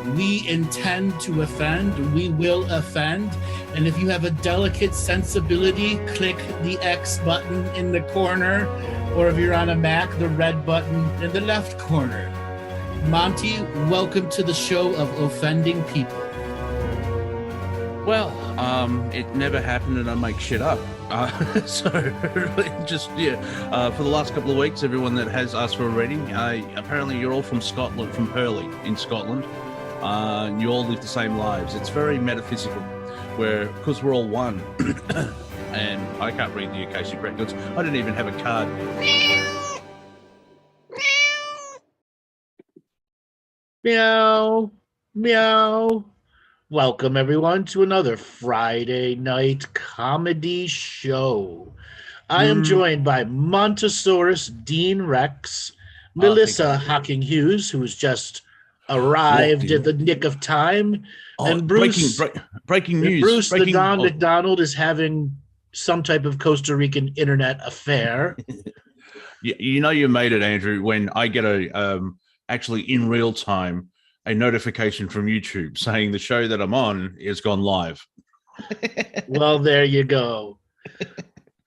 We intend to offend, we will offend. And if you have a delicate sensibility, click the X button in the corner, or if you're on a Mac, the red button in the left corner. Monty, welcome to the show of offending people. Well, it never happened and I make shit up. So for the last couple of weeks, everyone that has asked for a reading, apparently you're all from Scotland, from Hurley in Scotland. You all live the same lives. It's very metaphysical, because we're all one. And I can't read the Akashic records. I didn't even have a card. Meow, meow. Welcome, everyone, to another Friday night comedy show. I am joined by Montesaurus Dean Rex, Melissa Hocking Hughes, who has just arrived at the nick of time, and Bruce. Breaking news. Bruce the Don Macdonald is having some type of Costa Rican internet affair. You know you made it, Andrew, when I get actually in real time a notification from YouTube saying the show that I'm on is gone live. Well, there you go.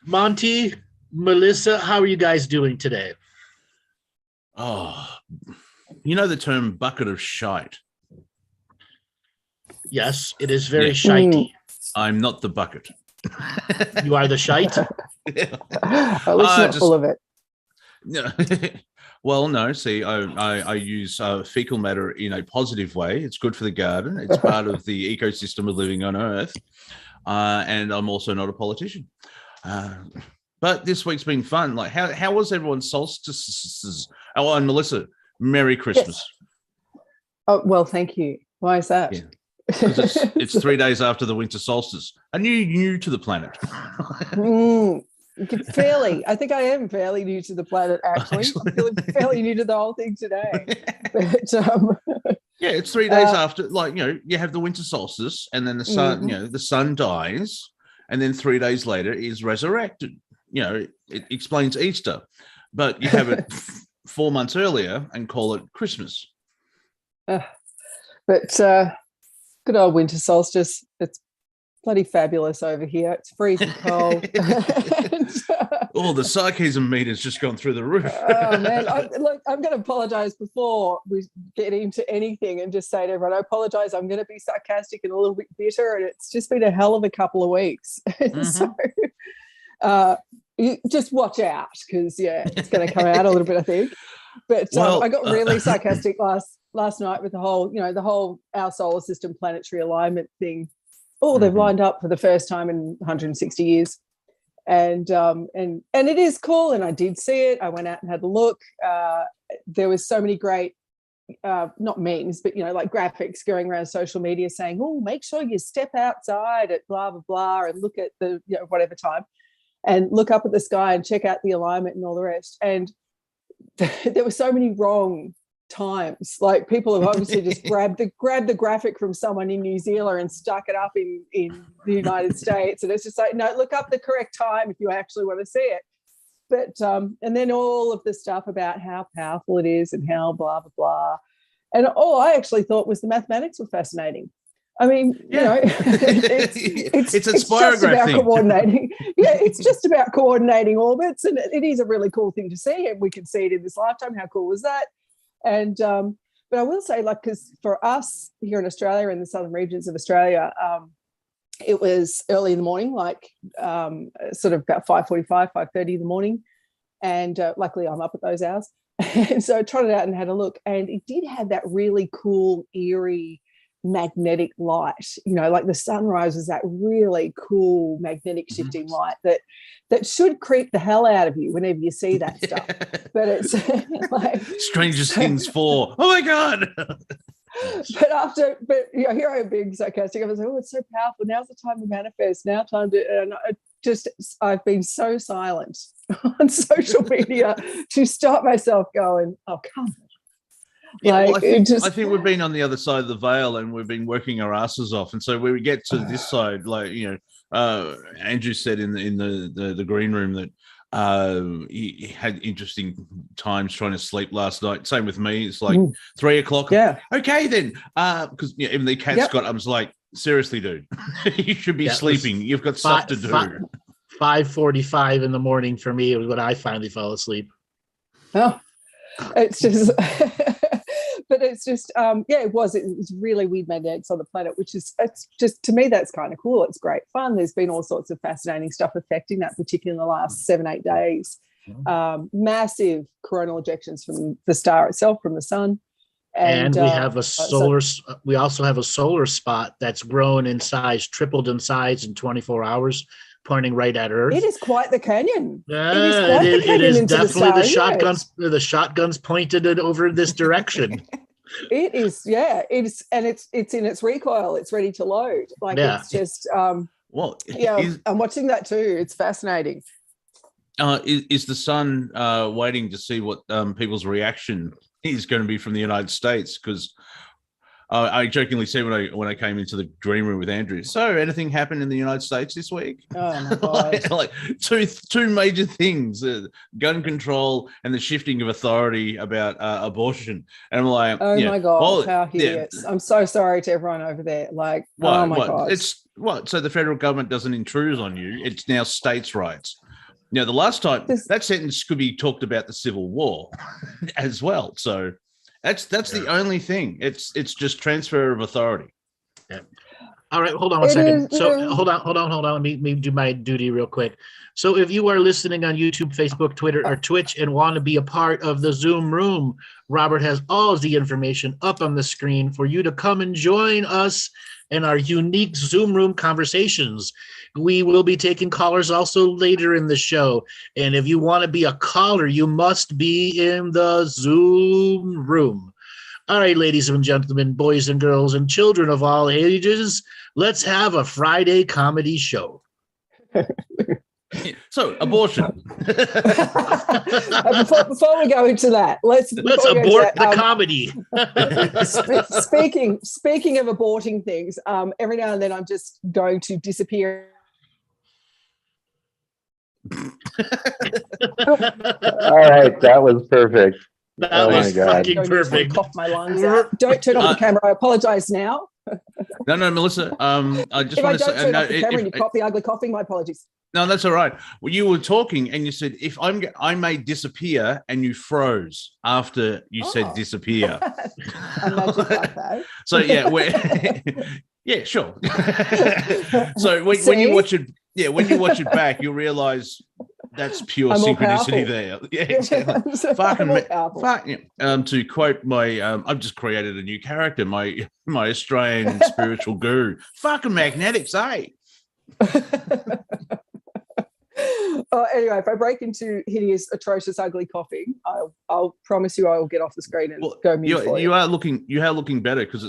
Monty, Melissa, how are you guys doing today? Oh, you know the term bucket of shite? Yes, it is very shitey. I'm not the bucket. You are the shite? At least not full of it. No. Well, no, see, I use fecal matter in a positive way. It's good for the garden. It's part of the ecosystem of living on Earth. And I'm also not a politician. But this week's been fun. Like, how was everyone's solstices? Oh, and Melissa, Merry Christmas. Yes. Oh, well, thank you. Why is that? Yeah. Because it's 3 days after the winter solstice. And you're new to the planet. I think I am fairly new to the planet, actually. I'm feeling fairly new to the whole thing today. But, yeah, it's 3 days after, you have the winter solstice, and then the sun, the sun dies, and then 3 days later is resurrected. It explains Easter, but you have it 4 months earlier and call it Christmas. But good old winter solstice. It's bloody fabulous over here. It's freezing cold. The sarcasm meter's just gone through the roof. Oh man, I'm going to apologise before we get into anything and just say to everyone, I apologise. I'm going to be sarcastic and a little bit bitter, and it's just been a hell of a couple of weeks. So you just watch out, because it's going to come out a little bit, I think. But I got really sarcastic last night with the whole our solar system planetary alignment thing. They've lined up for the first time in 160 years. And it is cool, and I did see it. I went out and had a look. There was so many great not memes, but like graphics going around social media saying, make sure you step outside at blah blah blah and look at the whatever time, and look up at the sky and check out the alignment and all the rest. And there were so many wrong times. Like, people have obviously just grabbed the graphic from someone in New Zealand and stuck it up in the United States, and it's just like, no, look up the correct time if you actually want to see it. But and then all of the stuff about how powerful it is and how blah blah blah, and all I actually thought was the mathematics were fascinating. I mean, it's a spirograph thing. Coordinating. Yeah, it's just about coordinating orbits, and it is a really cool thing to see, and we can see it in this lifetime. How cool was that? And but I will say, because for us here in Australia, in the southern regions of Australia, it was early in the morning, sort of about 5:45, 5:30 in the morning, and luckily I'm up at those hours. And so I trotted out and had a look, and it did have that really cool, eerie, magnetic light. Like the sunrise was that really cool magnetic shifting light that should creep the hell out of you whenever you see that stuff. But it's like Stranger Things 4. Oh my God. But here I am being sarcastic. I was like, it's so powerful. Now's the time to manifest. Now time to, and I've been so silent on social media to stop myself going, oh, come on. Yeah, I think we've been on the other side of the veil, and we've been working our asses off. And so when we get to this side, Andrew said in the green room that He had interesting times trying to sleep last night. Same with me. It's like 3 o'clock. Yeah. Okay, then. Because even the cat's got, I was like, seriously, dude, you should be sleeping. You've got stuff to do. 5:45 in the morning for me was when I finally fell asleep. Oh, it's just, but it's just, it was really weird magnetics on the planet, which is, it's just, to me, that's kind of cool. It's great fun. There's been all sorts of fascinating stuff affecting that, particularly in the last 7-8 days. Massive coronal ejections from the star itself, from the sun. And we have a solar. We also have a solar spot that's grown in size, tripled in size in 24 hours, pointing right at Earth. It is quite the canyon. It is definitely the shotguns pointed it over this direction. It is, it's in its recoil. It's ready to load. It's just, I'm watching that too. It's fascinating. Is the sun waiting to see what people's reaction is going to be from the United States? Because I jokingly said when I came into the green room with Andrew, so anything happened in the United States this week? Oh my God. like two major things, gun control and the shifting of authority about abortion. And I'm like, my God, how hideous. I'm so sorry to everyone over there. Like, oh my God. It's what? So the federal government doesn't intrude on you. It's now states' rights. Now, the last time that sentence could be talked about the Civil War as well. So that's the only thing. It's just transfer of authority. Yeah. All right, hold on one second. So hold on. Let me do my duty real quick. So if you are listening on YouTube, Facebook, Twitter, or Twitch and want to be a part of the Zoom room, Robert has all the information up on the screen for you to come and join us in our unique Zoom room conversations. We will be taking callers also later in the show. And if you want to be a caller, you must be in the Zoom room. All right, ladies and gentlemen, boys and girls, and children of all ages, let's have a Friday comedy show. So, abortion. Before we go into that, let's abort the comedy. Speaking of aborting things, every now and then I'm just going to disappear. All right, that was perfect. That was fucking perfect. Cough my lungs out. Don't turn off the camera. I apologize now. No, Melissa. I just want to say, if I don't turn off the camera and you copy ugly coughing, my apologies. No, that's all right. Well, you were talking and you said, if I may disappear, and you froze after you said disappear. I'm magic like that. So yeah, yeah, sure. So when you watch it back, you'll realize that's pure synchronicity there. Yeah, exactly. To quote I've just created a new character, my Australian spiritual guru. Fucking magnetics, eh? Anyway, if I break into hideous, atrocious, ugly coughing, I'll promise you I will get off the screen and go mute for you. You are looking better, because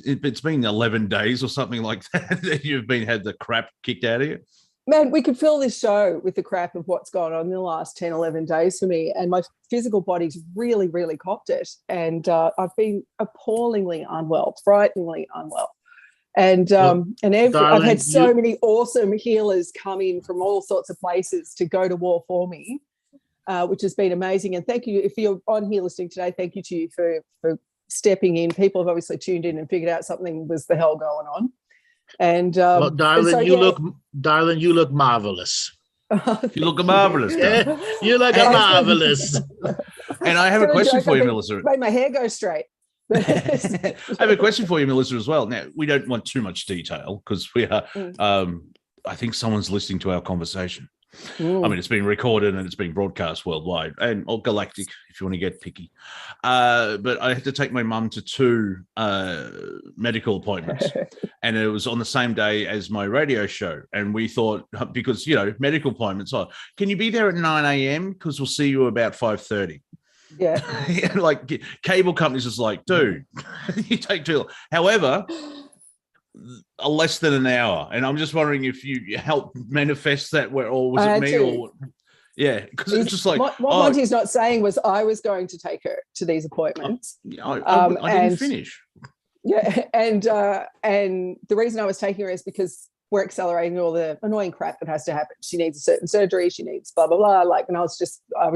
it's been 11 days or something like that you've had the crap kicked out of you. Man, we could fill this show with the crap of what's gone on in the last 10, 11 days for me, and my physical body's really, really copped it. And I've been appallingly unwell, frighteningly unwell. And I've had so many awesome healers come in from all sorts of places to go to war for me, which has been amazing. And thank you, if you're on here listening today, thank you to you for stepping in. People have obviously tuned in and figured out something was the hell going on. And darling, you look marvelous. You look marvelous. Yeah, you look marvelous. And I have a question for you, Melissa. Made my hair go straight. I have a question for you, Melissa, as well. Now, we don't want too much detail, because we are. I think someone's listening to our conversation. I mean, it's being recorded and it's being broadcast worldwide, or Galactic, if you want to get picky. But I had to take my mum to 2 medical appointments, and it was on the same day as my radio show. And we thought, because medical appointments, can you be there at 9 a.m. because we'll see you about 5:30. Yeah. Like cable companies is like, dude, you take too long. However, less than an hour, and I'm just wondering if you helped manifest that, or was it me? Or yeah, because it's just like what Monty's not saying was I was going to take her to these appointments. I didn't finish. Yeah, and the reason I was taking her is because we're accelerating all the annoying crap that has to happen. She needs a certain surgery, she needs blah, blah, blah. Like, and I was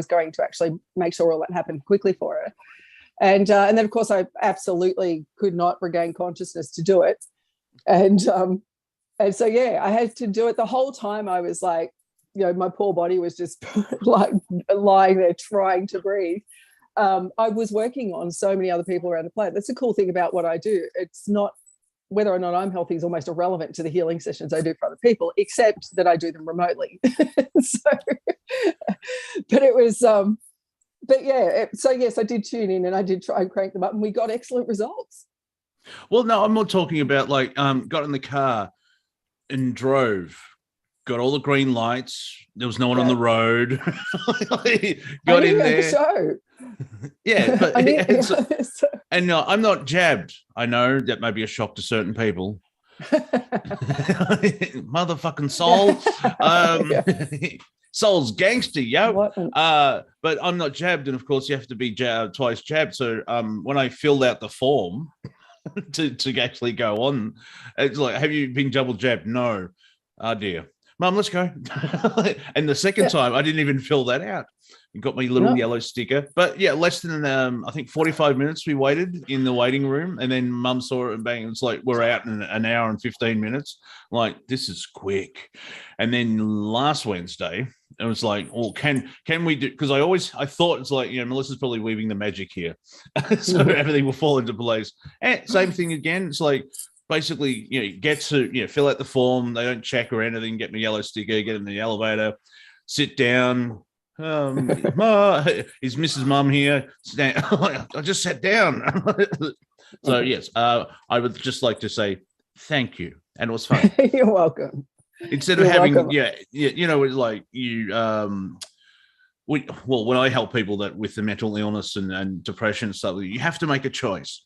going to actually make sure all that happened quickly for her. And then, of course, I absolutely could not regain consciousness to do it. And so, yeah, I had to do it. The whole time I was like, you know, my poor body was just like lying there trying to breathe. I was working on so many other people around the planet. That's the cool thing about what I do. It's not whether or not I'm healthy is almost irrelevant to the healing sessions I do for other people, except that I do them remotely. So, but it was, but yeah, so yes, I did tune in and I did try and crank them up and we got excellent results. Well, no, I'm not talking about like got in the car and drove, got all the green lights. There was no one on the road. Got in there. Show. Yeah, but and no, I'm not jabbed. I know that may be a shock to certain people. Motherfucking soul. Soul's gangster, yo. But I'm not jabbed, and of course you have to be twice jabbed. So when I filled out the form to actually go on, it's like, have you been double jabbed? No. Oh dear. Mum, let's go. And the second time I didn't even fill that out. You got my little yellow sticker. But yeah, less than I think 45 minutes we waited in the waiting room, and then Mum saw it and bang, it's like we're out in an hour and 15 minutes. Like, this is quick. And then last Wednesday, it was like, well, can we do, because I thought it's like, you know, Melissa's probably weaving the magic here. So everything will fall into place. And same thing again. It's like, basically, you know, get to, you know, fill out the form. They don't check or anything. Get my yellow sticker. Get in the elevator. Sit down. Ma, is Mrs. Mum here? I just sat down. So yes, I would just like to say thank you, and it was fun. You're welcome. Instead of having, you know, it's like you. When I help people that with the mental illness and depression and stuff, you have to make a choice,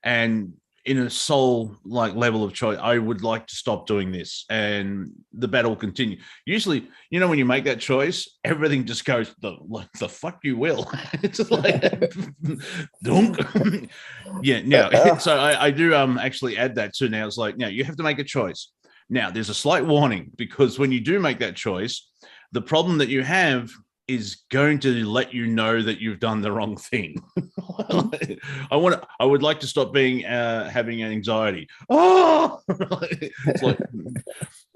and in a soul like level of choice, I would like to stop doing this, and the battle will continue. Usually, you know, when you make that choice, everything just goes the fuck you will. It's like dunk. Yeah, no. So I do actually add that too. Now it's like, now you have to make a choice. Now there's a slight warning, because when you do make that choice, the problem that you have is going to let you know that you've done the wrong thing. I would like to stop being having anxiety. Oh, it's like,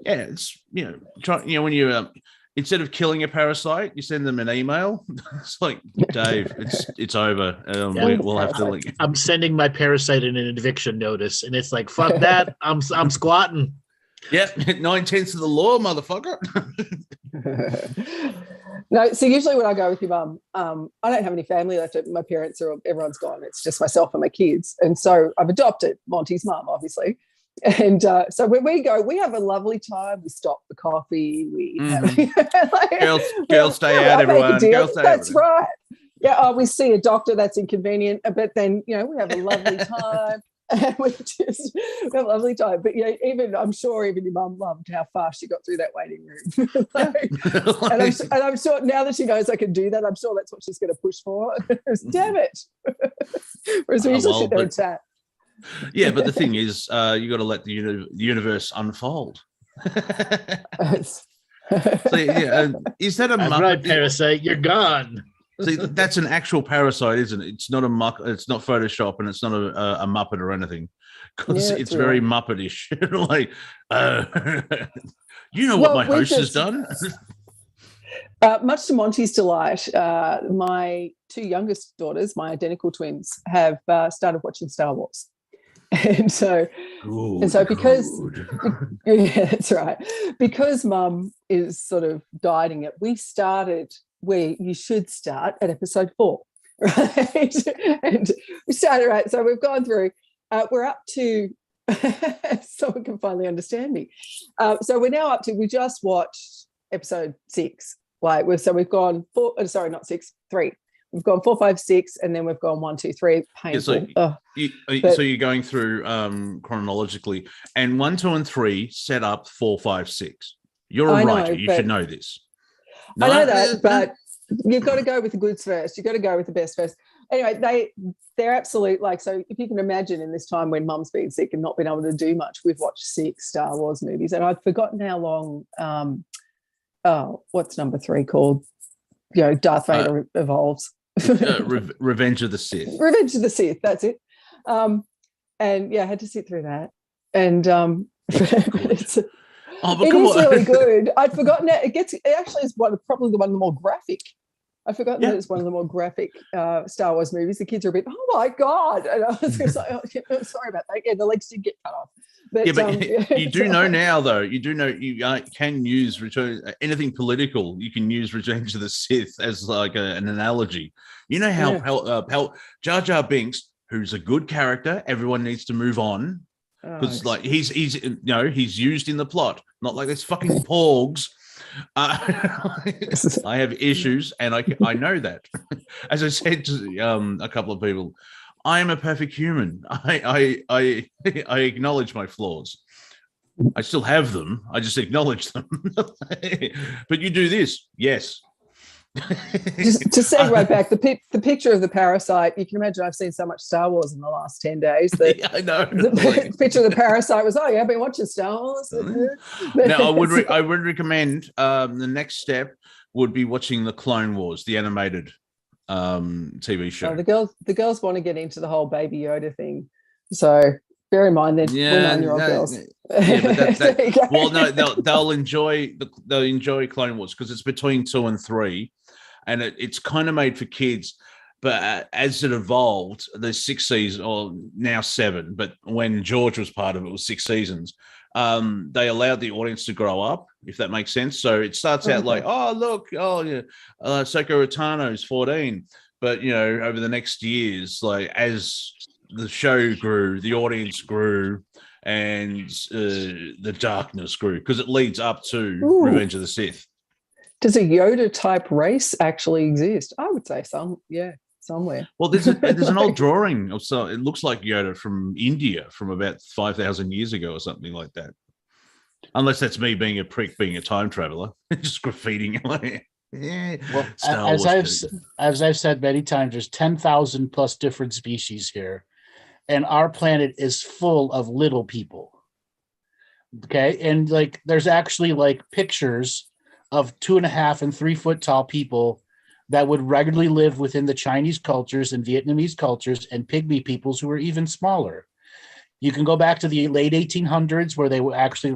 yeah, it's, you know, when you instead of killing a parasite, you send them an email. It's like, Dave, it's over. We'll have to. I'm sending my parasite an eviction notice, and it's like, fuck that. I'm squatting. Yep, 9/10 of the law, motherfucker. No, so usually when I go with your mum, I don't have any family left. My parents everyone's gone. It's just myself and my kids. And so I've adopted Monty's mum, obviously. And so when we go, we have a lovely time. We stop the coffee. Girls stay out, everyone. Girls stay That's right. Yeah, we see a doctor. That's inconvenient. But then, you know, we have a lovely time. And we have a lovely time. But yeah, I'm sure even your mum loved how fast she got through that waiting room. and I'm sure now that she knows I can do that, I'm sure that's what she's going to push for. Damn it. Whereas we usually sit there and chat. Yeah, but the thing is, you got to let the universe unfold. So, yeah, is that a right, parasite? You're gone. See, that's an actual parasite, isn't it? It's not a muck. It's not Photoshop, and it's not a Muppet or anything, because it's very Muppetish. Like, you know what my host has done. Much to Monty's delight, my two youngest daughters, my identical twins, have started watching Star Wars. And so because yeah, that's right, because Mum is sort of guiding it, we started where you should start at episode 4, right? And we started right, so we've gone through. We're up to someone can finally understand me. So we're now up to, we just watched episode 6. So we've gone 4. Sorry, not 6, 3. We've gone 4, 5, 6, and then we've gone 1, 2, 3. Painful. Yeah, so you're going through chronologically, and 1, 2, and 3 set up 4, 5, 6. You're a writer. You should know this. No? I know that, but you've got to go with the goods first. You've got to go with the best first. anyway, they're absolute, like, so if you can imagine in this time when mum's been sick and not been able to do much, we've watched 6 Star Wars movies, and I've forgotten how long what's number 3 called? Darth Vader evolves. Revenge of the Sith. Revenge of the Sith, that's it. And I had to sit through that. And it is really good. I'd forgotten that it actually is probably one of the more graphic. I've forgotten that it's one of the more graphic Star Wars movies. The kids are a bit, oh my God. And I was just like, sorry about that. Yeah, the legs did get cut off. But, you do know now, though, you can use anything political. You can use Revenge of the Sith as like an analogy. You know how Jar Jar Binks, who's a good character, everyone needs to move on because he's used in the plot, not like this fucking porgs. I have issues, and I know that. As I said to a couple of people, I am a perfect human. I acknowledge my flaws. I still have them. I just acknowledge them. But you do this, yes. Just to segue back, the picture of the parasite, you can imagine I've seen so much Star Wars in the last 10 days that I know. The picture of the parasite was, I've been watching Star Wars. Now, I would recommend the next step would be watching the Clone Wars, the animated TV show. The girls want to get into the whole Baby Yoda thing. So bear in mind that we're 9-year-old girls. Yeah, but well, no, they'll enjoy Clone Wars because it's between 2 and 3, and it's kind of made for kids. But as it evolved, there's 6 seasons, or now 7. But when George was part of it, it was 6 seasons. They allowed the audience to grow up, if that makes sense. So it starts out like, Soko Utano's 14, but over the next years, like as the show grew, the audience grew, and the darkness grew because it leads up to Revenge of the Sith. Does a Yoda type race actually exist? I would say somewhere. Well, there's an old drawing of, so it looks like Yoda from India from about 5,000 years ago or something like that. Unless that's me being a prick, being a time traveler, just graffitiing away. Yeah. Well, as I've said many times, there's 10,000 plus different species here, and our planet is full of little people. Okay, and like there's actually like pictures of 2.5 and 3 foot tall people that would regularly live within the Chinese cultures and Vietnamese cultures and pygmy peoples who are even smaller. You can go back to the late 1800s where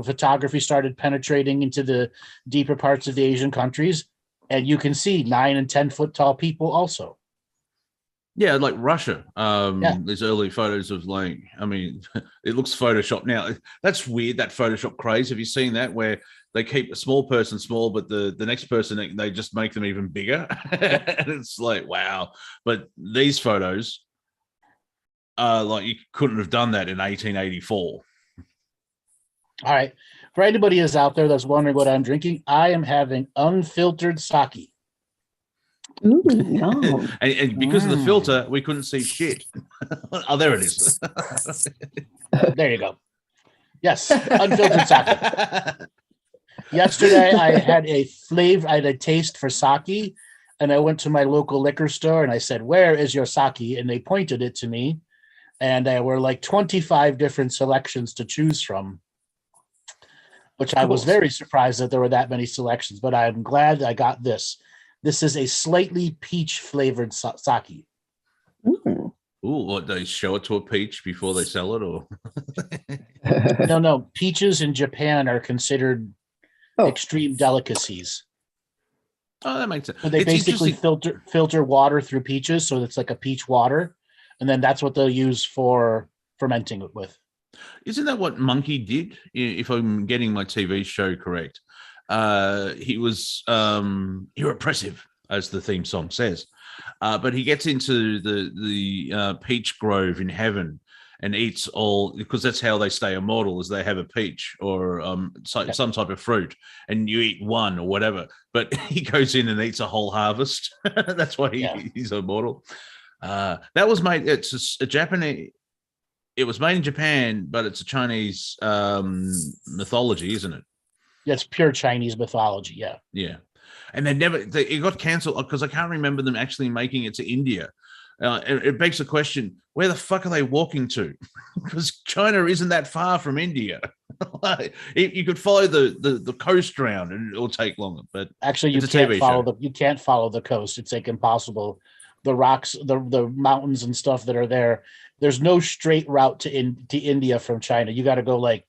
photography started penetrating into the deeper parts of the Asian countries, and you can see 9 and 10 foot tall people also. Yeah, like Russia. There's early photos of it looks Photoshopped now. That's weird, that Photoshop craze. Have you seen that where they keep a small person small, but the next person, they just make them even bigger? And it's like, wow. But these photos, you couldn't have done that in 1884. All right. For anybody who's out there that's wondering what I'm drinking, I am having unfiltered sake. Ooh, no. and because of the filter, we couldn't see shit. Oh, there it is. There you go. Yes, unfiltered sake. Yesterday, I had a taste for sake, and I went to my local liquor store and I said, "Where is your sake?" And they pointed it to me, and there were like 25 different selections to choose from, which I was very surprised that there were that many selections. But I'm glad I got this. This is a slightly peach-flavored sake. Mm. Ooh, what, they show it to a peach before they sell it, or? No. Peaches in Japan are considered extreme delicacies. Oh, that makes sense. So they basically filter water through peaches, so it's like a peach water, and then that's what they'll use for fermenting it with. Isn't that what Monkey did? If I'm getting my TV show correct. He was oppressive, as the theme song says, but he gets into the peach grove in heaven and eats all, because that's how they stay immortal, is they have a peach or some type of fruit, and you eat one or whatever, but he goes in and eats a whole harvest. That's why he's immortal. That was made, it's a Japanese, it was made in Japan, but it's a Chinese mythology, isn't it? Yes, pure Chinese mythology. Yeah. And it got cancelled because I can't remember them actually making it to India. it begs the question: where the fuck are they walking to? Because China isn't that far from India. You could follow the coast round, and it'll take longer. But actually, you can't follow the coast. It's like impossible. The rocks, the mountains and stuff that are there. There's no straight route to India from China. You got to go like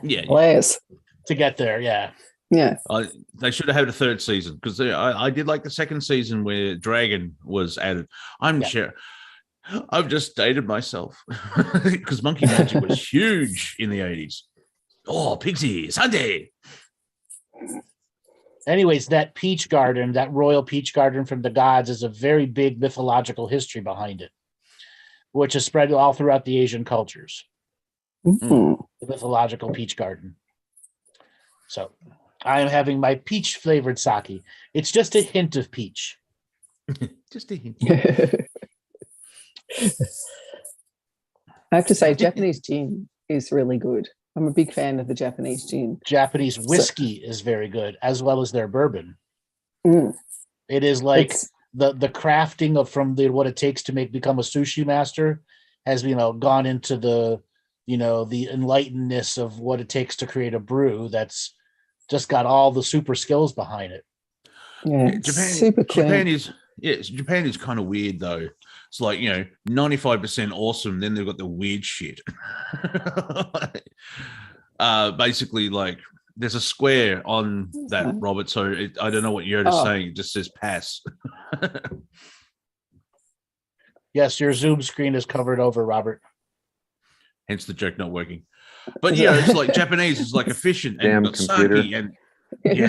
to get there. Yeah. Yeah. They should have had a third season, because I did like the second season where Dragon was added. Sure. I've just dated myself because Monkey Magic was huge in the 80s. Oh, Pixie, Sunday. Anyways, that peach garden, that royal peach garden from the gods, is a very big mythological history behind it, which is spread all throughout the Asian cultures. Mm-hmm. The mythological peach garden. So I am having my peach flavored sake. It's just a hint of peach. Just a hint. I have to say, Japanese gin is really good. I'm a big fan of the Japanese gin. Japanese whiskey is very good, as well as their bourbon. Mm. It is like the crafting of what it takes to become a sushi master has gone into the enlightenedness of what it takes to create a brew that's just got all the super skills behind it. Yeah, Japan is kind of weird though. It's like 95% awesome, then they've got the weird shit. Basically, like there's a square on that, Robert. So I don't know what Yoda's saying. It just says pass. Yes, your Zoom screen is covered over, Robert. Hence the joke not working. But it's like Japanese is like efficient and sake and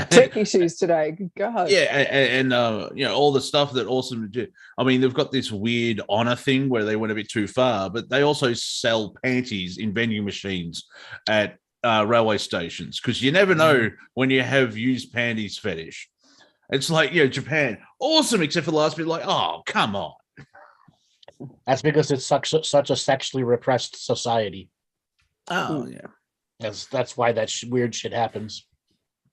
tech issues today. Good God. Yeah, and all the stuff that Awesome do. I mean, they've got this weird honor thing where they went a bit too far, but they also sell panties in vending machines at railway stations, because you never know when you have used panties fetish. It's like Japan, awesome, except for the last bit. Like, oh, come on. That's because it's such a sexually repressed society. Oh yeah, that's why that weird shit happens.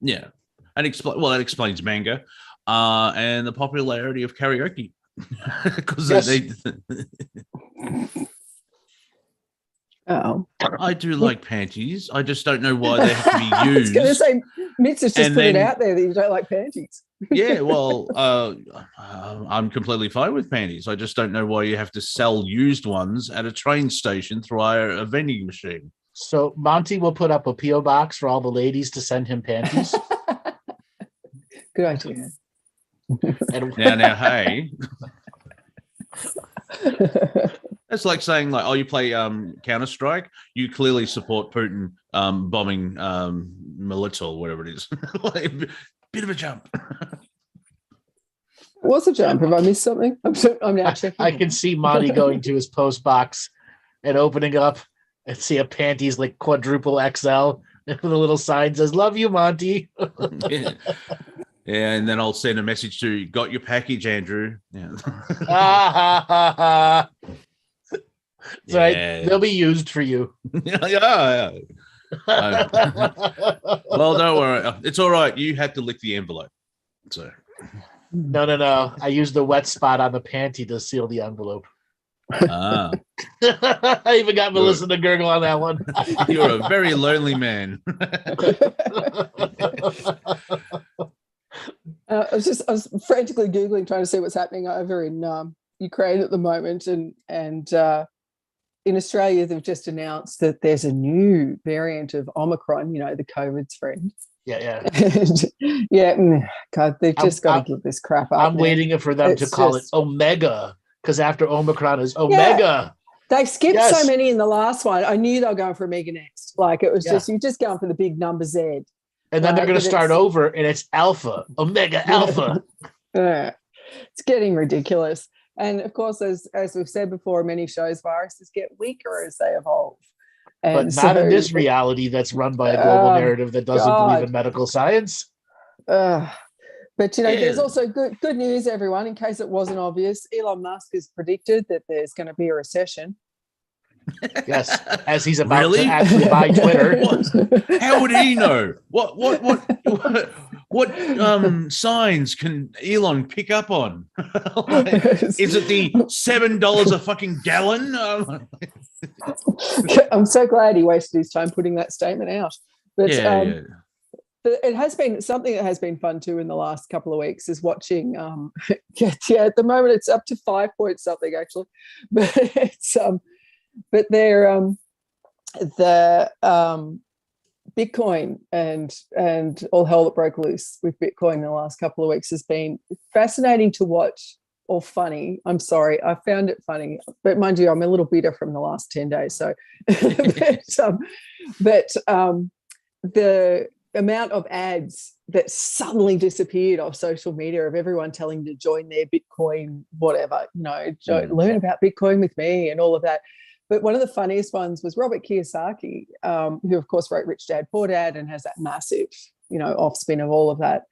Yeah, and that explains manga, and the popularity of karaoke, because I do like panties. I just don't know why they have to be used. I was going to say, Mitz has just put it out there that you don't like panties. Yeah, well, I'm completely fine with panties. I just don't know why you have to sell used ones at a train station through a vending machine. So Monty will put up a P.O. box for all the ladies to send him panties. Good idea. Now, hey. That's like saying, like, oh, you play Counter-Strike, you clearly support Putin bombing Melitopol, whatever it is. Like, bit of a jump. What's a jump? Have I missed something? I'm now checking. I can see Monty going to his post box and opening up and see a panties like quadruple XL. And the little sign says, "Love you, Monty." Yeah, and then I'll send a message to, "Got your package, Andrew." Yeah. That's right. They'll be used for you. Yeah. Well, don't worry. It's all right. You had to lick the envelope. So. No. I used the wet spot on the panty to seal the envelope. I even got Melissa to gurgle on that one. You're a very lonely man. I was frantically Googling, trying to see what's happening over in Ukraine at the moment, and in Australia they've just announced that there's a new variant of Omicron. The COVID's friend. Yeah. God, they've just got to give this crap up. I'm waiting for them to call it Omega, because after Omicron is Omega. Yeah. They skipped so many in the last one. I knew they were going for Omega next. Like, it was just, you're just going for the big number Z. And then they're going to start over, and it's Alpha, Omega Alpha. It's getting ridiculous. And of course, as we've said before, many shows, viruses get weaker as they evolve. But not in this reality that's run by a global narrative that doesn't believe in medical science. But there's also good news, everyone. In case it wasn't obvious, Elon Musk has predicted that there's going to be a recession. Yes, as he's about Really? to actually buy Twitter. What? How would he know? What signs can Elon pick up on? Like, is it the $7 a fucking gallon? I'm so glad he wasted his time putting that statement out. But yeah. it has been something that has been fun too in the last couple of weeks is watching. At the moment it's up to 5 point something actually, but it's but they're the Bitcoin and all hell that broke loose with Bitcoin in the last couple of weeks has been fascinating to watch, or funny. I'm sorry, I found it funny, but mind you, I'm a little bitter from the last 10 days. So, but the amount of ads that suddenly disappeared off social media of everyone telling you to join their Bitcoin, whatever, learn about Bitcoin with me and all of that. But one of the funniest ones was Robert Kiyosaki, who of course wrote Rich Dad Poor Dad and has that massive, offspin of all of that.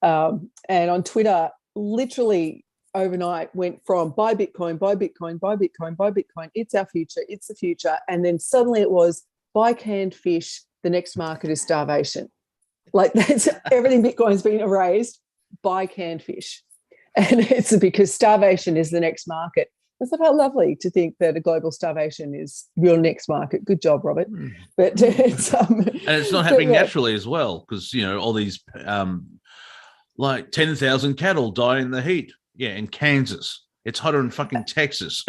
And on Twitter, literally overnight went from buy Bitcoin, buy Bitcoin, buy Bitcoin, buy Bitcoin. It's our future. It's the future. And then suddenly it was buy canned fish. The next market is starvation. Like that's everything Bitcoin's been erased, buy canned fish. And it's because starvation is the next market. It's about lovely to think that a global starvation is your next market. Good job, Robert. But it's and it's not happening naturally as well, because all these like 10,000 cattle die in the heat. Yeah, in Kansas. It's hotter in fucking Texas.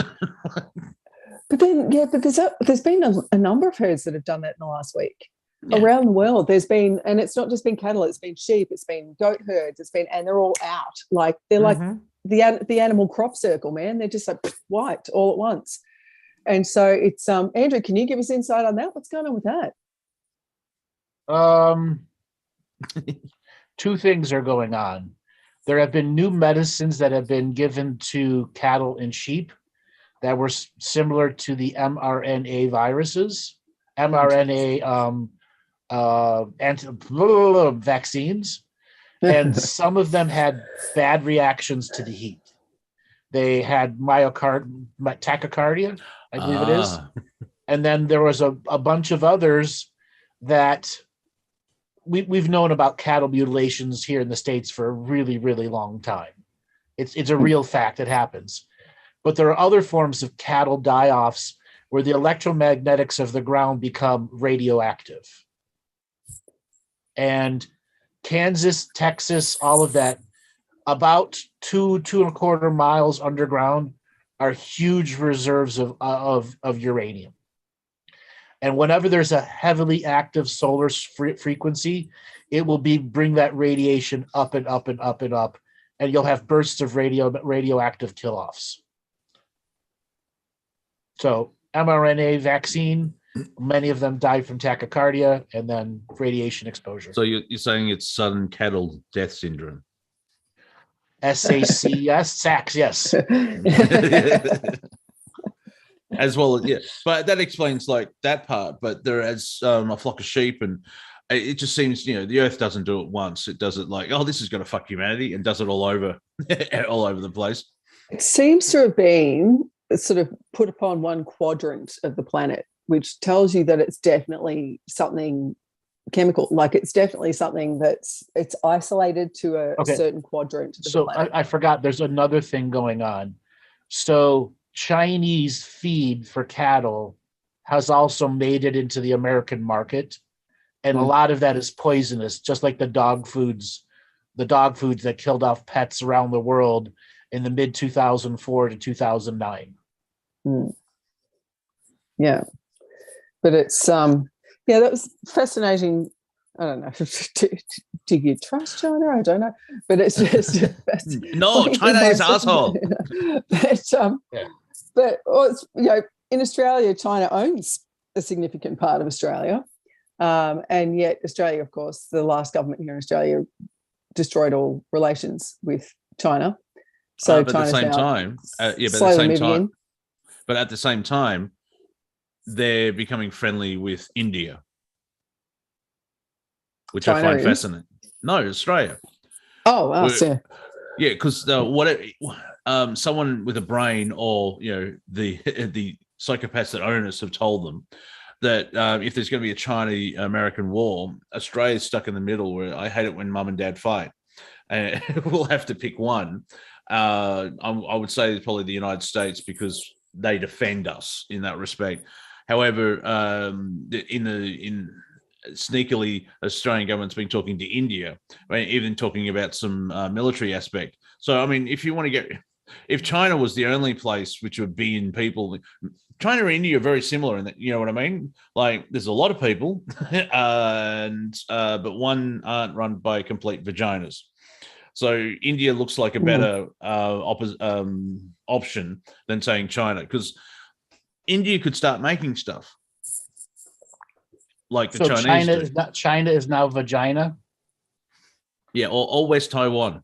But there's been a number of herds that have done that in the last week. Yeah. Around the world, there's been, and it's not just been cattle, it's been sheep, it's been goat herds, and they're all out. Like they're like the animal crop circle, man. They're just like wiped all at once. And so it's Andrew, can you give us insight on that? What's going on with that? Two things are going on. There have been new medicines that have been given to cattle and sheep that were similar to the mRNA viruses, mRNA vaccines, and some of them had bad reactions to the heat. They had tachycardia, I believe it is. And then there was a bunch of others that we've known about cattle mutilations here in the States for a really, really long time. It's a real fact that happens. But there are other forms of cattle die-offs where the electromagnetics of the ground become radioactive. And Kansas, Texas, all of that, about 2.25 miles underground are huge reserves of uranium. And whenever there's a heavily active solar frequency, it will bring that radiation up and up and up and up, and you'll have bursts of radioactive kill-offs. So mRNA vaccine, many of them died from tachycardia and then radiation exposure. So you're saying it's sudden cattle death syndrome? SAC, yes, SACS, yes. As well, yeah. But that explains like that part. But there is a flock of sheep, and it just seems, the Earth doesn't do it once. It does it like, oh, this is going to fuck humanity, and does it all over the place. It seems to have been sort of put upon one quadrant of the planet, which tells you that it's definitely something chemical. Like it's definitely something it's isolated to a certain quadrant of the planet. I forgot there's another thing going on. So Chinese feed for cattle has also made it into the American market. And a lot of that is poisonous, just like the dog foods that killed off pets around the world in the mid 2004 to 2009. Yeah, but it's that was fascinating. I don't know. Do you trust China? I don't know, but it's just no. China is asshole. But in Australia, China owns a significant part of Australia, and yet Australia, of course, the last government here in Australia destroyed all relations with China. So but at the same time, but at the same time, they're becoming friendly with India, which China I find fascinating. No, Australia. Oh, yeah. Yeah, because someone with a brain, or the psychopaths that own us have told them that if there's going to be a China-American war, Australia's stuck in the middle where I hate it when mum and dad fight. And we'll have to pick one. I would say it's probably the United States because they defend us in that respect. However, in sneakily, Australian government's been talking to India, even talking about some military aspect. So, I mean, if China was the only place which would be in people, China and India are very similar in that, you know what I mean? Like, there's a lot of people, but one aren't run by complete vaginas. So India looks like a better option than saying China, because India could start making stuff like the Chinese do. China is now vagina. Yeah, or West Taiwan.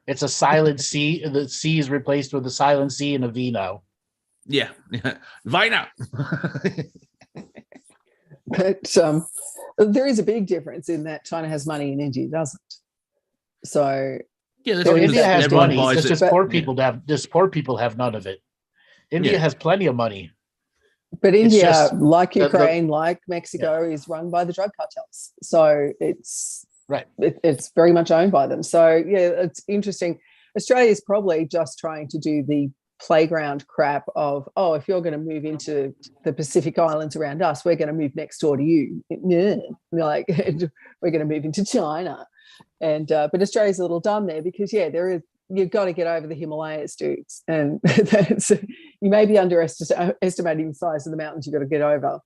It's a silent C. The C is replaced with a silent C and a V now. Yeah, Vina. But there is a big difference in that China has money and India doesn't. So yeah, India has money. It's just poor people have none of it. India has plenty of money. But India, like Ukraine, like Mexico, is run by the drug cartels. So it's right. It's very much owned by them. So yeah, it's interesting. Australia is probably just trying to do the playground crap of, oh, if you're going to move into the Pacific Islands around us, we're going to move next door to you. Yeah. Like we're going to move into China. And but Australia's a little dumb there because you've got to get over the Himalayas, dudes, and you may be underestimating the size of the mountains you've got to get over.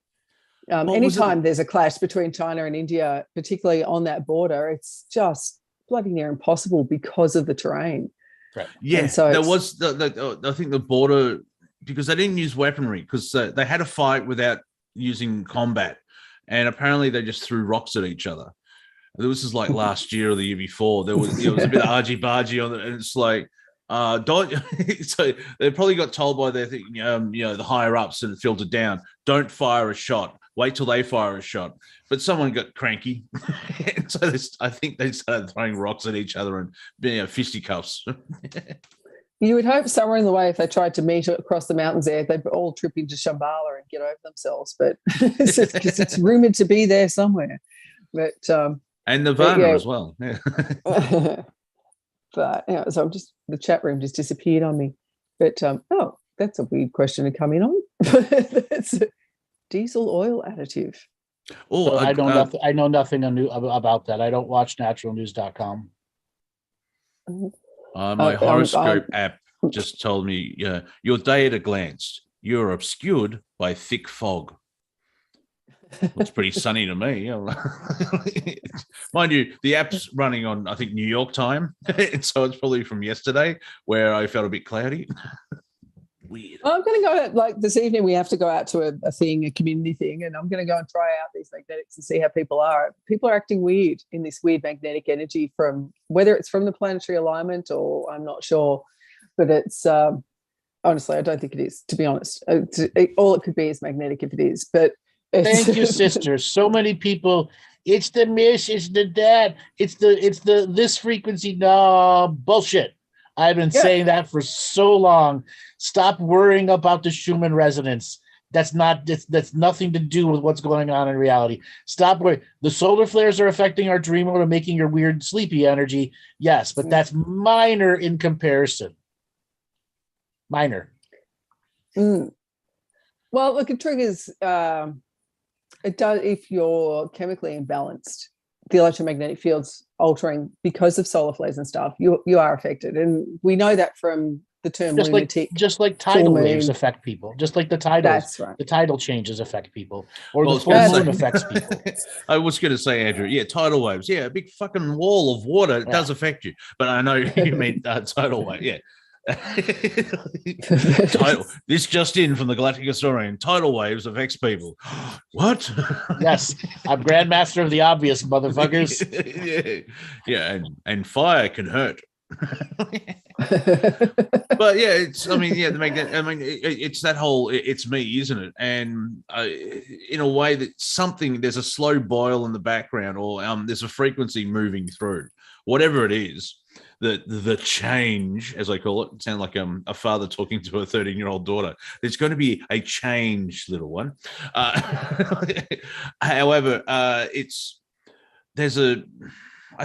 Anytime there's a clash between China and India, particularly on that border, it's just bloody near impossible because of the terrain. Right. Yeah, so there was I think the border, because they didn't use weaponry, because they had a fight without using combat, and apparently they just threw rocks at each other. This is like last year or the year before. It was a bit argy-bargy on it, and it's like, don't. So they probably got told by their, the higher ups and filtered down, don't fire a shot. Wait till they fire a shot. But someone got cranky, and so I think they started throwing rocks at each other and fisticuffs. You would hope somewhere in the way, if they tried to meet across the mountains there, they'd all trip into Shambhala and get over themselves. But because it's rumored to be there somewhere. But and Nirvana as well. Yeah. But so the chat room just disappeared on me. But that's a weird question to come in on. That's a diesel oil additive. Oh, so I know nothing about that. I don't watch naturalnews.com. My horoscope app just told me, your day at a glance, you're obscured by thick fog. Looks pretty sunny to me. Mind you, the app's running on, I think, New York time. So it's probably from yesterday where I felt a bit cloudy. Weird. Well, I'm going to go, like this evening, we have to go out to a community thing, and I'm going to go and try out these magnetics and see how people are. People are acting weird in this weird magnetic energy, from whether it's from the planetary alignment or I'm not sure, but it's honestly, I don't think it is, to be honest. All it could be is magnetic if it is, but thank you, sister. So many people. It's the mish. It's the that. It's the this frequency. No bullshit. I've been saying that for so long. Stop worrying about the Schumann resonance. That's nothing to do with what's going on in reality. Stop worrying. The solar flares are affecting our dream mode and making your weird sleepy energy. Yes, but that's minor in comparison. Minor. Well, look, it triggers. It does if you're chemically imbalanced. The electromagnetic field's altering because of solar flares and stuff. You are affected, and we know that from the term lunatic. Just like tidal waves affect people. Just like the tidals. That's right. The tidal changes affect people, or the full moon affects people. I was going to say, Andrew, tidal waves. Yeah, a big fucking wall of water does affect you, but I know you mean tidal wave. Yeah. This just in from the Galactic historian: tidal waves affects people. What? Yes, I'm Grandmaster of the Obvious, motherfuckers. and fire can hurt. But it's it's that whole it's me, isn't it? And in a way that there's a slow boil in the background, or there's a frequency moving through whatever it is the change, as I call it, sound like a father talking to a 13-year-old daughter. There's going to be a change, little one. However, I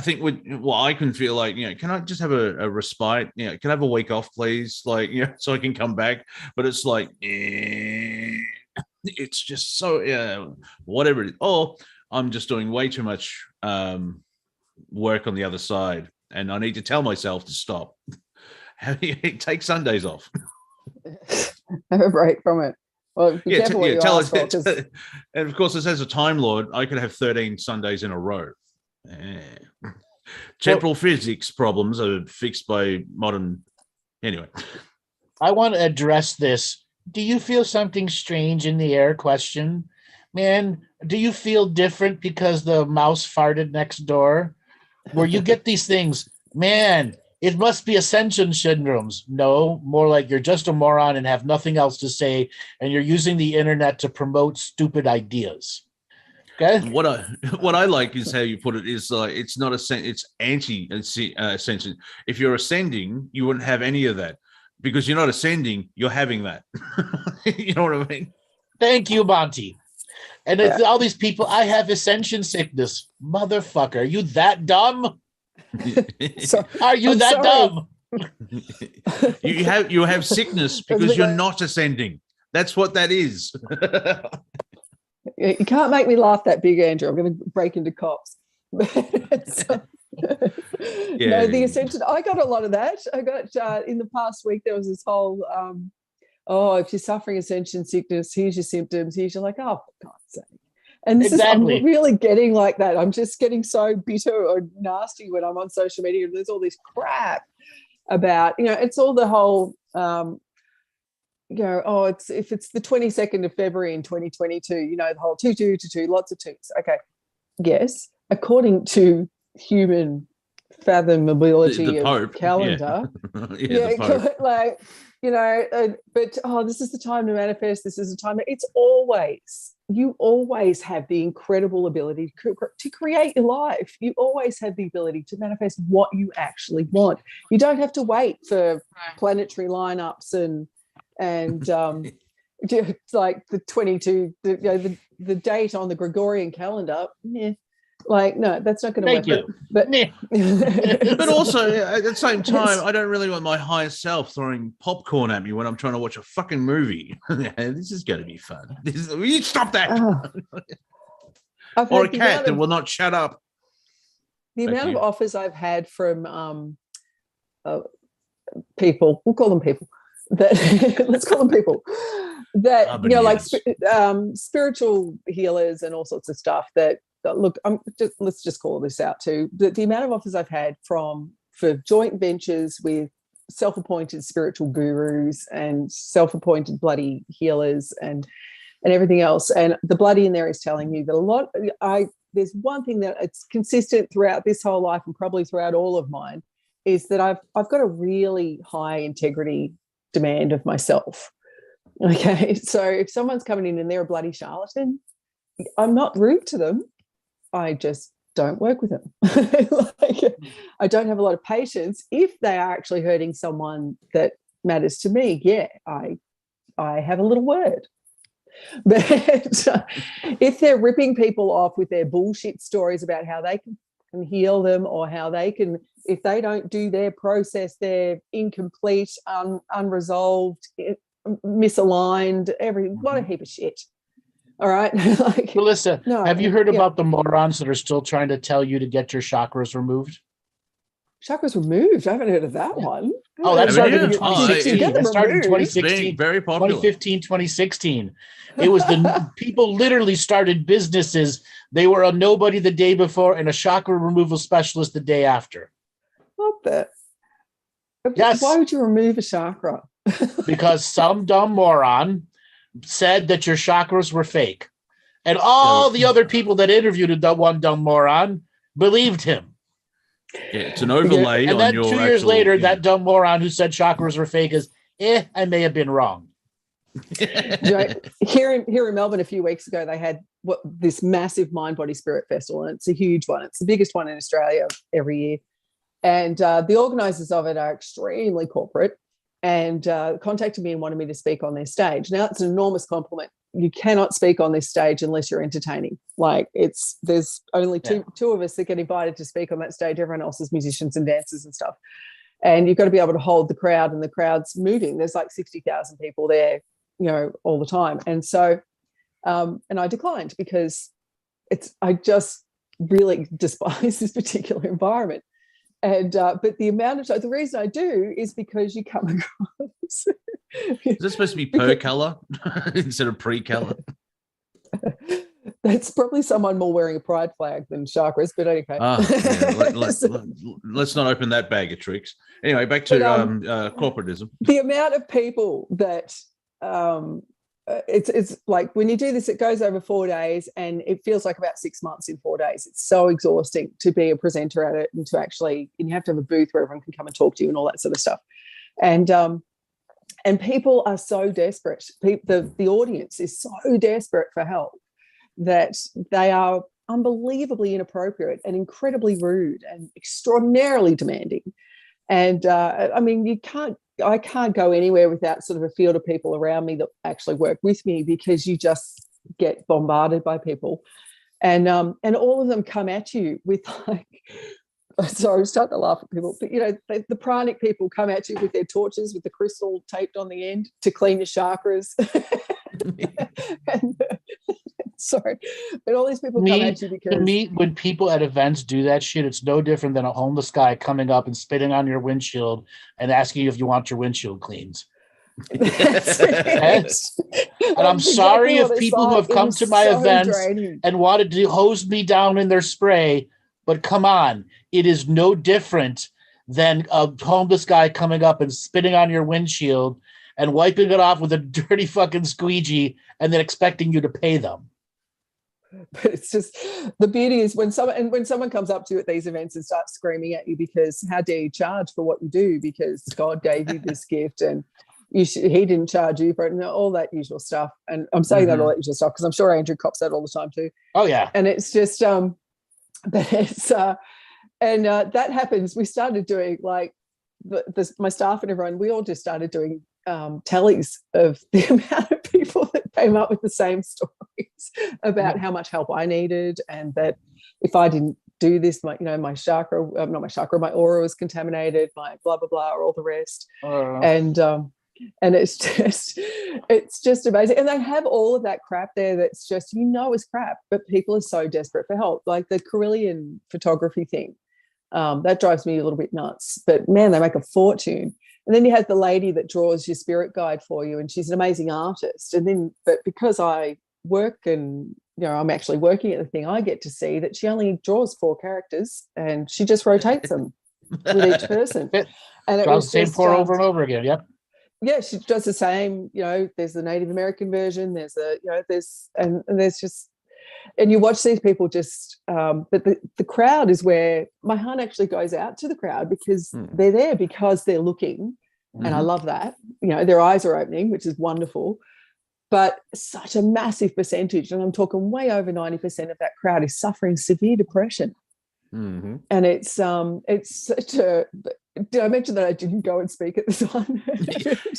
think I can feel like, can I just have a respite? Can I have a week off, please? Like, so I can come back. But it's like, it's just so, whatever it is. Or I'm just doing way too much work on the other side, and I need to tell myself to stop. Take Sundays off. Have a break from it. Well, be careful what you ask for, and of course, as a Time Lord, I could have 13 Sundays in a row. Temporal physics problems are fixed by modern. Anyway, I want to address this. Do you feel something strange in the air? Question, man. Do you feel different because the mouse farted next door? Where you get these things, man, it must be Ascension syndromes. No, more like you're just a moron and have nothing else to say, and you're using the internet to promote stupid ideas. Okay. What I like is how you put it is it's not it's anti ascension. If you're ascending, you wouldn't have any of that because you're not ascending. You're having that. You know what I mean? Thank you, Monty. And it's all these people, I have ascension sickness. Motherfucker, are you that dumb? Are you that dumb? You have sickness because you're not ascending. That's what that is. You can't make me laugh that big, Andrew. I'm going to break into cops. The Ascension, I got a lot of that. I got in the past week, there was this whole if you're suffering ascension sickness, here's your symptoms. Here's you're like, oh, for God's sake. And this I'm really getting like that. I'm just getting so bitter or nasty when I'm on social media. And there's all this crap about, it's all the whole, if it's the 22nd of February in 2022, the whole 2-2-2, lots of twos. Okay. Yes. According to human fathomability of calendar. The Pope. But this is the time to manifest. This is the time. You always have the incredible ability to create your life. You always have the ability to manifest what you actually want. You don't have to wait for planetary lineups and like the 22, the date on the Gregorian calendar. No, that's not going to work. Thank you. But also at the same time, I don't really want my higher self throwing popcorn at me when I'm trying to watch a fucking movie. This is going to be fun. You stop that. Or a cat that will not shut up. The amount of offers I've had from people, we'll call them people, that let's call them people that like spiritual healers and all sorts of stuff that look, let's just call this out too. The amount of offers I've had for joint ventures with self-appointed spiritual gurus and self-appointed bloody healers and everything else. And the bloody in there is telling me that there's one thing that it's consistent throughout this whole life and probably throughout all of mine is that I've got a really high integrity demand of myself. Okay. So if someone's coming in and they're a bloody charlatan, I'm not rude to them. I just don't work with them. I don't have a lot of patience. If they are actually hurting someone that matters to me, I have a little word. But if they're ripping people off with their bullshit stories about how they can heal them or how they can, if they don't do their process, they're incomplete, unresolved, misaligned, what a heap of shit. All right. Melissa, have you heard about the morons that are still trying to tell you to get your chakras removed? Chakras removed? I haven't heard of that one. Oh, that started in 2016. That started in 2016. Very popular. 2015, 2016. It was people literally started businesses. They were a nobody the day before and a chakra removal specialist the day after. What the? Yes. Why would you remove a chakra? Because some dumb moron said that your chakras were fake. And all the other people that interviewed one dumb moron believed him. Yeah, it's an overlay and on then your 2 years later, that dumb moron who said chakras were fake is, I may have been wrong. Here in Melbourne a few weeks ago, they had this massive Mind, Body, Spirit Festival, and it's a huge one. It's the biggest one in Australia every year. And the organizers of it are extremely corporate and contacted me and wanted me to speak on their stage. Now, it's an enormous compliment. You cannot speak on this stage unless you're entertaining. Like, there's only two of us that get invited to speak on that stage. Everyone else is musicians and dancers and stuff. And you've got to be able to hold the crowd, and the crowd's moving. There's like 60,000 people there, all the time. And so, and I declined because I just really despise this particular environment. And but the reason I do is because you come across. Is this supposed to be per color instead of pre-color? That's probably someone more wearing a pride flag than chakras, but okay. Let's not open that bag of tricks. Anyway, back to corporatism. The amount of people that it's like when you do this, it goes over 4 days, and it feels like about 6 months in 4 days. It's so exhausting to be a presenter at it, and you have to have a booth where everyone can come and talk to you and all that sort of stuff. And people are so desperate. The audience is so desperate for help that they are unbelievably inappropriate and incredibly rude and extraordinarily demanding. And I mean, I can't go anywhere without sort of a field of people around me that actually work with me, because you just get bombarded by people. And all of them come at you with like, sorry, I'm starting to laugh at people, but the pranic people come at you with their torches with the crystal taped on the end to clean your chakras. Sorry, but all these people come at you because... To me, when people at events do that shit, it's no different than a homeless guy coming up and spitting on your windshield and asking you if you want your windshield cleaned. Yes. And I'm sorry if people who have come to my events and wanted to hose me down in their spray, but come on, it is no different than a homeless guy coming up and spitting on your windshield and wiping it off with a dirty fucking squeegee and then expecting you to pay them. But it's just, the beauty is when someone comes up to you at these events and starts screaming at you because how dare you charge for what you do, because God gave you this gift and he didn't charge you for it, and all that usual stuff. And I'm saying that all that usual stuff because I'm sure Andrew cops that all the time too. Oh yeah. And it's just but it's that happens. We started doing like my staff and everyone, we all just started doing tallies of the amount of people that came up with the same stories about how much help I needed, and that if I didn't do this, my aura was contaminated, my blah blah blah, or all the rest. And it's just amazing. And they have all of that crap there that's just is crap, but people are so desperate for help. Like the Carillion photography thing, that drives me a little bit nuts. But man, they make a fortune. And then you have the lady that draws your spirit guide for you, and she's an amazing artist. But because I work and I'm actually working at the thing, I get to see that she only draws 4 characters, and she just rotates them with each person. And it was the same 4 over and over again. Yep. Yeah, she does the same. There's the Native American version. There's there's just, and you watch these people just. But the crowd is where my heart actually goes out to the crowd, because they're there because they're looking, and I love that. Their eyes are opening, which is wonderful. But such a massive percentage, and I'm talking way over 90% of that crowd, is suffering severe depression. Mm-hmm. And it's such a. Did I mention that I didn't go and speak at this one?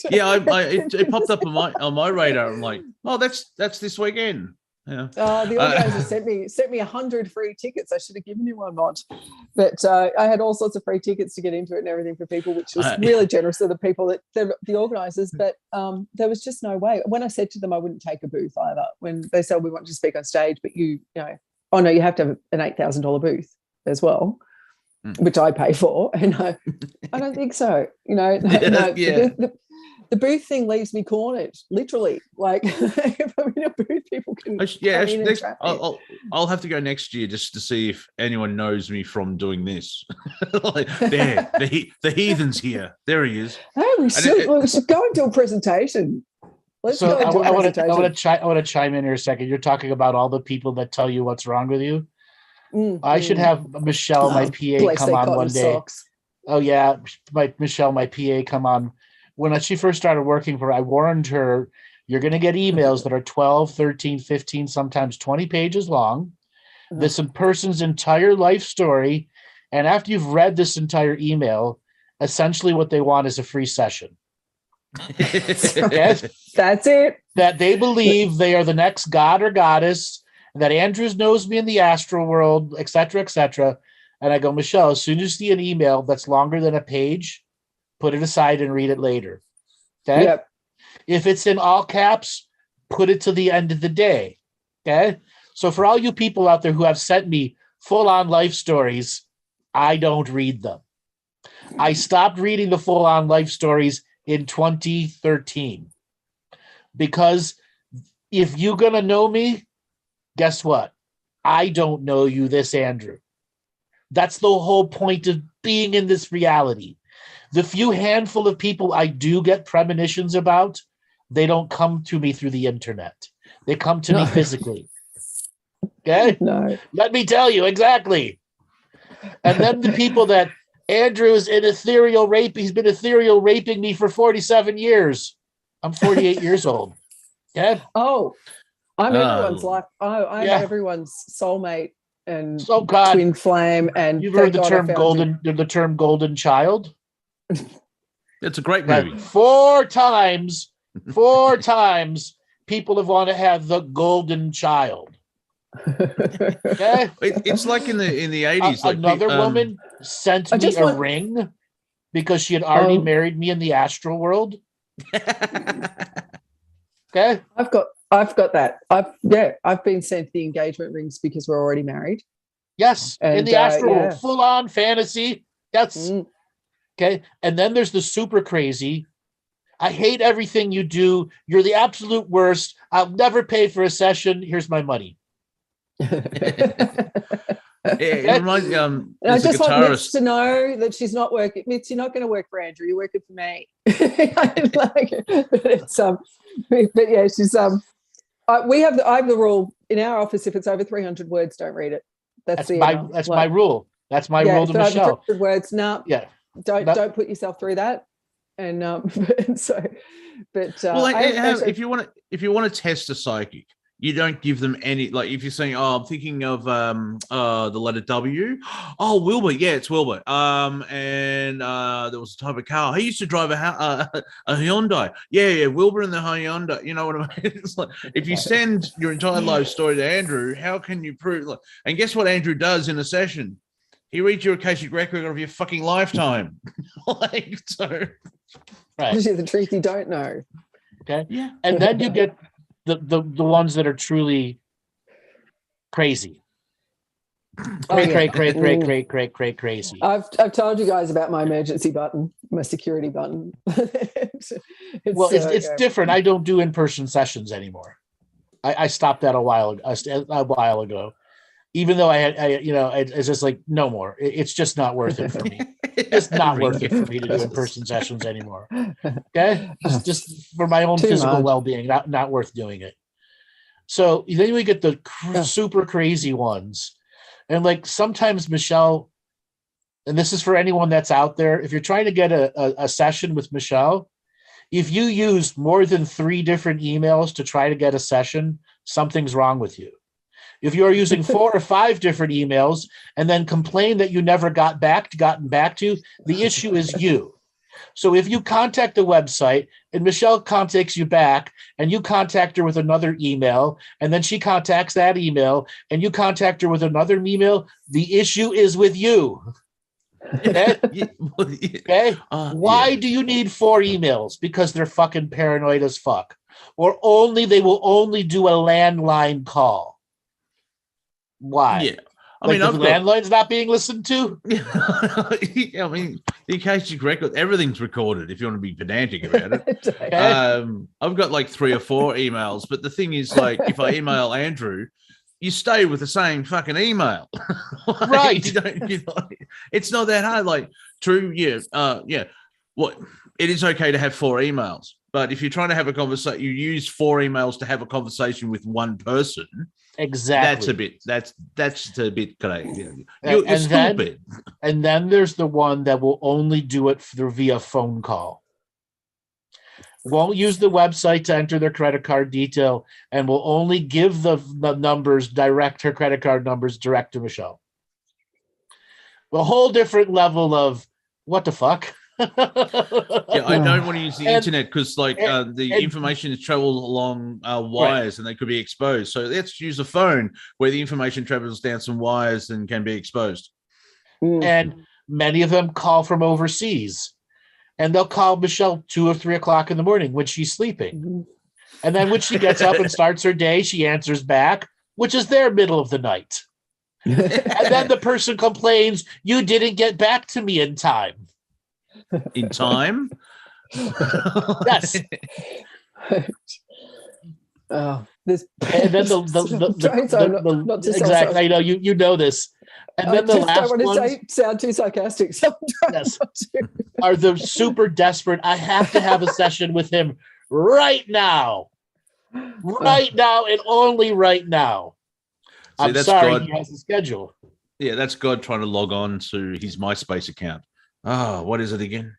Yeah, it popped up on my radar. I'm like, oh, that's this weekend. Yeah. The organizer sent me 100 free tickets. I should have given you one, Mont. But I had all sorts of free tickets to get into it and everything for people, which was really generous of the people the organizers. But there was just no way. When I said to them I wouldn't take a booth either, when they said we want you to speak on stage, but you oh no, you have to have an $8,000 booth as well. Which I pay for, and I don't think so. No, the booth thing leaves me cornered, literally. Like if I'm in a booth, people can. I'll have to go next year just to see if anyone knows me from doing this. Like, there, the heathen's here. There he is. Hey, we should go and do a presentation. Let's go and do a presentation. I want to chime in here a second. You're talking about all the people that tell you what's wrong with you. I should have Michelle, my PA, come on one day. Socks. Oh yeah, Michelle, my PA, come on. When she first started working for her, I warned her, you're going to get emails that are 12, 13, 15, sometimes 20 pages long. This person's entire life story And after you've read this entire email, essentially what they want is a free session. Okay? That's it. That they believe they are the next god or goddess, and that Andrews knows me in the astral world, et cetera, et cetera. And I go, Michelle, as soon as you see an email that's longer than a page, put it aside and read it later. Okay? Yep. If it's in all caps, put it to the end of the day. Okay? So for all you people out there who have sent me full-on life stories, I don't read them. I stopped reading the full-on life stories in 2013 because if you're going to know me, guess what? I don't know you, this Andrew. That's the whole point of being in this reality. The few handful of people I do get premonitions about, they don't come to me through the internet. They come to me physically. Okay? No. Let me tell you exactly. And then the people that Andrew is an ethereal rape. He's been ethereal raping me for 47 years. I'm 48 years old. Okay? Oh, I'm everyone's life. Oh, I'm Yeah. everyone's soulmate and God. twin flame. And You've heard the thank God I term found golden, the term golden child? It's a great That movie. four times, people have wanted to have the golden child. Okay? It's like in the 80s. Like Another woman sent I me just a want- ring because she had already Oh. married me in the astral world. Okay? I've got that. I've been sent the engagement rings because we're already married. Yes, in And, the astral yeah. world, full on fantasy. Yes. Mm. Okay. And then there's the super crazy. I hate everything you do. You're the absolute worst. I'll never pay for a session. Here's my money. It reminds me. I There's a just want Mitch guitarist. to know that she's not working. Mitch, you're not going to work for Andrew. You're working for me. But it's but yeah, she's I have the rule in our office. If it's over 300 words, don't read it. That's my email. my rule. That's my rule to if it's over Michelle. 300 words, no, Yeah. don't put yourself through that. And If you want to test a psychic, you don't give them any, like if you're saying, oh, I'm thinking of the letter W. Oh, Wilbur. Yeah, it's Wilbur. And there was a type of car. He used to drive a Hyundai. Yeah, Wilbur and the Hyundai. You know what I mean? It's like, if you send your entire life story to Andrew, how can you prove? Like, and guess what Andrew does in a session? He reads your Akashic record of your fucking lifetime. Right. Actually, the truth you don't know. Okay. Yeah. And then you get the ones that are truly crazy. Crazy. I've told you guys about my emergency button, my security button. It's different. I don't do in-person sessions anymore. I stopped that a while ago. Even though it's just like no more. It's just not worth it for me. It's not worth it for me to do in-person sessions anymore. Okay, just for my own physical well-being, not worth doing it. So then we get the super crazy ones, and like sometimes Michelle, and this is for anyone that's out there. If you're trying to get a session with Michelle, if you use more than 3 different emails to try to get a session, something's wrong with you. If you're using 4 or 5 different emails and then complain that you never gotten back to, the issue is you. So if you contact the website and Michelle contacts you back and you contact her with another email and then she contacts that email and you contact her with another email, the issue is with you. Okay? Okay? Why do you need 4 emails? Because they're fucking paranoid as fuck. Or they will only do a landline call. Why? Yeah. I mean, the landline's not being listened to? I mean, the Akashic record, everything's recorded if you want to be pedantic about it. Okay. I've got like 3 or 4 emails, but the thing is, like, if I email Andrew, you stay with the same fucking email. Right. It's not that hard. Like, true, yeah. What? It is okay to have 4 emails, but if you're trying to have a conversation, you use 4 emails to have a conversation with one person. Exactly. That's a bit crazy. You're stupid. And then there's the one that will only do it via phone call. Won't use the website to enter their credit card detail and will only give the numbers direct, her credit card numbers direct to Michelle. a whole different level of what the fuck. Yeah, I don't want to use the internet because, like, the and- information travels along wires and they could be exposed. So let's use a phone where the information travels down some wires and can be exposed. And many of them call from overseas, and they'll call Michelle 2 or 3 o'clock in the morning when she's sleeping. And then when she gets up and starts her day, she answers back, which is their middle of the night. And then the person complains, "You didn't get back to me in time." In time? Yes. This And then exactly. I know you know this. And then the last don't want ones to sound too sarcastic. So are the super desperate. I have to have a session with him right now, and only right now. See, I'm that's sorry, God. he has a schedule. Yeah, that's God trying to log on to his MySpace account. Oh, what is it again?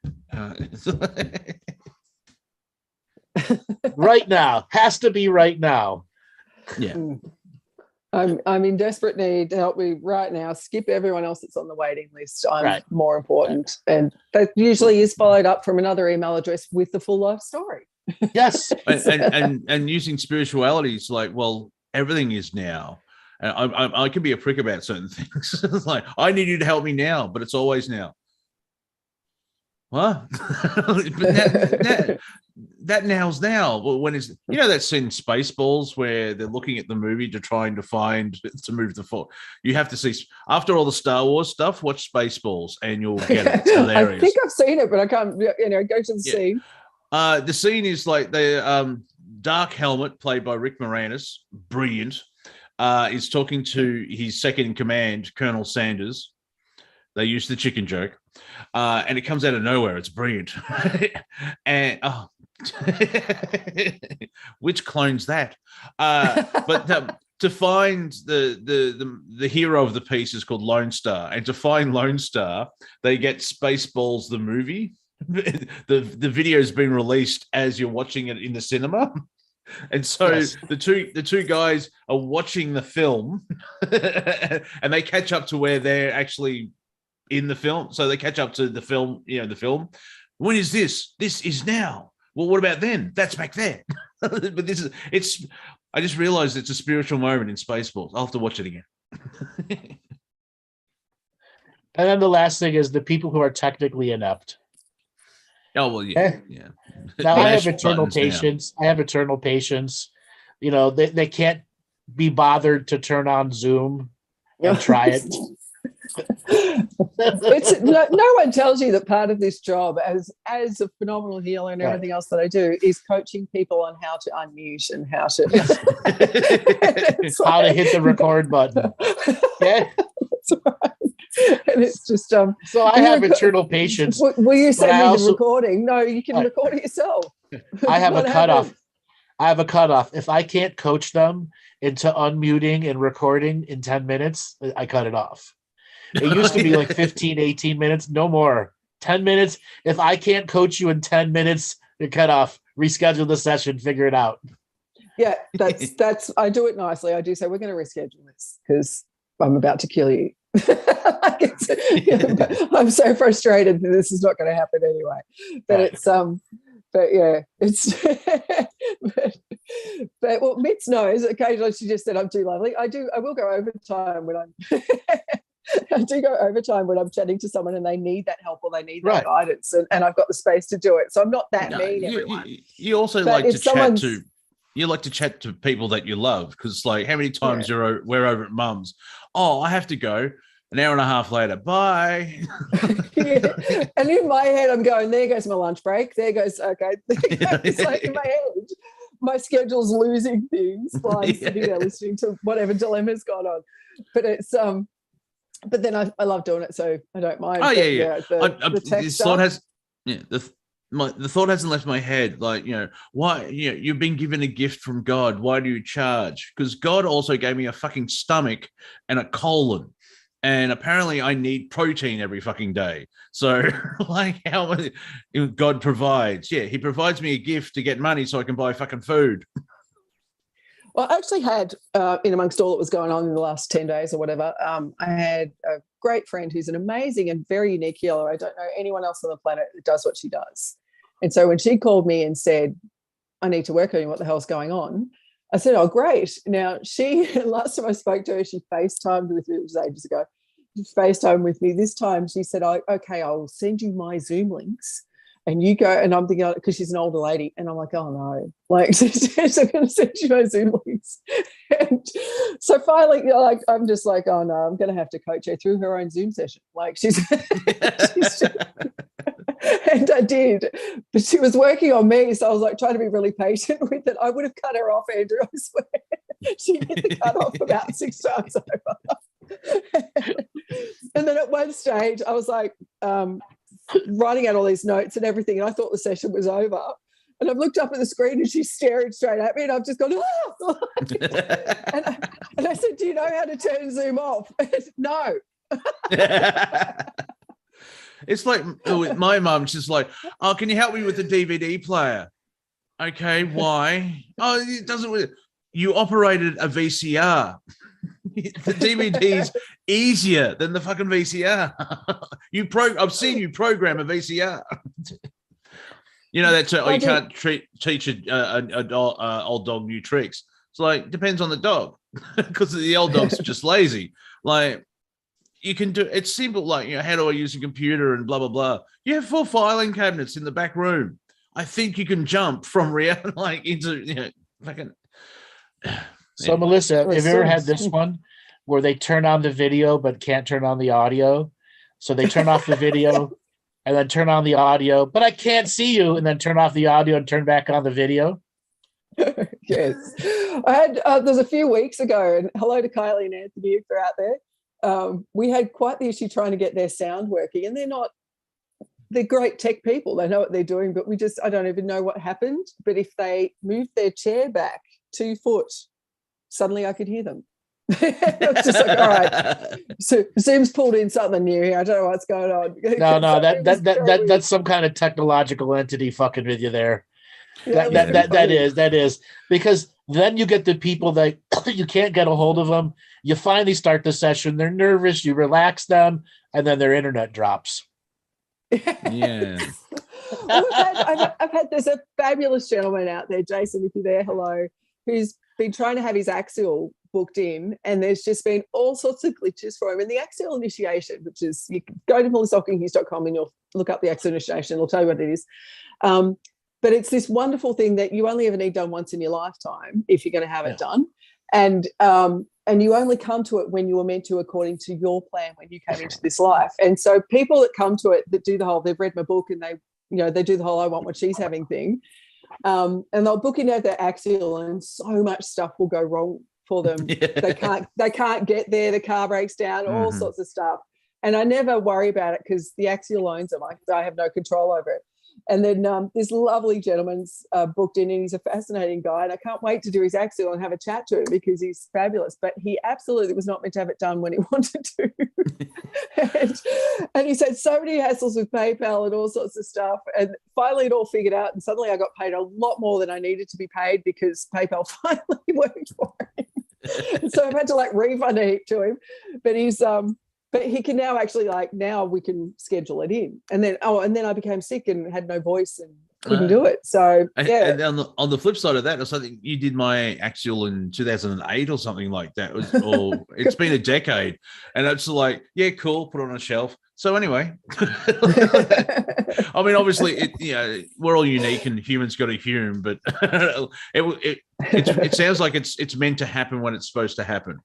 Right now. Has to be right now. Yeah. I'm in desperate need to help me right now. Skip everyone else that's on the waiting list. I'm more important. And that usually is followed up from another email address with the full life story. Yes. and using spirituality is like, well, everything is now. And I can be a prick about certain things. It's like, I need you to help me now, but it's always now. What? that now's now. Well, when is that scene in Spaceballs where they're looking at the movie to trying to move the forward? You have to see, after all the Star Wars stuff, watch Spaceballs and you'll get it. It's hilarious. I think I've seen it, but I can't go to the scene. The scene is like the Dark Helmet, played by Rick Moranis, brilliant, is talking to his second in command, Colonel Sanders. They use the chicken joke, and it comes out of nowhere. It's brilliant. And which clones that? But to find the hero of the piece is called Lone Star, and to find Lone Star, they get Spaceballs the movie. The video has been released as you're watching it in the cinema. And so the two guys are watching the film and they catch up to where they're actually in the film. So they catch up to the film, the film. When is this? This is now. Well, what about then? That's back there. But I just realized it's a spiritual moment in Spaceballs. I'll have to watch it again. And then the last thing is the people who are technically inept. Oh, well, yeah. Now, I have eternal patience. I have eternal patience. They can't be bothered to turn on Zoom and try it. No one tells you that part of this job as a phenomenal healer and everything else that I do is coaching people on how to unmute and how to how to hit the record button. Yeah. That's right. And it's just so I have eternal patience. Will you send me the recording? No, you can record it yourself. I have a cutoff. I have a cutoff. If I can't coach them into unmuting and recording in 10 minutes, I cut it off. It used to be like 15, 18 minutes, no more. 10 minutes. If I can't coach you in 10 minutes, you cut off. Reschedule the session, figure it out. Yeah, that's I do it nicely. I do say we're going to reschedule this because I'm about to kill you. I'm so frustrated that this is not going to happen anyway. But but well, Mitz knows occasionally she just said I'm too lovely. I will go overtime when I'm I do go overtime when I'm chatting to someone and they need that help or they need that guidance, and I've got the space to do it. So I'm not that mean, everyone. You also like to chat to. You like to chat to people that you love because, like, how many times we're over at Mum's? Oh, I have to go. An hour and a half later, bye. And in my head, I'm going, there goes my lunch break. There goes, okay. It's like in my head, my schedule's losing things while I'm sitting there listening to whatever dilemma's gone on. But it's but then I love doing it, so I don't mind. Oh, yeah. The text the thought hasn't left my head. Like, why? You've been given a gift from God. Why do you charge? Because God also gave me a fucking stomach and a colon. And apparently I need protein every fucking day. So, like, how God provides. Yeah, he provides me a gift to get money so I can buy fucking food. Well, I actually had, in amongst all that was going on in the last 10 days or whatever, I had a great friend who's an amazing and very unique healer. I don't know anyone else on the planet that does what she does. And so when she called me and said, I need to work on you, what the hell's going on? I said, oh, great. Now, last time I spoke to her, she FaceTimed with me, it was ages ago. She FaceTimed with me. This time she said, okay, I'll send you my Zoom links. And you go, and I'm thinking, because she's an older lady, and I'm like, oh no, like, so I'm going to send you my Zoom links. And so finally, like, I'm just like, oh no, I'm going to have to coach her through her own Zoom session. Like, she's and I did, but she was working on me, so I was like trying to be really patient with it. I would have cut her off, Andrew, I swear. She hit the cut off about 6 times over. And then at one stage, I was like, writing out all these notes and everything, and I thought the session was over. And I've looked up at the screen and she's staring straight at me, and I've just gone, oh! and I said, do you know how to turn Zoom off? No. It's like with my mum, she's like, oh, can you help me with the DVD player? Okay, why? Oh, it doesn't. You operated a VCR. The DVD's easier than the fucking VCR. I've seen you program a VCR. You know that's you can't teach a old dog new tricks. It's like depends on the dog, because the old dog's just lazy. Like you can do it's simple. Like how do I use a computer and blah blah blah. You have 4 filing cabinets in the back room. I think you can jump from like into fucking. So, Melissa, have you ever had this one where they turn on the video but can't turn on the audio? So they turn off the video and then turn on the audio, but I can't see you, and then turn off the audio and turn back on the video? Yes. I had, there's a few weeks ago, and hello to Kylie and Anthony if they're out there. We had quite the issue trying to get their sound working, and they're great tech people. They know what they're doing, but I don't even know what happened. But if they moved their chair back 2 foot, suddenly I could hear them. I was just like, all right. So Zoom's pulled in something new here. I don't know what's going on. No, that's some kind of technological entity fucking with you there. Yeah, that is because then you get the people that you can't get a hold of them. You finally start the session. They're nervous. You relax them, and then their internet drops. Yeah. I've had there's a fabulous gentleman out there, Jason, if you're there, hello, who's been trying to have his Axial booked in, and there's just been all sorts of glitches for him. And the Axial initiation, which is, you can go to melissahockinghughes.com and you'll look up the Axial initiation, it'll tell you what it is. But it's this wonderful thing that you only ever need done once in your lifetime if you're going to have it done. And you only come to it when you were meant to, according to your plan when you came into this life. And so people that come to it, that do the whole, they've read my book and they do the whole I want what she's having thing. And they'll book in out their Axial, and so much stuff will go wrong for them. Yeah. They can't get there, the car breaks down, all sorts of stuff. And I never worry about it because the Axial owns them. I have no control over it. And then this lovely gentleman's booked in, and he's a fascinating guy, and I can't wait to do his Axial and have a chat to him because he's fabulous. But he absolutely was not meant to have it done when he wanted to. and he's had so many hassles with PayPal and all sorts of stuff, and finally it all figured out, and suddenly I got paid a lot more than I needed to be paid because PayPal finally worked for him. So I've had to refund a heap to him, but he's but he can now actually now we can schedule it in. And then I became sick and had no voice and couldn't do it. So yeah. And on the flip side of that, I think you did my Axial in 2008 or something like that. It's been a decade, and it's like, yeah, cool, put it on a shelf. So anyway, I mean, obviously, we're all unique, and humans got a human, but it sounds like it's meant to happen when it's supposed to happen,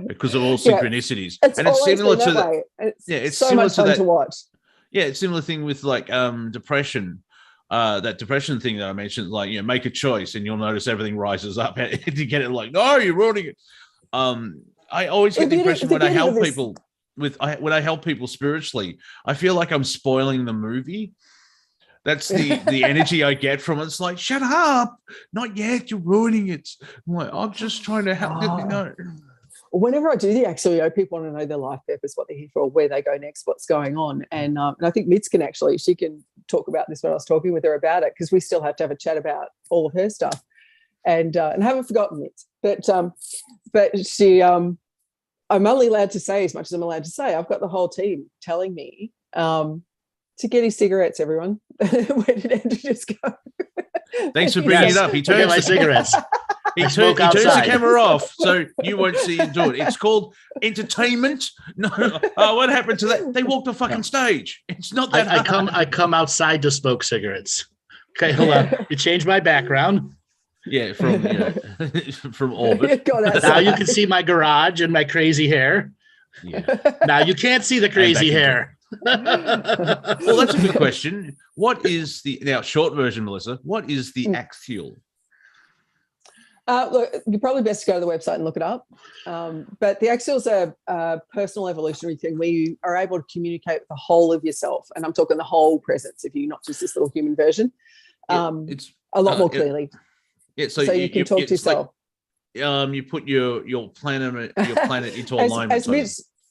because of all synchronicities. And it's similar to that. It's so much fun to watch. Yeah, it's similar thing with depression. That depression thing that I mentioned, make a choice and you'll notice everything rises up. And you get it no, you're ruining it. I always get the impression when I help people when I help people spiritually, I feel like I'm spoiling the movie. That's the energy I get from it. It's like, shut up, not yet, you're ruining it. I'm just trying to help them know. Whenever I do the Axial, people want to know their life purpose, what they're here for, where they go next, what's going on. And I think Mitz she can talk about this when I was talking with her about it, because we still have to have a chat about all of her stuff. and I haven't forgotten it. But she, I'm only allowed to say as much as I'm allowed to say. I've got the whole team telling me to get his cigarettes, everyone. Where did Andrew just go? Thanks for bringing it up. He turns my cigarettes. He turns the camera off, so you won't see him do it. It's called entertainment. No, what happened to that? They walked the fucking stage. It's not that. I come outside to smoke cigarettes. Okay, hold on. You changed my background. Yeah, from orbit. Now you can see my garage and my crazy hair. Yeah. Now you can't see the crazy hair. Well, that's a good question. What is short version, Melissa? What is the Axial? Look, you're probably best to go to the website and look it up. But the Axial is a personal evolutionary thing where you are able to communicate with the whole of yourself. And I'm talking the whole presence, if you're not just this little human version, it's a lot more clearly. So you can talk to yourself. Like, you put your planet into alignment.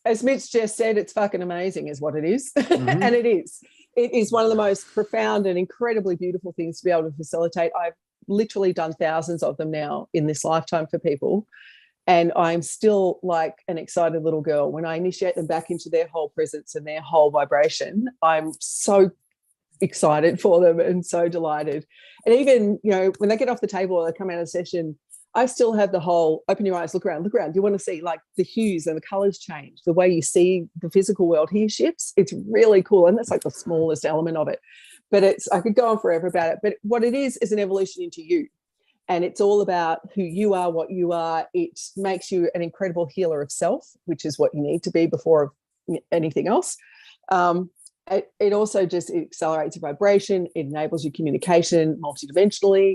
As Mitch just said, it's fucking amazing is what it is. Mm-hmm. And it is. It is one of the most profound and incredibly beautiful things to be able to facilitate. I've literally done thousands of them now in this lifetime for people. And I'm still like an excited little girl. When I initiate them back into their whole presence and their whole vibration, I'm so excited for them and so delighted. And even, when they get off the table or they come out of the session, I still have the whole open your eyes, look around. Do you want to see like the hues and the colors change? The way you see the physical world here shifts. It's really cool. And that's like the smallest element of it. But I could go on forever about it. But what it is an evolution into you. And it's all about who you are, what you are. It makes you an incredible healer of self, which is what you need to be before anything else. It also just accelerates your vibration. It enables your communication multidimensionally.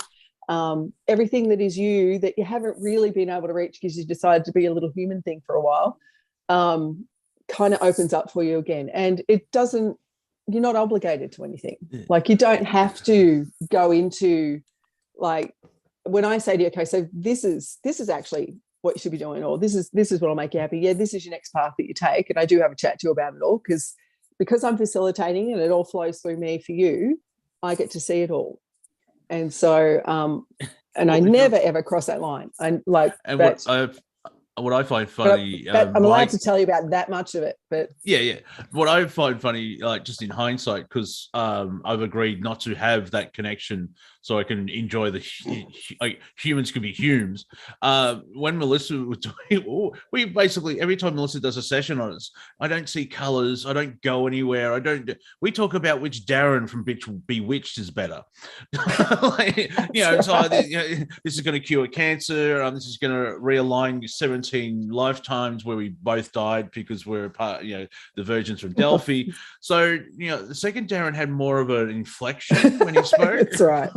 Everything that is you that you haven't really been able to reach because you decided to be a little human thing for a while, kind of opens up for you again. And you're not obligated to anything. Yeah. Like you don't have to go into like, when I say to you, okay, so this is actually what you should be doing, or this is what will make you happy. Yeah, this is your next path that you take. And I do have a chat to you about it all because I'm facilitating and it all flows through me for you, I get to see it all. And so, and I never ever cross that line. What I find funny, I'm allowed to tell you about that much of it, but yeah. What I find funny, like just in hindsight, because I've agreed not to have that connection, so I can enjoy humans can be Humes. When Melissa was doing, we basically every time Melissa does a session on us, I don't see colors, I don't go anywhere, we talk about which Darren from Bewitched is better. This is going to cure cancer. This is going to realign 17 lifetimes where we both died because we're a part, the virgins from Delphi. So, the second Darren had more of an inflection when he spoke. That's right.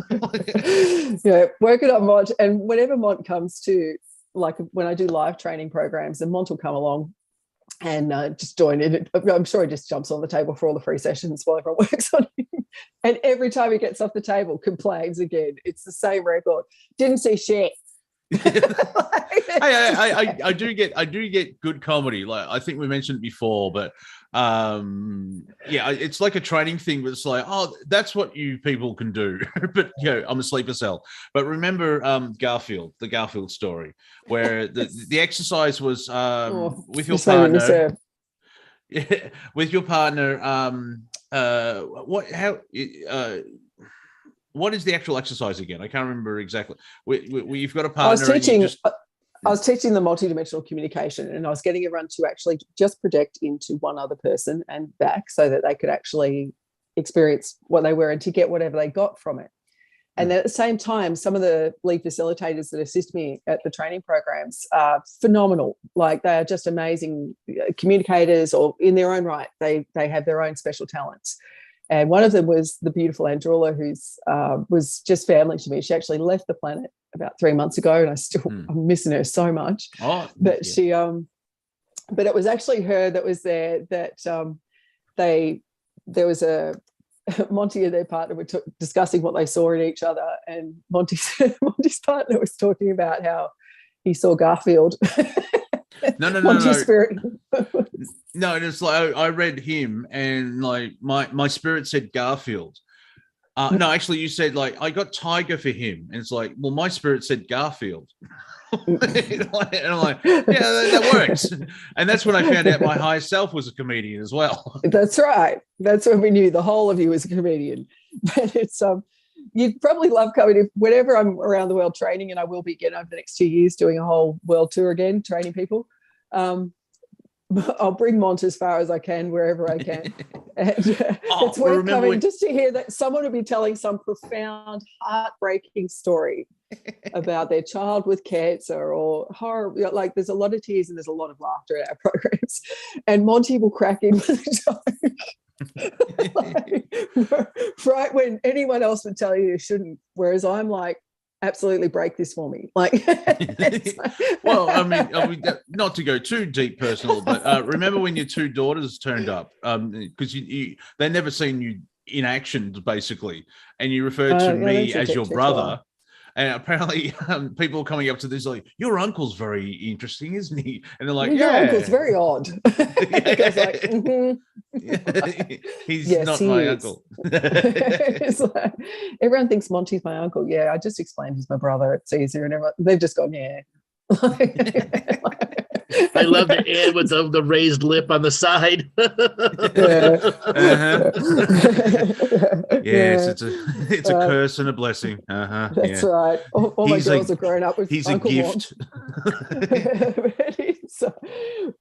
Work it on Mont. And whenever Mont comes to, like when I do live training programs, and Mont will come along and just join in. I'm sure he just jumps on the table for all the free sessions while everyone works on him. And every time he gets off the table, complains again. It's the same record. Didn't see shit. I do get good comedy. Like I think we mentioned it before, but it's like a training thing. But it's like, oh, that's what you people can do. But I'm a sleeper cell. But remember Garfield, the Garfield story, where the exercise was with your partner. Yeah, with your partner. What is the actual exercise again? I can't remember exactly. You've got a partner. I was teaching the multidimensional communication, and I was getting everyone to actually just project into one other person and back so that they could actually experience what they were and to get whatever they got from it. And then at the same time, some of the lead facilitators that assist me at the training programs are phenomenal. Like they are just amazing communicators, or in their own right, they have their own special talents. And one of them was the beautiful Andrula, who's was just family to me. She actually left the planet about 3 months ago, and I'm missing her so much. Oh, but she, but it was actually her that was there. That there was a Monty and their partner were discussing what they saw in each other, and Monty's partner was talking about how he saw Garfield. No. Spirit. No, it's like I read him, and like my spirit said Garfield, No, actually, you said like I got Tiger for him, and it's like, well, my spirit said Garfield, and I'm like, yeah, that works. And that's when I found out my higher self was a comedian as well. That's right. That's when we knew the whole of you was a comedian. But it's you'd probably love coming whenever I'm around the world training, and I will be again over the next 2 years doing a whole world tour again, training people. I'll bring Mont as far as I can, wherever I can. And it's worth coming just to hear that someone will be telling some profound, heartbreaking story about their child with cancer or horror. Like, there's a lot of tears and there's a lot of laughter in our programs. And Monty will crack in with a joke. Right when anyone else would tell you you shouldn't. Whereas I'm like, absolutely break this for me. Like, well, I mean, not to go too deep personal, but remember when your two daughters turned up? Because they never seen you in action, basically, and you referred to me as your brother. And apparently, people coming up to this like, your uncle's very interesting, isn't he? And they're like, your uncle's very odd. Like, he's not my uncle. It's like, everyone thinks Monty's my uncle. Yeah, I just explained he's my brother. It's easier, and they've just gone, yeah. I love the end with the raised lip on the side. Yes, it's a curse and a blessing. That's right. All my girls are grown up with he's Uncle a gift.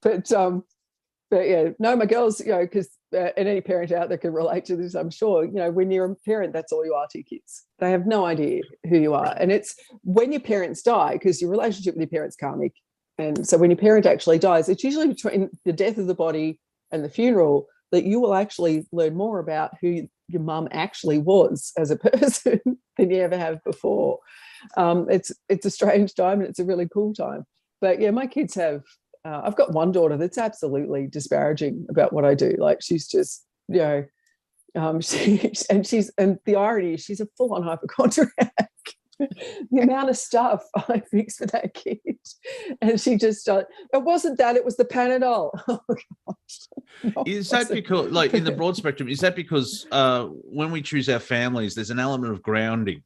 But yeah, no, my girls, because and any parent out there can relate to this, I'm sure, when you're a parent, that's all you are to your kids. They have no idea who you are. And it's when your parents die, because your relationship with your parents is karmic. And so when your parent actually dies, it's usually between the death of the body and the funeral that you will actually learn more about who your mum actually was as a person than you ever have before. It's a strange time and it's a really cool time. But yeah, my kids have, I've got one daughter that's absolutely disparaging about what I do. Like, she's just, and the irony is she's a full-on hypochondriac. The amount of stuff I fix for that kid, and she just it wasn't that, it was the Panadol. Oh, gosh. Is that because, like, in the broad spectrum, is that because when we choose our families, there's an element of grounding?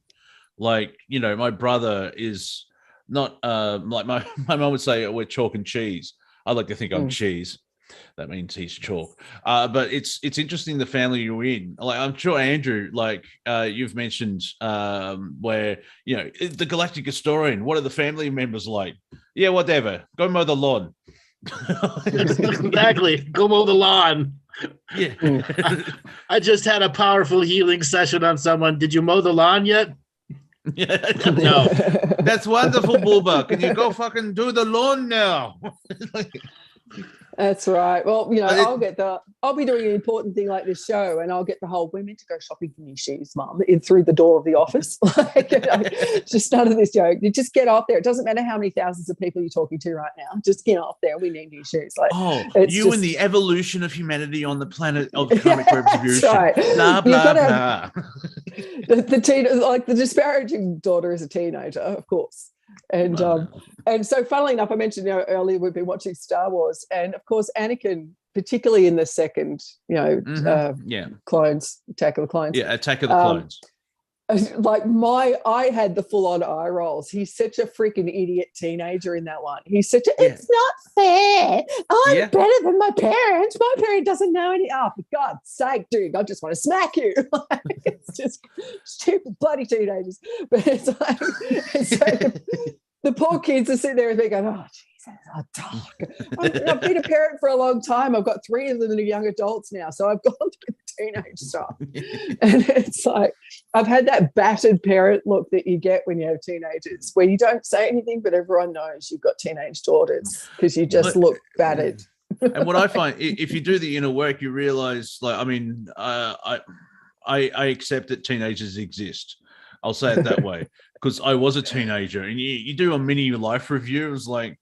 Like, my brother is not like my mom would say, we're chalk and cheese. I like to think I'm cheese. That means he's chalk. But it's interesting the family you're in. Like, I'm sure, Andrew, like you've mentioned where, the Galactic historian, what are the family members like? Yeah, whatever. Go mow the lawn. Exactly. Go mow the lawn. Yeah. I just had a powerful healing session on someone. Did you mow the lawn yet? No. That's wonderful, Booba. Can you go fucking do the lawn now? That's right. Well, I'll be doing an important thing like this show, and I'll get the whole, we're meant to go shopping for new shoes, Mum, in through the door of the office. Just none of this joke. You just get off there. It doesn't matter how many thousands of people you're talking to right now. Just get off there. We need new shoes. Like, and the evolution of humanity on the planet of karmic retribution. Right. Blah blah blah. The disparaging daughter is a teenager, of course. And so funnily enough, I mentioned earlier we've been watching Star Wars, and of course Anakin, particularly in the second, Clones, Attack of the Clones. Yeah, Attack of the Clones. Like, I had the full-on eye rolls. He's such a freaking idiot teenager in that one. He's such a, it's not fair. I'm better than my parents. My parent doesn't know any. Oh, for God's sake, dude, I just want to smack you. It's just stupid bloody teenagers. But it's like, the poor kids are sitting there and they're going, oh, Jesus, oh, dog. I've been a parent for a long time. I've got 3 of them that are young adults now. So I've gone through the teenage stuff. And it's like, I've had that battered parent look that you get when you have teenagers, where you don't say anything, but everyone knows you've got teenage daughters because you just look battered. And what I find, if you do the inner work, you realize, like, I mean, I accept that teenagers exist. I'll say it that way, because I was a teenager, and you do a mini life review. It's like,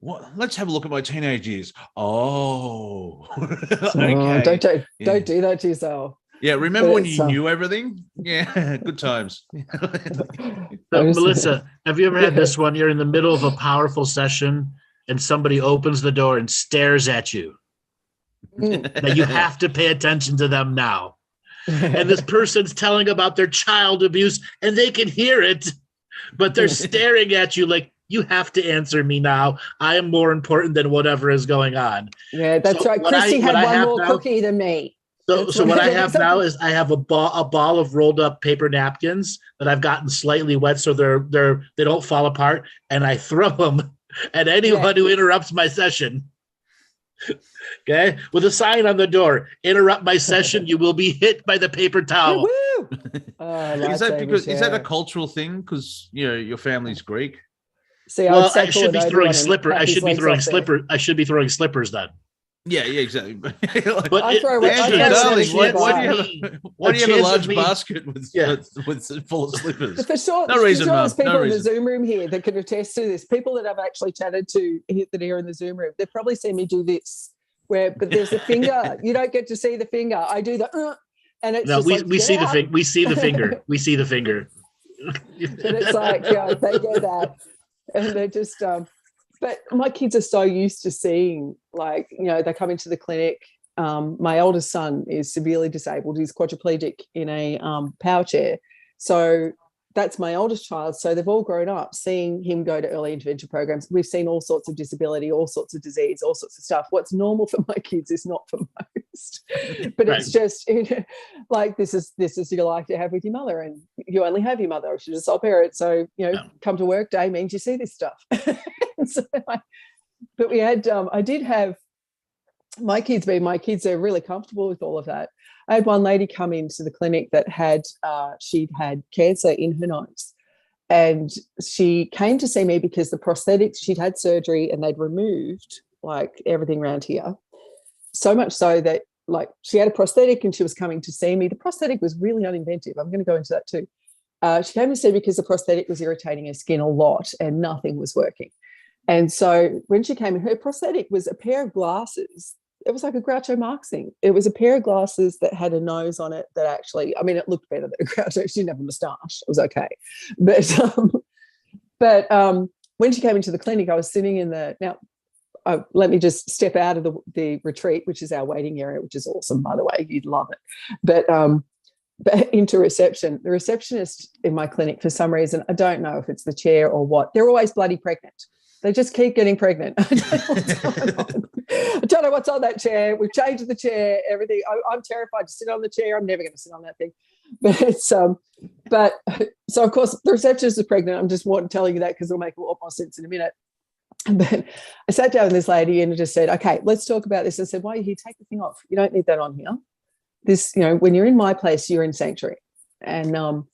what? Let's have a look at my teenage years. Oh, okay. Don't do that to yourself. Yeah, remember when you knew everything? Yeah, good times. Melissa, have you ever had this one? You're in the middle of a powerful session, and somebody opens the door and stares at you. Now you have to pay attention to them now. and this person's telling about their child abuse, and they can hear it, but they're staring at you like, you have to answer me now. I am more important than whatever is going on. Yeah, that's right. Christy had one more cookie than me. So what I have now is I have a ball of rolled up paper napkins that I've gotten slightly wet so they don't fall apart, and I throw them at anyone who interrupts my session. Okay, with a sign on the door: interrupt my session, you will be hit by the paper towel. Is that a cultural thing? Because your family's Greek. See, well, I should be throwing slippers. I should be throwing slippers. I should be throwing slippers then. Yeah, exactly. But Andrew, darling, why do you have a large basket with full of slippers? For sure, no reason, there's people in the Zoom room here that could attest to this. People that I've actually chatted to that are in the Zoom room, they've probably seen me do this. But there's a finger. You don't get to see the finger. I do the and it's we see the finger. We see the finger. We see the finger. And it's like, they get that, and they just. But my kids are so used to seeing, they come into the clinic. My oldest son is severely disabled. He's quadriplegic in a power chair. So that's my oldest child. So they've all grown up seeing him go to early intervention programs. We've seen all sorts of disability, all sorts of disease, all sorts of stuff. What's normal for my kids is not for most. But It's just like, this is your life you have with your mother, and you only have your mother. She's a sole parent. So, come to work day means you see this stuff. But we had, I did have my kids being my kids. They're really comfortable with all of that. I had one lady come into the clinic that she'd had cancer in her nose, and she came to see me because the prosthetics, she'd had surgery and they'd removed everything around here. So much so that she had a prosthetic and she was coming to see me. The prosthetic was really uninventive. I'm going to go into that too. She came to see me because the prosthetic was irritating her skin a lot and nothing was working. And so when she came in, her prosthetic was a pair of glasses. It was like a Groucho Marx thing. It was a pair of glasses that had a nose on it that actually, it looked better than a Groucho. She didn't have a moustache. It was okay. But when she came into the clinic, I was sitting in let me just step out of the retreat, which is our waiting area, which is awesome, by the way. You'd love it. But into reception. The receptionist in my clinic, for some reason, I don't know if it's the chair or what, they're always bloody pregnant. They just keep getting pregnant. I don't know what's on that chair. We've changed the chair, everything. I'm terrified to sit on the chair. I'm never going to sit on that thing. But so of course the receptionist is pregnant. I'm just telling you that because it'll make a lot more sense in a minute. But I sat down with this lady and just said, okay, let's talk about this. I said, why are you here? Take the thing off. You don't need that on here. This, when you're in my place, you're in sanctuary. And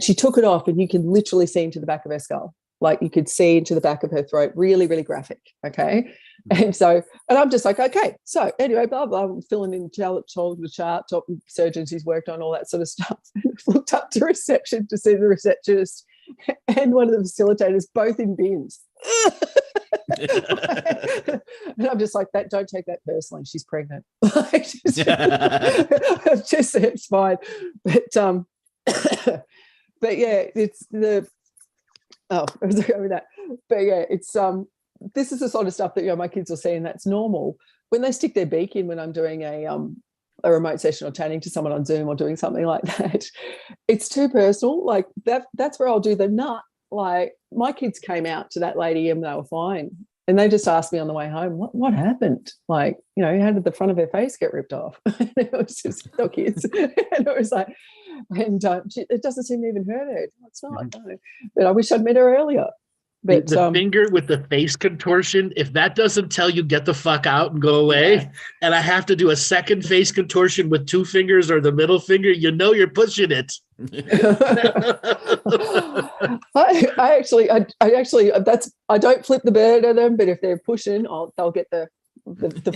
she took it off, and you can literally see into the back of her skull. You could see into the back of her throat, really, really graphic. Okay. And I'm just like, okay. So anyway, blah, blah, I'm filling in the chart, top surgeons he's worked on, all that sort of stuff. And I looked up to reception to see the receptionist and one of the facilitators both in bins. And I'm just like, don't take that personally. She's pregnant. Just it's fine. But yeah, it's the I was going with that. But yeah, it's this is the sort of stuff that my kids will see, and that's normal. When they stick their beak in when I'm doing a remote session or chatting to someone on Zoom or doing something like that, it's too personal. That's where I'll do the nut. My kids came out to that lady and they were fine. And they just asked me on the way home, what happened? how did the front of her face get ripped off? And it was just no kids. And it was like, it doesn't seem to even hurt her. It's not. No. But I wish I'd met her earlier. But the finger with the face contortion, if that doesn't tell you get the fuck out and go away, and I have to do a second face contortion with two fingers or the middle finger, you're pushing it. I don't flip the bird at them, but if they're pushing, they'll get the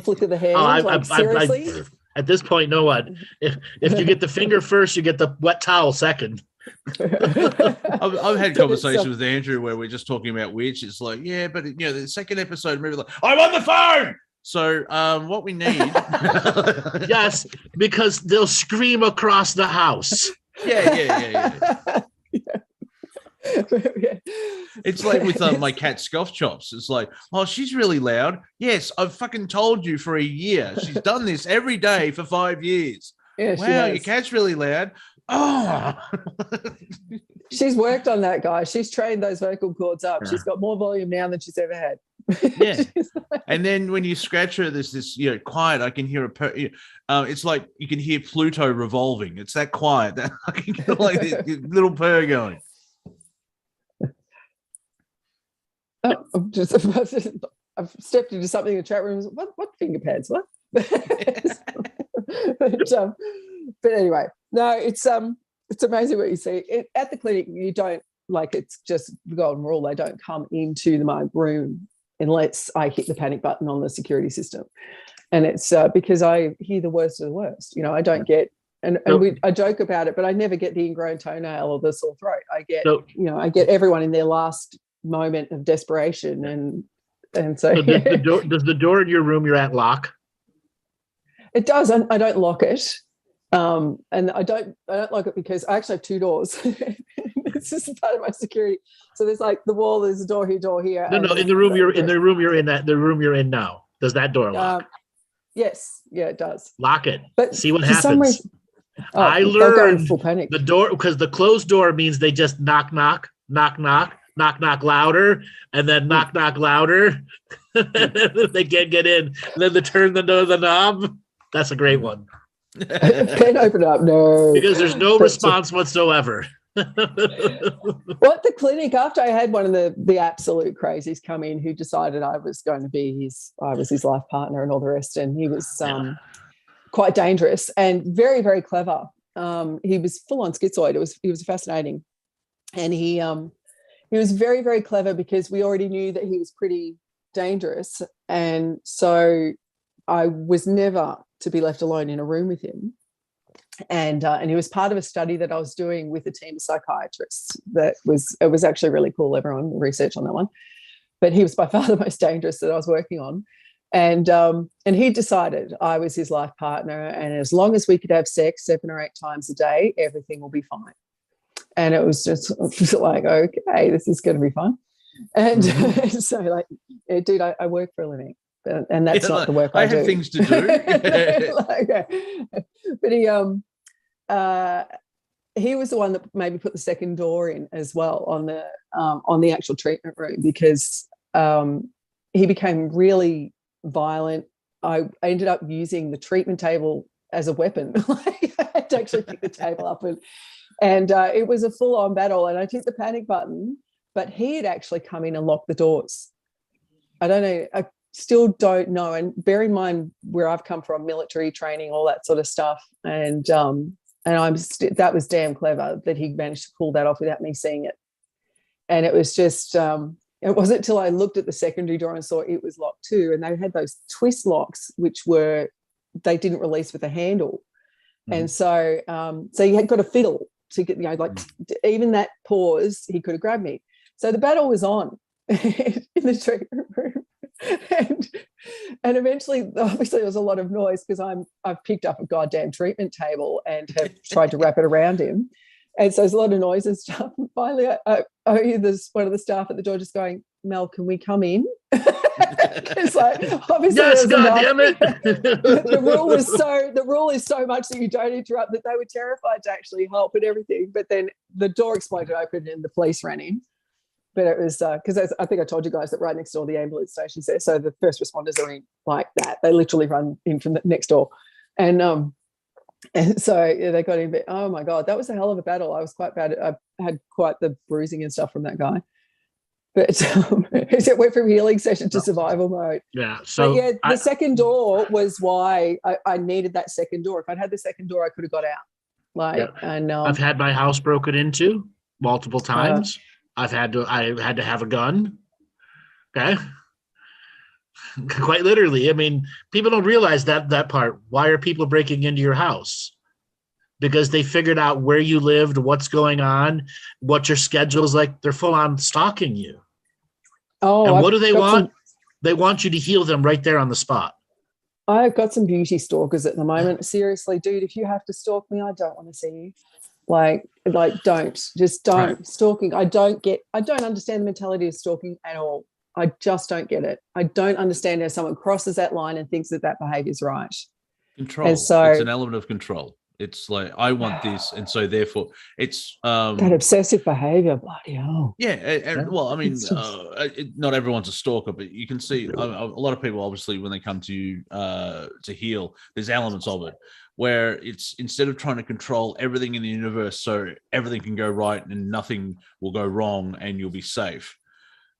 flick of the hand. Seriously. At this point, no one. If you get the finger first, you get the wet towel second. I've had conversations with Andrew where we're just talking about which it's like, yeah, but the second episode, maybe I'm on the phone. So what we need, yes, because they'll scream across the house. Yeah. It's like with my cat Scoff Chops. It's like, oh, she's really loud. Yes, I've fucking told you for a year. She's done this every day for 5 years. Yeah, wow, your cat's really loud. Oh, she's worked on that, guy. She's trained those vocal cords up. She's got more volume now than she's ever had. Yeah. And then when you scratch her, there's this, quiet. I can hear it's like you can hear Pluto revolving. It's that quiet. That I can get like this little purr going. Oh, I've stepped into something in the chat room. What finger pads? What? But anyway, no, it's amazing what you see at the clinic. You don't, like, it's just the golden rule. They don't come into my room unless I hit the panic button on the security system, and it's because I hear the worst of the worst. I don't get, I joke about it, but I never get the ingrown toenail or the sore throat. I get, I get everyone in their last moment of desperation, and so does the door in your room you're at lock? It does. I don't lock it. And I don't like it because I actually have two doors. It's just part of my security. So there's like the wall, there's a door here. No, in the room you're in now. Does that door lock? Yes. Yeah, it does. Lock it. But see what happens. I learned full panic. The door, because the closed door means they just knock louder, and then knock louder. They can't get in. And then they turn the knob. That's a great one. Can't open it up, no. Because there's no response whatsoever. Well, at the clinic, after I had one of the absolute crazies come in who decided I was his life partner and all the rest, and he was quite dangerous and very, very clever. He was full on schizoid. He was fascinating. And he was very, very clever because we already knew that he was pretty dangerous. And so I was never to be left alone in a room with him. And he was part of a study that I was doing with a team of psychiatrists. It was actually really cool. Everyone research on that one. But he was by far the most dangerous that I was working on. And he decided I was his life partner, and as long as we could have sex 7 or 8 times a day, everything will be fine. And it was just like, okay, this is going to be fun. And so, like, yeah, dude, I work for a living. And that's not the work I do. I have things to do. But he was the one that maybe put the second door in as well on the actual treatment room, because he became really violent. I ended up using the treatment table as a weapon. I had to actually pick the table up, and it was a full-on battle. And I hit the panic button, but he had actually come in and locked the doors. I don't know. I still don't know. And bear in mind where I've come from, military training, all that sort of stuff. And that was damn clever that he managed to pull that off without me seeing it. And it was just, it wasn't till I looked at the secondary door and saw it was locked too. And they had those twist locks, which they didn't release with a handle. And so you had got to fiddle to get, even that pause, he could have grabbed me. So the battle was on in the treatment room. And eventually, obviously, there was a lot of noise because I've picked up a goddamn treatment table and have tried to wrap it around him. And so there's a lot of noise and stuff. And finally, I hear one of the staff at the door just going, "Mel, can we come in?" It's like, obviously, yes, God damn it. the rule is so much that you don't interrupt, that they were terrified to actually help and everything. But then the door exploded open and the police ran in. But it was because I think I told you guys that right next door the ambulance station's there, so the first responders are in like that. They literally run in from the next door, and so they got in. But oh my God, that was a hell of a battle. I was quite bad. I had quite the bruising and stuff from that guy. But it went from healing session to survival mode. Yeah. So the second door was why I needed that second door. If I'd had the second door, I could have got out. And I've had my house broken into multiple times. I had to have a gun. Okay. Quite literally. I mean, people don't realize that part. Why are people breaking into your house? Because they figured out where you lived, what's going on, what your schedule is like. They're full on stalking you. Oh, and what do they want? They want you to heal them right there on the spot. I've got some beauty stalkers at the moment. Seriously, dude, if you have to stalk me, I don't want to see you. Like don't. Right. Stalking. I don't understand the mentality of stalking at all. I just don't get it. I don't understand how someone crosses that line and thinks that behavior is right. Control. And so, it's an element of control. It's like, I want this, and so therefore it's that obsessive behavior. Bloody hell. Yeah, and well, I mean, It's just- not everyone's a stalker, but you can see a lot of people, obviously, when they come to you to heal, there's elements of it where it's, instead of trying to control everything in the universe so everything can go right and nothing will go wrong and you'll be safe,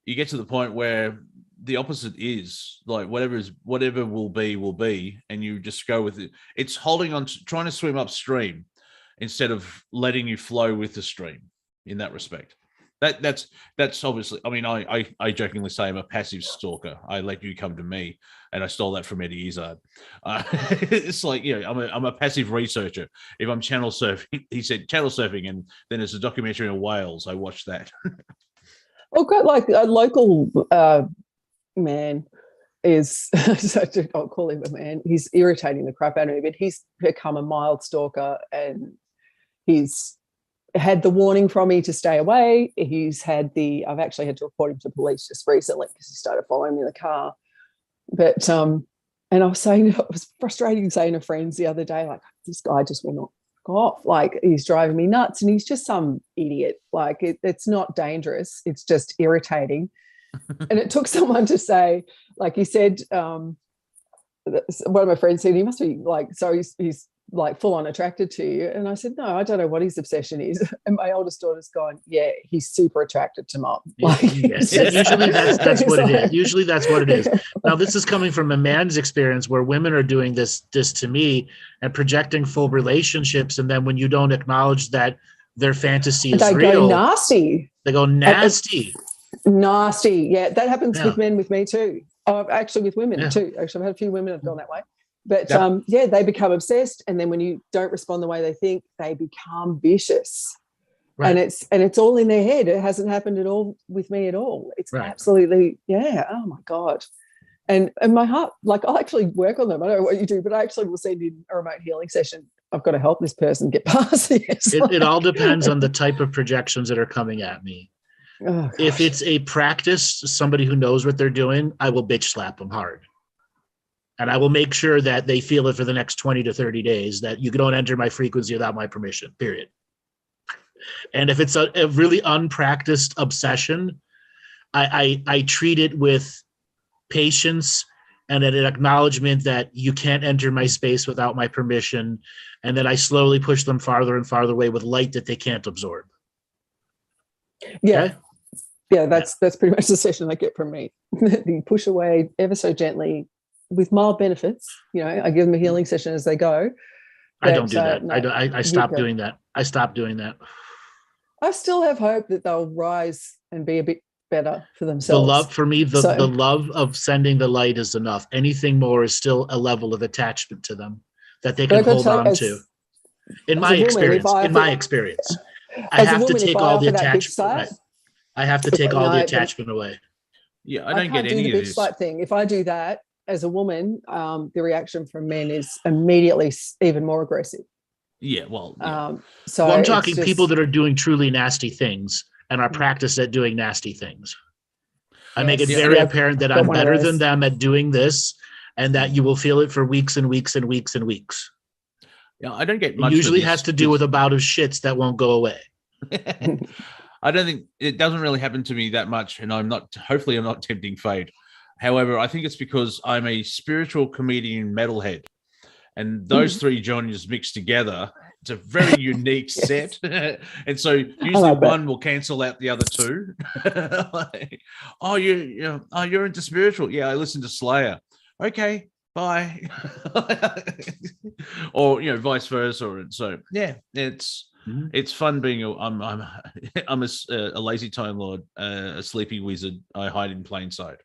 you get to the point where the opposite is like, whatever will be, and you just go with it. It's holding on, trying to swim upstream instead of letting you flow with the stream in that respect. That's obviously, I mean, I jokingly say I'm a passive stalker. I let you come to me, and I stole that from Eddie Izzard. It's like, you know, I'm a passive researcher. If I'm channel surfing, he said channel surfing, and then there's a documentary on whales. I watched that. Well, got like a local man is, I'll call him a man. He's irritating the crap out of me, but he's become a mild stalker, and he's had the warning from me to stay away. I've actually had to report him to police just recently because he started following me in the car. But and I was saying, it was frustrating saying to friends the other day, like, this guy just will not go off. Like, he's driving me nuts, and he's just some idiot. Like, it's not dangerous. It's just irritating. And it took someone to say, like, he said, one of my friends said, he must be like, so he's like full on attracted to you. And I said, no, I don't know what his obsession is. And my oldest daughter's gone, yeah, he's super attracted to Mom. Like, yes. Usually that's what it is. Usually that's what it is. Now, this is coming from a man's experience where women are doing this to me and projecting full relationships. And then when you don't acknowledge that their fantasy is real, nasty. They go nasty. Nasty. Yeah, that happens with men with me too. Actually, with women too. Actually, I've had a few women have gone that way. But they become obsessed, and then when you don't respond the way they think, they become vicious. Right. And it's all in their head. It hasn't happened at all with me at all. It's absolutely, oh my God. And my heart, like, I'll actually work on them. I don't know what you do, but I actually will send in a remote healing session. I've got to help this person get past this. It all depends on the type of projections that are coming at me. Oh, if it's a practice, somebody who knows what they're doing, I will bitch slap them hard. And I will make sure that they feel it for the next 20 to 30 days, that you don't enter my frequency without my permission, period. And if it's a really unpracticed obsession, I treat it with patience and an acknowledgement that you can't enter my space without my permission. And then I slowly push them farther and farther away with light that they can't absorb. Yeah. Okay? Yeah, that's pretty much the session they get from me. You push away ever so gently, with mild benefits. You know, I give them a healing session as they go. I don't do that. No, I stopped doing that. I stopped doing that. I still have hope that they'll rise and be a bit better for themselves. The love for me, the love of sending the light is enough. Anything more is still a level of attachment to them that they can hold on to. In my experience, I have to take all the attachment. I have to take all the attachment away. Yeah, I don't get any of this. Bitch thing. If I do that as a woman, the reaction from men is immediately even more aggressive. Yeah, well, I'm talking people that are doing truly nasty things and are practiced at doing nasty things. I make it very apparent that I'm better than them at doing this, and that you will feel it for weeks and weeks and weeks and weeks. Yeah, I don't get much. It usually has to do with a bout of shits that won't go away. I don't think it doesn't really happen to me that much, and hopefully I'm not tempting fate. However, I think it's because I'm a spiritual comedian metalhead, and those three genres mixed together, it's a very unique set. And so usually one will cancel out the other two. You're into spiritual. Yeah, I listen to Slayer. Okay, bye. Or vice versa. And so it's fun being I'm a lazy time lord, a sleepy wizard. I hide in plain sight.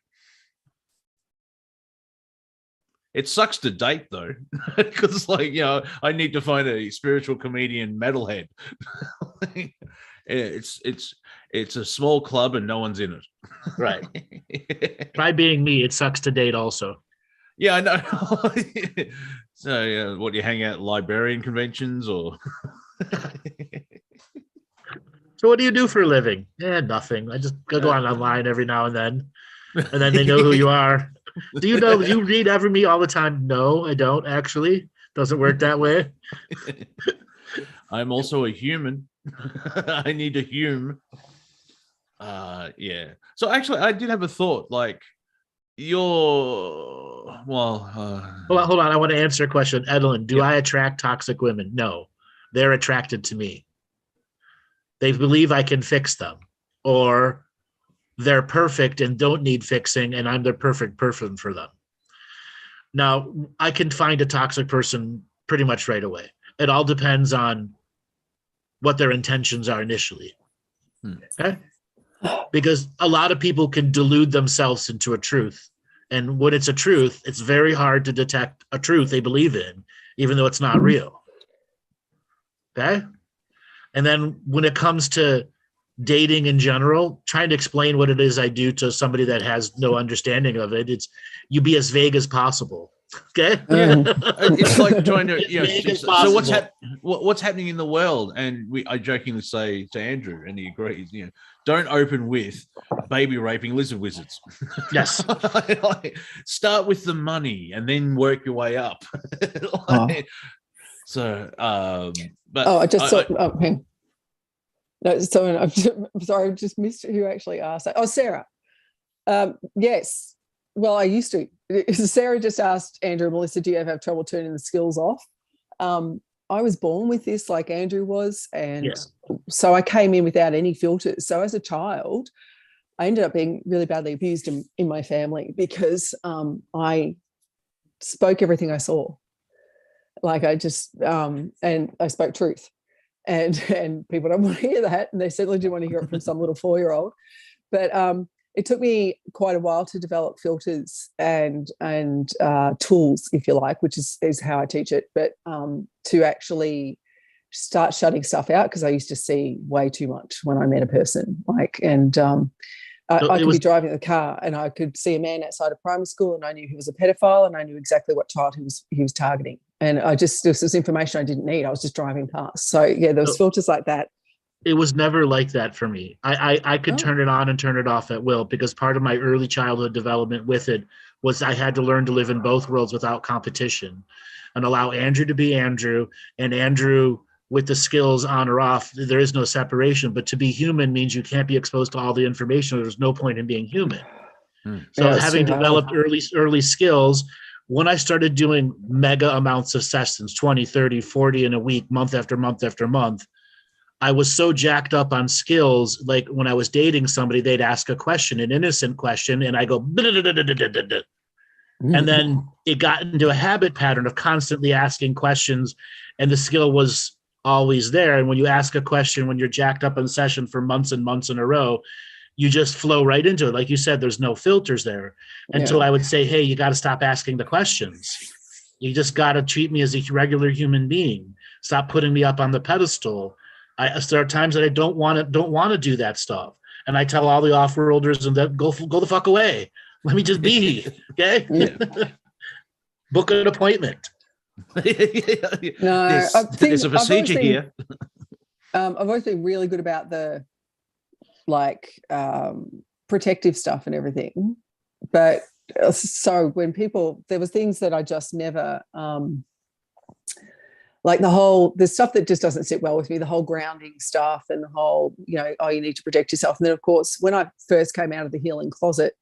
It sucks to date though, because I need to find a spiritual comedian metalhead. It's a small club and no one's in it. Right. Try being me. It sucks to date also. Yeah, I know. So what, you hang out at librarian conventions or? So what do you do for a living? Yeah, nothing. I just go on online every now and then they know who you are. Do you read Ever Me all the time? No, I don't actually. Doesn't work that way. I'm also a human. I need a hume. Yeah. So actually, I did have a thought. Like, Hold on. I want to answer a question. Edelyn, do I attract toxic women? No. They're attracted to me. They believe I can fix them, or they're perfect and don't need fixing, and I'm the perfect person for them. Now, I can find a toxic person pretty much right away. It all depends on what their intentions are initially. Okay? Because a lot of people can delude themselves into a truth. And when it's a truth, it's very hard to detect a truth they believe in, even though it's not real. Okay? And then when it comes to dating in general, trying to explain what it is I do to somebody that has no understanding of it, it's you be as vague as possible. Okay? Yeah. It's like trying to, so what's happening in the world? And I jokingly say to Andrew, and he agrees, don't open with baby raping lizard wizards. Yes. Start with the money and then work your way up. So, but I just saw. Hang. No, so I'm sorry, I just missed who actually asked that. Oh, Sarah. Yes. Well, I used to. Sarah just asked Andrew and Melissa, do you ever have trouble turning the skills off? I was born with this like Andrew was, and so I came in without any filters. So as a child, I ended up being really badly abused in my family because I spoke everything I saw. Like I just, and I spoke truth. And people don't want to hear that. And they certainly do want to hear it from some little 4-year-old. But it took me quite a while to develop filters and tools, if you like, which is how I teach it, but to actually start shutting stuff out, because I used to see way too much when I met a person. I could be driving the car and I could see a man outside of primary school and I knew he was a pedophile and I knew exactly what child he was targeting. And this was information I didn't need. I was just driving past. So yeah, there was filters like that. It was never like that for me. I could turn it on and turn it off at will, because part of my early childhood development with it was I had to learn to live in both worlds without competition and allow Andrew to be Andrew, and Andrew with the skills on or off. There is no separation, but to be human means you can't be exposed to all the information. There's no point in being human. So having developed early skills, when I started doing mega amounts of sessions, 20, 30, 40 in a week, month after month after month, I was so jacked up on skills. Like when I was dating somebody, they'd ask a question, an innocent question, and I go, and then it got into a habit pattern of constantly asking questions, and the skill was always there. And when you ask a question, when you're jacked up in session for months and months in a row, you just flow right into it. Like you said, there's no filters there until I would say, hey, you got to stop asking the questions. You just got to treat me as a regular human being. Stop putting me up on the pedestal. There are times that I don't want to do that stuff. And I tell all the off-worlders and that go the fuck away. Let me just be, okay? Book an appointment. No, there's a procedure here. I've always been really good about the protective stuff and everything. But so when there was things that I just never, like the stuff that just doesn't sit well with me, the whole grounding stuff and the whole, you need to protect yourself. And then, of course, when I first came out of the healing closet,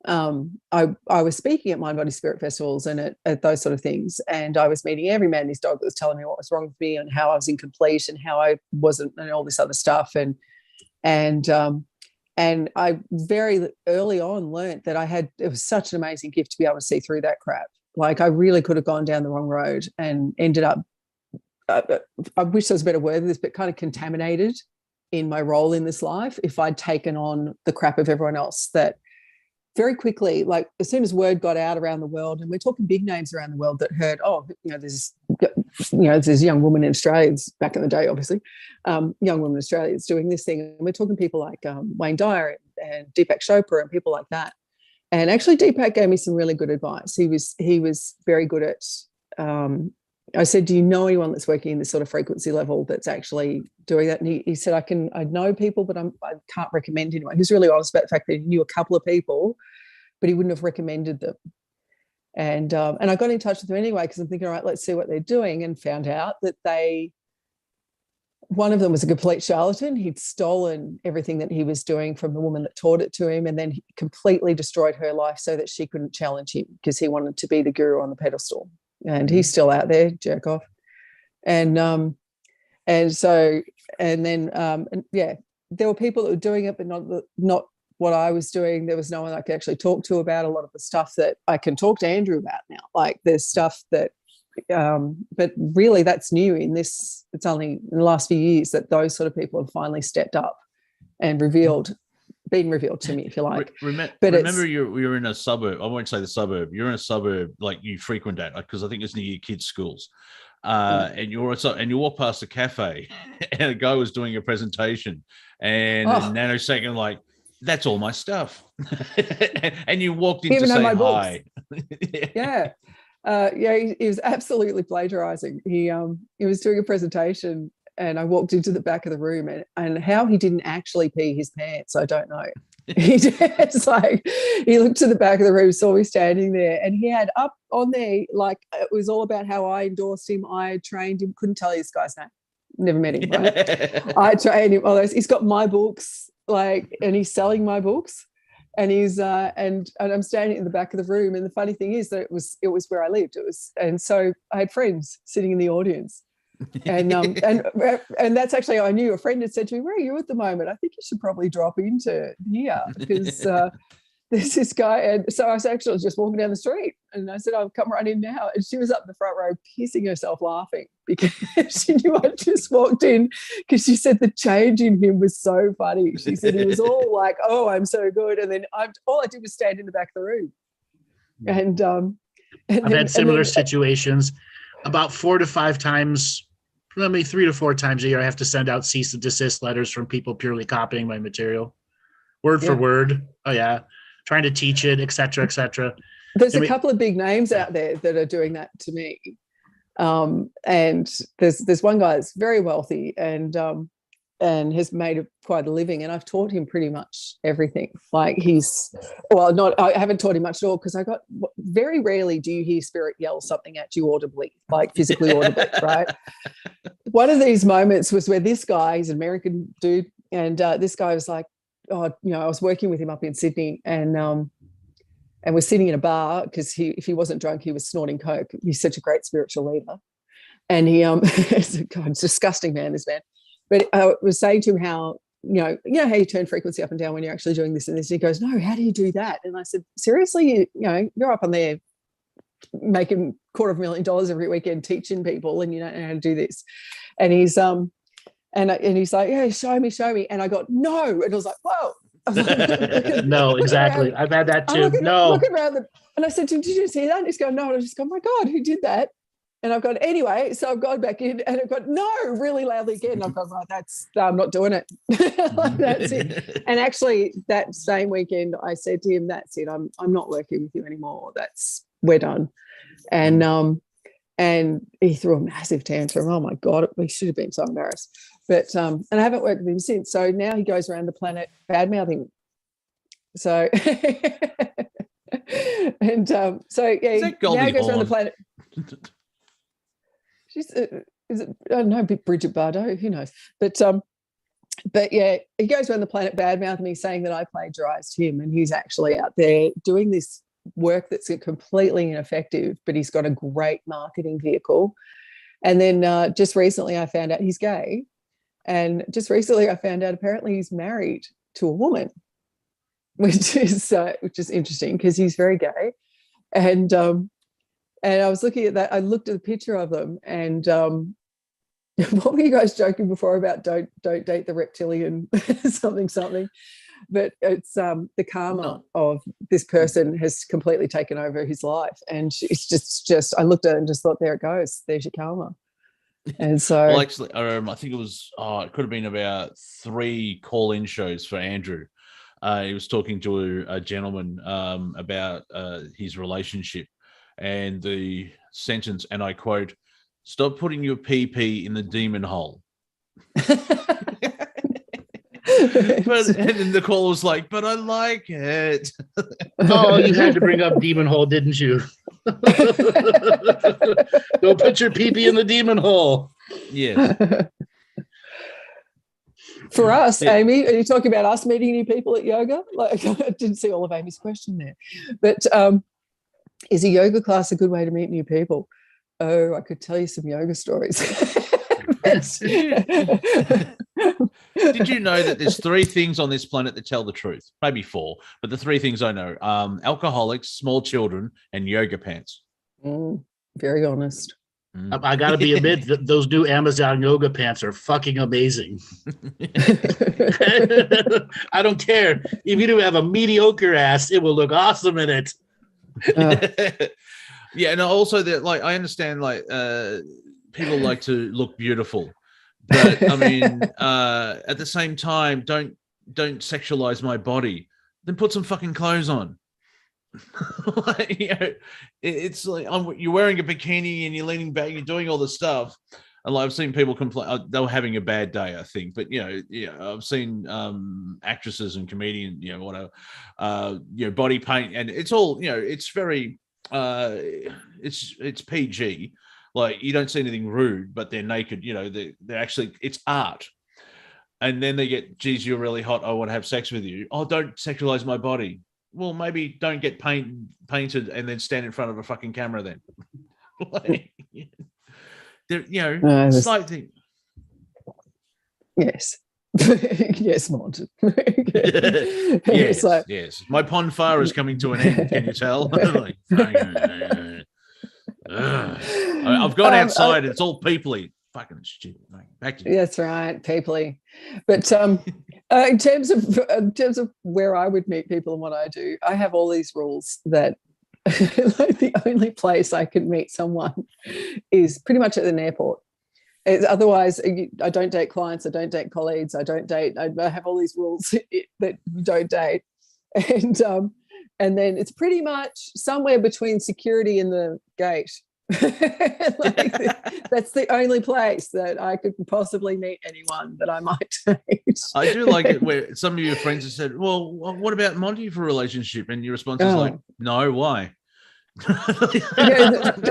I was speaking at Mind Body Spirit festivals and at those sort of things, and I was meeting every man and his dog that was telling me what was wrong with me and how I was incomplete and how I wasn't, and all this other stuff. And I very early on learned that it was such an amazing gift to be able to see through that crap. Like I really could have gone down the wrong road and ended up, I wish there was a better word for this, but kind of contaminated in my role in this life if I'd taken on the crap of everyone else. That very quickly, like as soon as word got out around the world, and we're talking big names around the world that heard, there's this young woman in Australia, it's back in the day, obviously, young woman in Australia is doing this thing. And we're talking people like Wayne Dyer and Deepak Chopra and people like that. And actually Deepak gave me some really good advice. He was very good at, I said, do you know anyone that's working in this sort of frequency level that's actually doing that? And he said, I know people, but I can't recommend anyone. He was really honest about the fact that he knew a couple of people, but he wouldn't have recommended them. And I got in touch with them anyway because I'm thinking, all right, let's see what they're doing, and found out that one of them was a complete charlatan. He'd stolen everything that he was doing from the woman that taught it to him, and then he completely destroyed her life so that she couldn't challenge him because he wanted to be the guru on the pedestal. And he's still out there, jerk off. And then there were people that were doing it, but not what I was doing. There was no one I could actually talk to about a lot of the stuff that I can talk to Andrew about now. Like there's stuff that but really that's new in this. It's only in the last few years that those sort of people have finally stepped up and been revealed to me, if you like. Remember you're in a suburb. I won't say the suburb. You're in a suburb like you frequent at, because I think it's near your kids' schools. And you walk past a cafe and a guy was doing a presentation, and a nanosecond, like, that's all my stuff. And you walked in to say hi. Yeah. He was absolutely plagiarizing. He was doing a presentation, and I walked into the back of the room, and how he didn't actually pee his pants, I don't know. He looked to the back of the room, saw me standing there, and he had up on there, like, it was all about how I endorsed him, I trained him. Couldn't tell you this guy's name, never met him, right? I trained him, all those. He's got my books, like, and he's selling my books. And he's and I'm standing in the back of the room, and the funny thing is that it was where I lived. And so I had friends sitting in the audience, and that's actually, I knew a friend had said to me, "Where are you at the moment? I think you should probably drop into here because there's this guy." And so I was actually just walking down the street, and I said, "I'll come right in now." And she was up in the front row pissing herself laughing because she knew I just walked in, because she said the change in him was so funny. She said he was all like, "Oh, I'm so good," and then all I did was stand in the back of the room. And I've had similar situations about 4 to 5 times, maybe 3 to 4 times a year. I have to send out cease and desist letters from people purely copying my material, word for word. Oh yeah, trying to teach it, etc., etc. There's a couple of big names out there that are doing that to me. And there's one guy that's very wealthy and has made quite a living, and I've taught him pretty much everything. Like I haven't taught him much at all, because very rarely do you hear spirit yell something at you audibly, like physically audibly, right? One of these moments was where this guy, he's an American dude, and this guy was like, I was working with him up in Sydney, and we're sitting in a bar because if he wasn't drunk, he was snorting coke. He's such a great spiritual leader. And he, it's a disgusting man, this man. But I was saying to him how, how you turn frequency up and down when you're actually doing this and this. And he goes, "No, how do you do that?" And I said, "Seriously, you're up on there making $250,000 every weekend teaching people, and you don't know how to do this." And he's and he's like, "Yeah, show me." And I got, "No." And I was like, "Whoa." No, exactly. I've had that too. Looking around and I said, "Did you see that?" And he's going, "No." And I just go, "My God, who did that?" And I've gone, "Anyway," so I've gone back in and I've gone, "No," really loudly again. And I've gone, "Right, I'm not doing it." Like, that's it. And actually that same weekend I said to him, "That's it. I'm not working with you anymore. We're done." And he threw a massive tantrum. Oh my God, we should have been so embarrassed. But and I haven't worked with him since. So now he goes around the planet bad-mouthing. So and so yeah, now he goes around the planet. She's is it, I don't know, Bridget Bardot, who knows? But yeah, he goes around the planet bad-mouthing me, saying that I plagiarized him, and he's actually out there doing this work that's completely ineffective, but he's got a great marketing vehicle. And then just recently I found out he's gay, and just recently I found out apparently he's married to a woman, which is interesting because he's very gay. And I was looking at that. I looked at the picture of them, and what were you guys joking before about don't date the reptilian something? But it's the karma of this person has completely taken over his life, and it's just I looked at it and just thought, there it goes, there's your karma. And so, well, actually, I think it was it could have been about 3 call-in shows for Andrew. He was talking to a gentleman about his relationship, and the sentence, and I quote, "Stop putting your PP in the demon hole." and then the call was like, but I like it. Oh, you had to bring up demon hole, didn't you? Go put your pee-pee in the demon hole. Yes. For us, yeah. Amy, are you talking about us meeting new people at yoga? Like, I didn't see all of Amy's question there. But is a yoga class a good way to meet new people? Oh, I could tell you some yoga stories. Did you know that there's 3 things on this planet that tell the truth? Maybe 4, but the 3 things I know: alcoholics, small children, and yoga pants. Very honest. I gotta be admit that those new Amazon yoga pants are fucking amazing. I don't care if you do have a mediocre ass; it will look awesome in it. Yeah, and also that, like, I understand, like, people like to look beautiful, but I mean, at the same time, don't sexualize my body. Then put some fucking clothes on. Like, you know, it's like you're wearing a bikini and you're leaning back, you're doing all this stuff. And like, I've seen people complain they were having a bad day, I think. But I've seen actresses and comedians, whatever, body paint, and it's all, it's very it's PG. Like, you don't see anything rude, but they're naked. They're actually, it's art. And then they get, geez, you're really hot, I want to have sex with you. Oh, don't sexualize my body. Well, maybe don't get painted and then stand in front of a fucking camera then. Like, slight thing. Yes. Yes, Monty. Yes, yes. My pond fire is coming to an end, can you tell? Like, I've gone outside, it's all peoply. Fucking stupid. Back to you. That's right, peoply. But in terms of where I would meet people and what I do, I have all these rules that like, the only place I can meet someone is pretty much at an airport. Otherwise, I don't date clients, I don't date colleagues, I have all these rules that you don't date. And then it's pretty much somewhere between security and the gate. That's the only place that I could possibly meet anyone that I might date. I do like it where some of your friends have said, well, what about Monty for a relationship? And your response is like, no, why?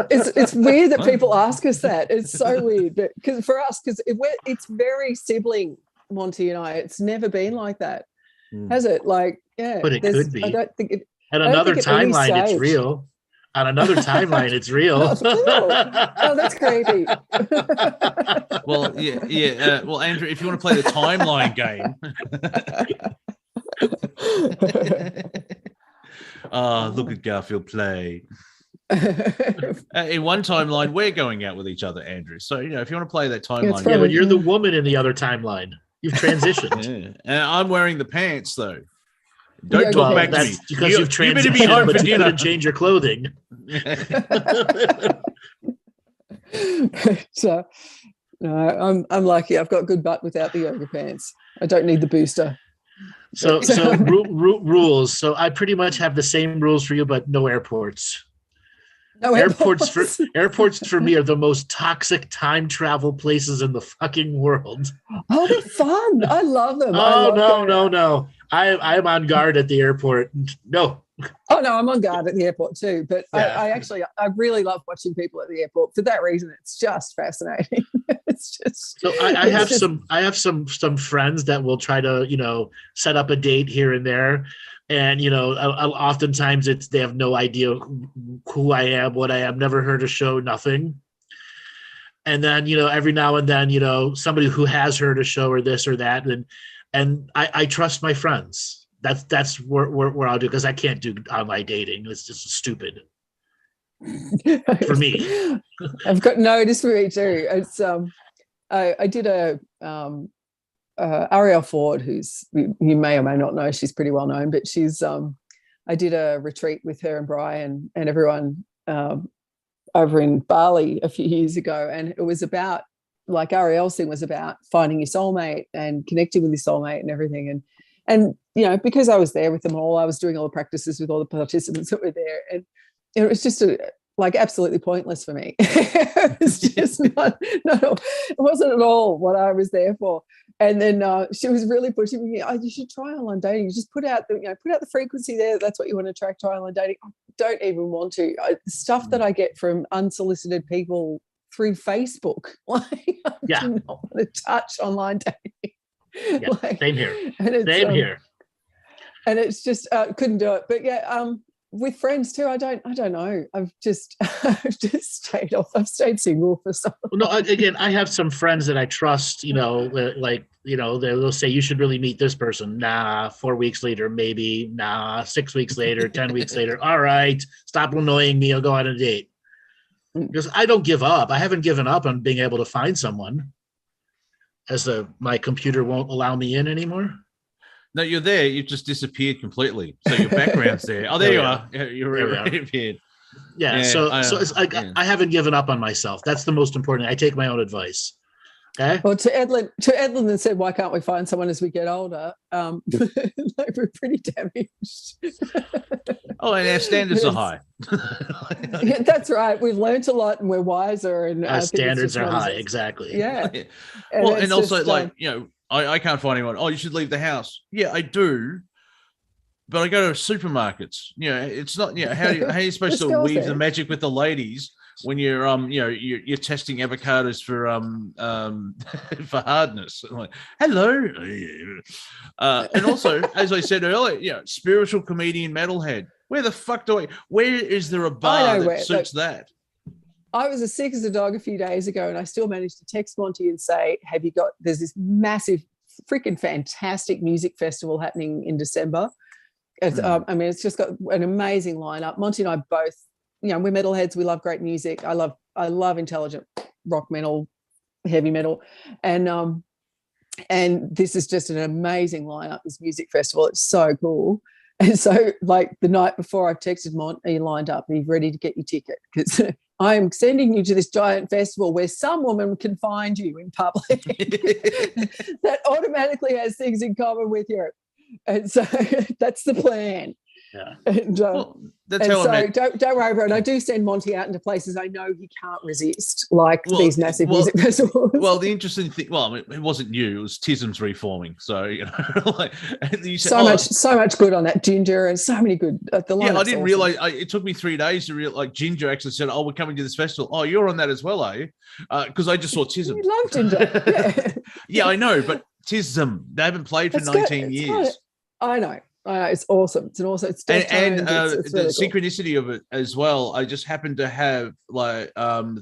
It's weird that people ask us that. It's so weird, because for us, it's very sibling, Monty and I. It's never been like that, has it? Like, yeah, but it could be. I don't think it. At another timeline, it's real. On another timeline, it's real. Oh, that's creepy. Well, yeah. Well, Andrew, if you want to play the timeline game. Look at Garfield play. In one timeline, we're going out with each other, Andrew. So, if you want to play that timeline. Yeah, but you're the woman in the other timeline. You've transitioned. Yeah. And I'm wearing the pants, though. Don't talk back to me. Because you've transitioned, but you didn't change your clothing. So, no, I'm lucky. I've got good butt without the yoga pants. I don't need the booster. So rules. So I pretty much have the same rules for you, but no airports. No airports for me are the most toxic time travel places in the fucking world. Oh, they're fun. I love them. No. I'm on guard at the airport. No. Oh no, I'm on guard at the airport too. But yeah. I really love watching people at the airport for that reason. It's just fascinating. It's just. So I have some friends that will try to set up a date here and there, and oftentimes they have no idea who I am, what I am, never heard a show, nothing. And then every now and then somebody who has heard a show or this or that, and I trust my friends. That's where I'll do, because I can't do online dating. It's just stupid for me. I've got it is for me too. It's I did Ariel Ford, who's you may or may not know, she's pretty well known, but she's I did a retreat with her and Brian and everyone over in Bali a few years ago, and it was about, like Ariel's thing was about finding your soulmate and connecting with your soulmate and everything. And because I was there with them all, I was doing all the practices with all the participants that were there, and it was just absolutely pointless for me. It was just it wasn't at all what I was there for. And then she was really pushing me. Oh, you should try online dating. You just put out the frequency there. That's what you want to attract. Try online dating. I don't even want to. Stuff that I get from unsolicited people through Facebook. Like, I do not want to touch online dating. Yeah, like, same here. Same here. And it's just couldn't do it. But yeah, with friends too, I don't know. I've just stayed off. I've stayed single for so long. No, again, I have some friends that I trust, they'll say you should really meet this person. Nah, 4 weeks later, maybe. Nah, 6 weeks later, 10 weeks later. All right, stop annoying me. I'll go on a date. Because I don't give up. I haven't given up on being able to find someone as my computer won't allow me in anymore. No, you're there. You've just disappeared completely. So your background's there. Oh, there you are. You're reappeared. Yeah. So it's like I haven't given up on myself. That's the most important. I take my own advice. Okay. Well, to Edlin that said, why can't we find someone as we get older? Like, we're pretty damaged. Oh, and our standards are high. Yeah, that's right. We've learned a lot, and we're wiser. And our standards are high. Exactly. Yeah. And also, I can't find anyone. Oh, you should leave the house. Yeah, I do. But I go to supermarkets. It's not. How are you supposed to weave the magic with the ladies when you're you're testing avocados for for hardness? Like, hello. And also, as I said earlier, spiritual comedian metalhead. Where the fuck where is there a bar that suits that? I was as sick as a dog a few days ago, and I still managed to text Monty and say, there's this massive, freaking fantastic music festival happening in December. It's just got an amazing lineup. Monty and I both, we're metalheads. We love great music. I love intelligent rock metal, heavy metal. And this is just an amazing lineup, this music festival. It's so cool. And so, like, the night before, I've texted Mont, are you lined up? Are you ready to get your ticket? Because I am sending you to this giant festival where some woman can find you in public that automatically has things in common with you. And so that's the plan. Yeah. And, don't worry about it. I do send Monty out into places I know he can't resist, like these massive music festivals. Well, the interesting thing, it wasn't you, it was TISM's reforming. So, like, you said, so much good on that Ginger, and so many good. I didn't realize. It took me 3 days to realize. Like, Ginger actually said, "Oh, we're coming to this festival." Oh, you're on that as well, are you? Because I just saw TISM. You love Ginger. Yeah. Yeah, I know, but TISM, they haven't played for 19 years. I know. It's awesome. It's really the synchronicity of it as well. I just happened to have, like,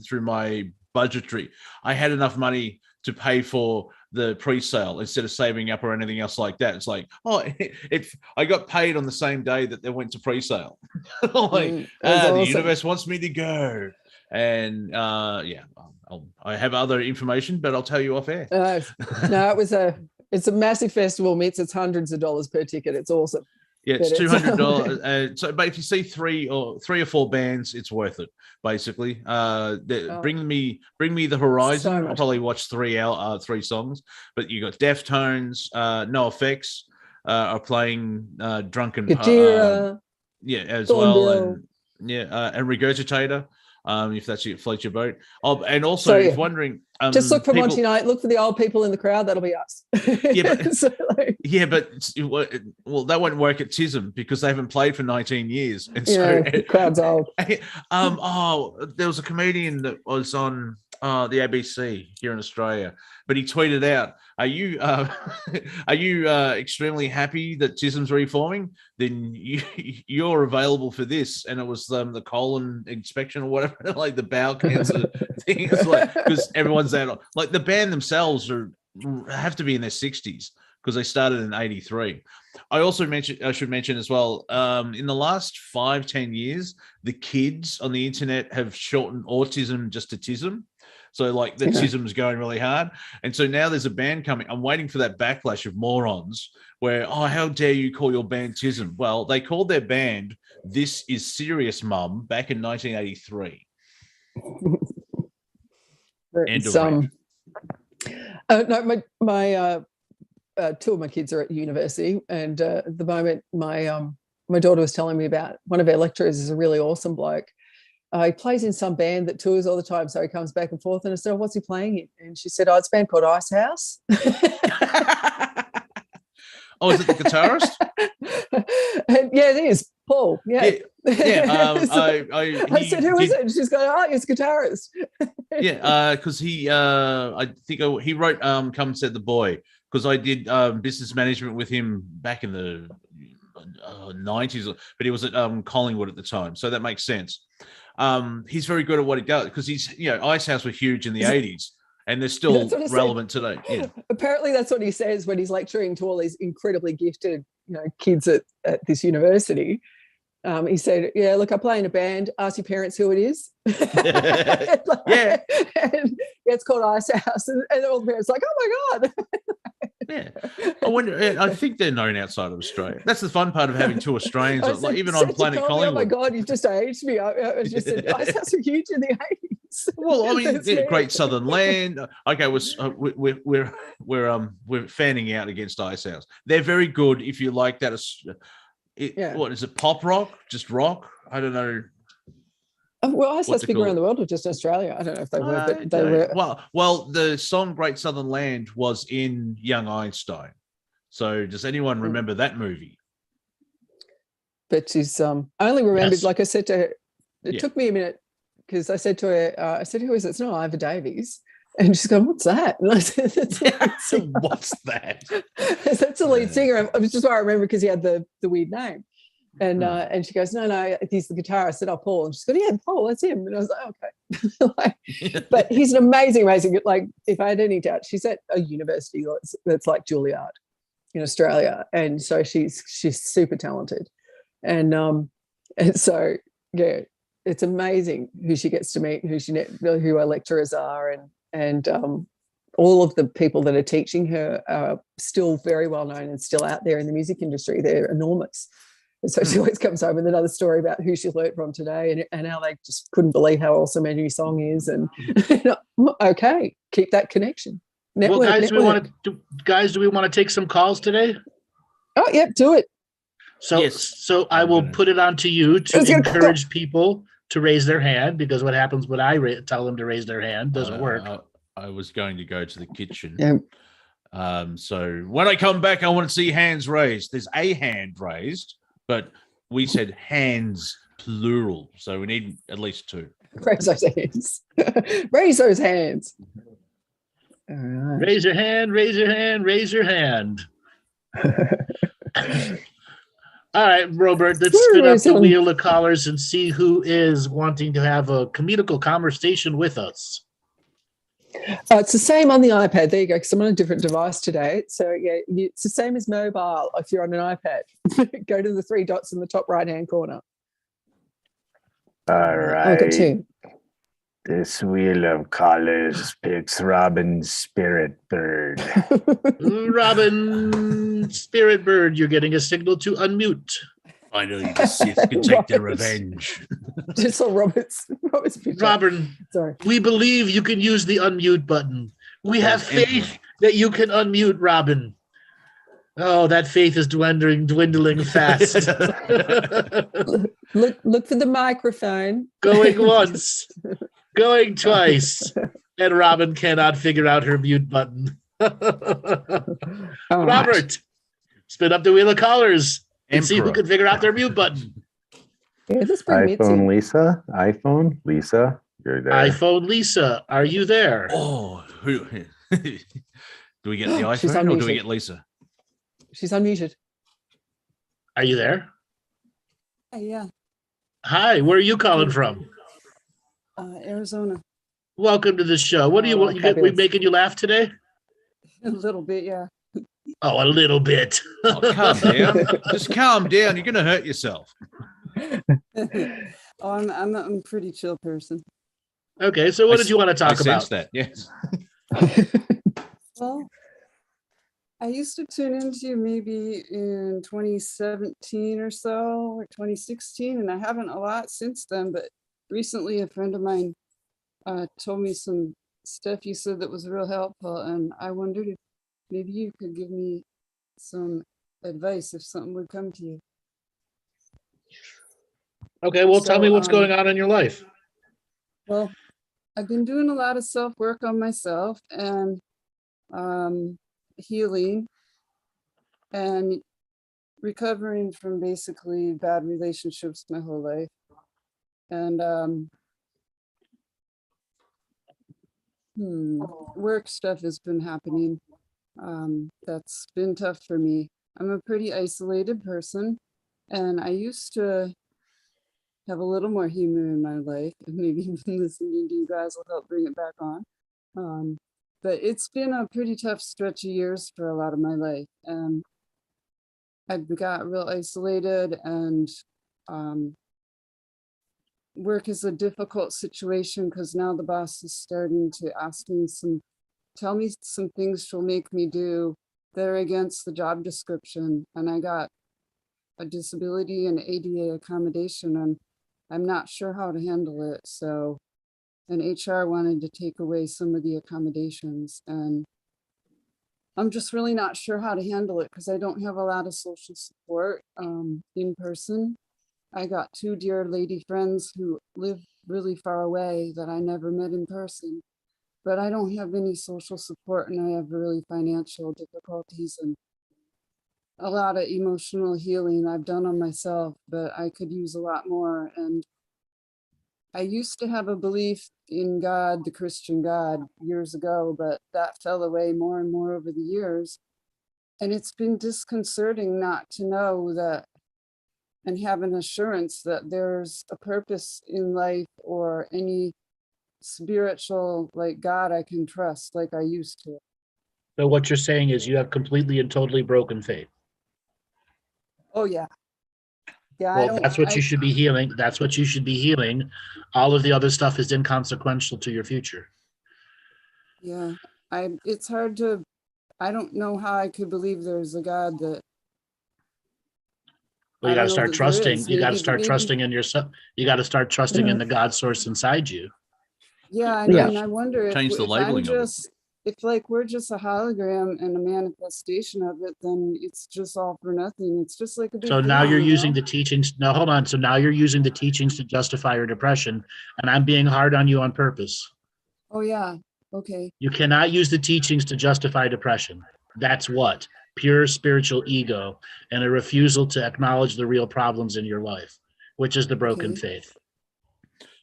through my budgetary, I had enough money to pay for the pre-sale instead of saving up or anything else like that. It's like, I got paid on the same day that they went to pre-sale. Like, the universe wants me to go. And I have other information, but I'll tell you off air. No, it's a massive festival, Mitts. It's hundreds of dollars per ticket. It's awesome. Yeah, it's $200. But if you see three or four bands, it's worth it. Basically, bring me the horizon. I'll probably watch 3 songs. But you got Deftones, NoFX are playing Drunken Gajira, as well, and Regurgitator. If that's floats your boat. And also, if wondering, just look for Monty Night. Look for the old people in the crowd. That'll be us. But that won't work at TISM because they haven't played for 19 years, and the crowd's old. There was a comedian that was on the ABC here in Australia, but he tweeted out, "Are you extremely happy that TISM's reforming? Then you're available for this." And it was the colon inspection or whatever, like the bowel cancer thing. It's like, because everyone's out. Like, the band themselves have to be in their 60s because they started in 83. I should mention as well, in the last 5-10 years, the kids on the internet have shortened autism just to TISM. So, like, the TISM's going really hard. And so now there's a band coming. I'm waiting for that backlash of morons where, how dare you call your band TISM? Well, they called their band This Is Serious Mum back in 1983. My 2 of my kids are at university, and at the moment my daughter was telling me about one of our lecturers is a really awesome bloke, he plays in some band that tours all the time, so he comes back and forth. And I said, what's he playing in? And she said, it's a band called Ice House. Oh, is it the guitarist? Yeah, it is. Paul. Yeah. I said, who is it? And she's going, it's guitarist. Yeah, because I think he wrote Come Said the Boy, because I did business management with him back in the 90s, but he was at Collingwood at the time, so that makes sense. He's very good at what he does, because Ice House were huge in the 80s, and they're still relevant today. Yeah. Apparently that's what he says when he's lecturing to all these incredibly gifted kids at this university. He said, yeah, look, I play in a band, ask your parents who it is. Yeah. And it's called Ice House, and all the parents are like, oh my God. Yeah, I think they're known outside of Australia. That's the fun part of having two Australians, even on Planet Collingwood. Oh my God, you've just aged me. I just said, Ice House were huge in the 80s. Well, I mean, Great Southern Land. Okay, we're fanning out against Ice House. They're very good if you like that. What is it? Pop rock? Just rock? I don't know. Well, Ice House big around the world or just Australia? I don't know if they were, but they were. Well, the song "Great Southern Land" was in Young Einstein. So, does anyone remember that movie? But she's I only remembered, like I said to her, it took me a minute, because I said to her, I said, "Who is it?" It's not Ivor Davies. And she's going, "What's that?" And I said, "What's that?" That's the lead singer. It was just what I remember, because he had the weird name. And she goes, no, he's the guitarist. I said, "Oh, Paul." And she's going, "Yeah, Paul, that's him." And I was like, okay. But he's an amazing, like, if I had any doubt, she's at a university that's like Juilliard in Australia. And so she's super talented. And so, yeah, it's amazing who she gets to meet, who her lecturers are, and all of the people that are teaching her are still very well known and still out there in the music industry. They're enormous. And so she always comes home with another story about who she learnt from today, and how they just couldn't believe how awesome a new song is. And okay, keep that connection. Well, guys, do we want to take some calls today? Oh, yeah, do it. So, yes. So I will put it on to you to encourage people to raise their hand, because what happens when I tell them to raise their hand doesn't work. I was going to go to the kitchen. Yeah. So when I come back, I want to see hands raised. There's a hand raised, but we said hands plural, so we need at least two. Raise those hands. Raise those hands. All right. Raise your hand, raise your hand, raise your hand. All right, Robert, let's spin up the wheel of callers and see who is wanting to have a comedical conversation with us. It's the same on the iPad. There you go, because I'm on a different device today. So, yeah, it's the same as mobile if you're on an iPad. Go to the three dots in the top right-hand corner. All right. I've got two. This wheel of callers picks Robin Spirit Bird. Robin Spirit Bird, you're getting a signal to unmute. Finally, the Sith can take their revenge. Just saw Robert's picture. Robin, sorry. We believe you can use the unmute button. We have faith that you can unmute, Robin. Oh, that faith is dwindling fast. Look for the microphone. Going once, going twice, and Robin cannot figure out her mute button. Robert, spin up the wheel of callers and see who can figure out their mute button. Yeah, iPhone Lisa, you're there. iPhone Lisa, are you there? Oh, do we get the iPhone or do we get Lisa? She's unmuted. Are you there? Yeah. Hi, where are you calling from? Arizona. Welcome to the show. What do you want? We making you laugh today? A little bit, yeah. Oh, a little bit. Oh, calm down. Just calm down. You're going to hurt yourself. I'm a pretty chill person. Okay, so what did you want to talk about? Sense that, yes. Well, I used to tune into you maybe in 2017 or so, or 2016, and I haven't a lot since then, but recently a friend of mine told me some stuff you said that was real helpful, and I wondered if maybe you could give me some advice if something would come to you. Okay, well, tell me what's going on in your life. Well, I've been doing a lot of self-work on myself and healing and recovering from basically bad relationships my whole life. And work stuff has been happening. That's been tough for me. I'm a pretty isolated person, and I used to have a little more humor in my life, and maybe listening to you guys will help bring it back on. But it's been a pretty tough stretch of years for a lot of my life, and I got real isolated, and work is a difficult situation because now the boss is starting to tell me some things she'll make me do that are against the job description. And I got a disability and ADA accommodation, and I'm not sure how to handle it. So, and HR wanted to take away some of the accommodations, and I'm just really not sure how to handle it because I don't have a lot of social support in person. I got 2 dear lady friends who live really far away that I never met in person, but I don't have any social support, and I have really financial difficulties and a lot of emotional healing I've done on myself, but I could use a lot more. And I used to have a belief in God, the Christian God, years ago, but that fell away more and more over the years. And it's been disconcerting not to know that and have an assurance that there's a purpose in life or any spiritual like God I can trust like I used to. So what you're saying is you have completely and totally broken faith. Oh yeah. Yeah, Well, that's what you should be healing. That's what you should be healing. All of the other stuff is inconsequential to your future. Yeah, it's hard to, I don't know how I could believe there's a God that. Well, you got to start trusting. You got to start trusting in yourself. You got to start trusting in the God source inside you. Yeah, I mean, I wonder Change the labeling of it. If like we're just a hologram and a manifestation of it, then it's just all for nothing. It's just like a big. So now you're using the teachings. No, hold on. So now you're using the teachings to justify your depression, and I'm being hard on you on purpose. Oh yeah. Okay. You cannot use the teachings to justify depression. That's what? Pure spiritual ego and a refusal to acknowledge the real problems in your life, which is the broken faith.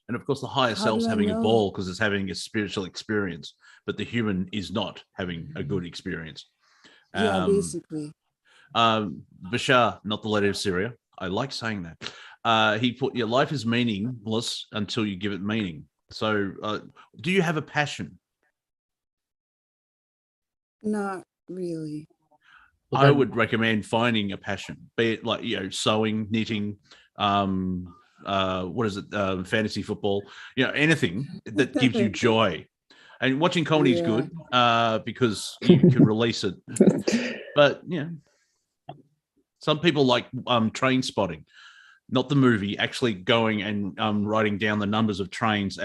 And of course, the higher self's having a ball because it's having a spiritual experience, but the human is not having a good experience. Yeah, basically. Bashar, not the leader of Syria. I like saying that. He put, your life is meaningless until you give it meaning. So do you have a passion? Not really. I would recommend finding a passion, be it like, sewing, knitting, what is it, fantasy football, anything that gives you joy. And watching comedy is good because you can release it. But, some people like train spotting, not the movie, actually going and writing down the numbers of trains.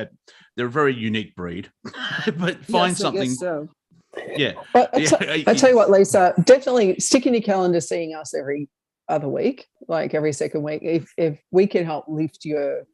They're a very unique breed, but find something. I guess so. Yeah. But I tell you what, Lisa, definitely stick in your calendar seeing us every other week, like every second week. If we can help lift your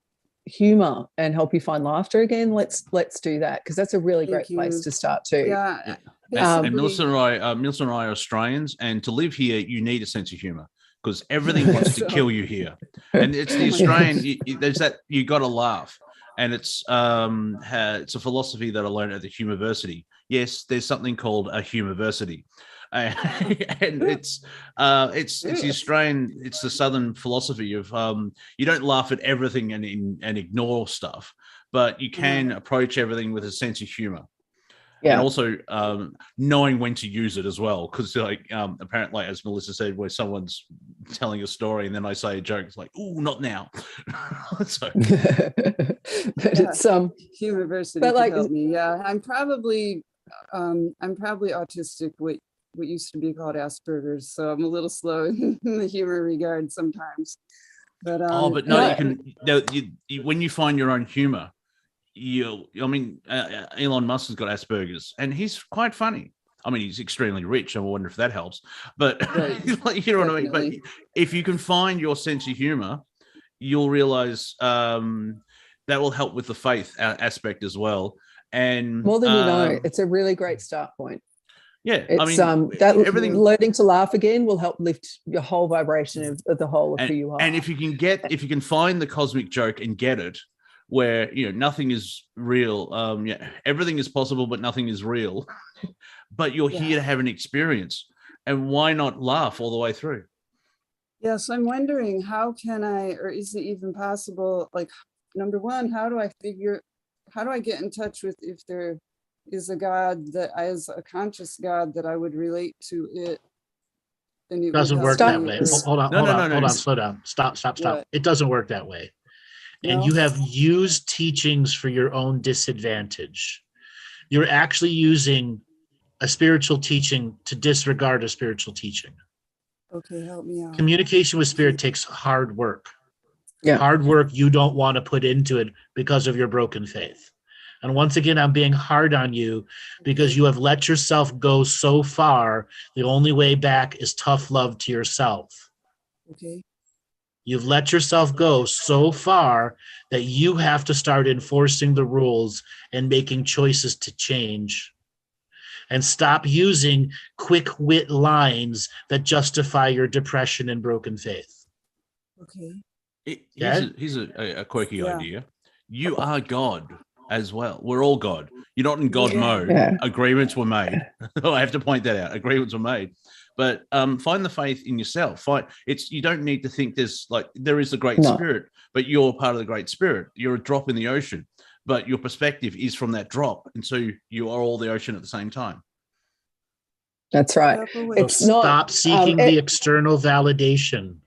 humor and help you find laughter again, let's do that, because that's a really great place to start too. Yeah. And Melissa and I are Australians, and to live here, you need a sense of humor because everything wants to kill you here. And it's the Australian. There's that you got to laugh, and it's a philosophy that I learned at the Humoversity. Yes, there's something called a Humoversity, and it's the Australian, it's the Southern philosophy of you don't laugh at everything and ignore stuff, but you can approach everything with a sense of humor. And also knowing when to use it as well, because apparently, as Melissa said, where someone's telling a story and then I say a joke, it's like, "Ooh, not now." So, but it's Humoversity but like, help me. Yeah, I'm probably autistic. What used to be called Asperger's, so I'm a little slow in the humor regard sometimes. But but no, you can. When you find your own humor. Elon Musk has got Asperger's and he's quite funny. I mean, he's extremely rich. I wonder if that helps. But you know what I mean? But if you can find your sense of humor, you'll realize that will help with the faith aspect as well. And more than you know, it's a really great start point. Yeah, it's, I mean, that everything. Learning to laugh again will help lift your whole vibration of the whole of who you are. And if you can find the cosmic joke and get it, where nothing is real. Everything is possible, but nothing is real. But you're here to have an experience, and why not laugh all the way through? Yes, I'm wondering, how can I, or is it even possible? Like, number one, how do I get in touch with, if there is a God that is a conscious God that I would relate to it? And it doesn't work that way. Hold on, slow down. Stop. What? It doesn't work that way. And No? you have used teachings for your own disadvantage. You're actually using a spiritual teaching to disregard a spiritual teaching. Okay, help me out. Communication with spirit takes hard work. Yeah. Hard work you don't want to put into it because of your broken faith. And once again, I'm being hard on you because you have let yourself go so far. The only way back is tough love to yourself. Okay. You've let yourself go so far that you have to start enforcing the rules and making choices to change. And stop using quick wit lines that justify your depression and broken faith. Okay. Here's a quirky idea. You are God as well. We're all God. You're not in God mode. Yeah. Agreements were made. I have to point that out. Agreements were made. But find the faith in yourself. You don't need to think there is a great spirit, but you're part of the great spirit. You're a drop in the ocean, but your perspective is from that drop, and so you are all the ocean at the same time. That's right. Stop seeking the external validation.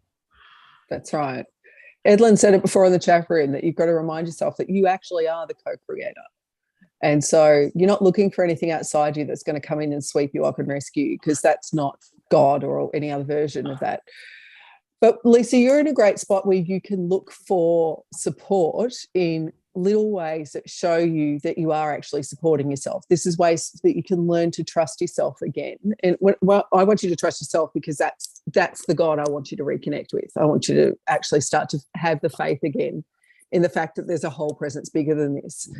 That's right. Edlin said it before in the chat room that you've got to remind yourself that you actually are the co-creator. And so you're not looking for anything outside you that's going to come in and sweep you up and rescue you, because that's not God or any other version of that. But Lisa, you're in a great spot where you can look for support in little ways that show you that you are actually supporting yourself. This is ways that you can learn to trust yourself again. And I want you to trust yourself because that's the God I want you to reconnect with. I want you to actually start to have the faith again in the fact that there's a whole presence bigger than this.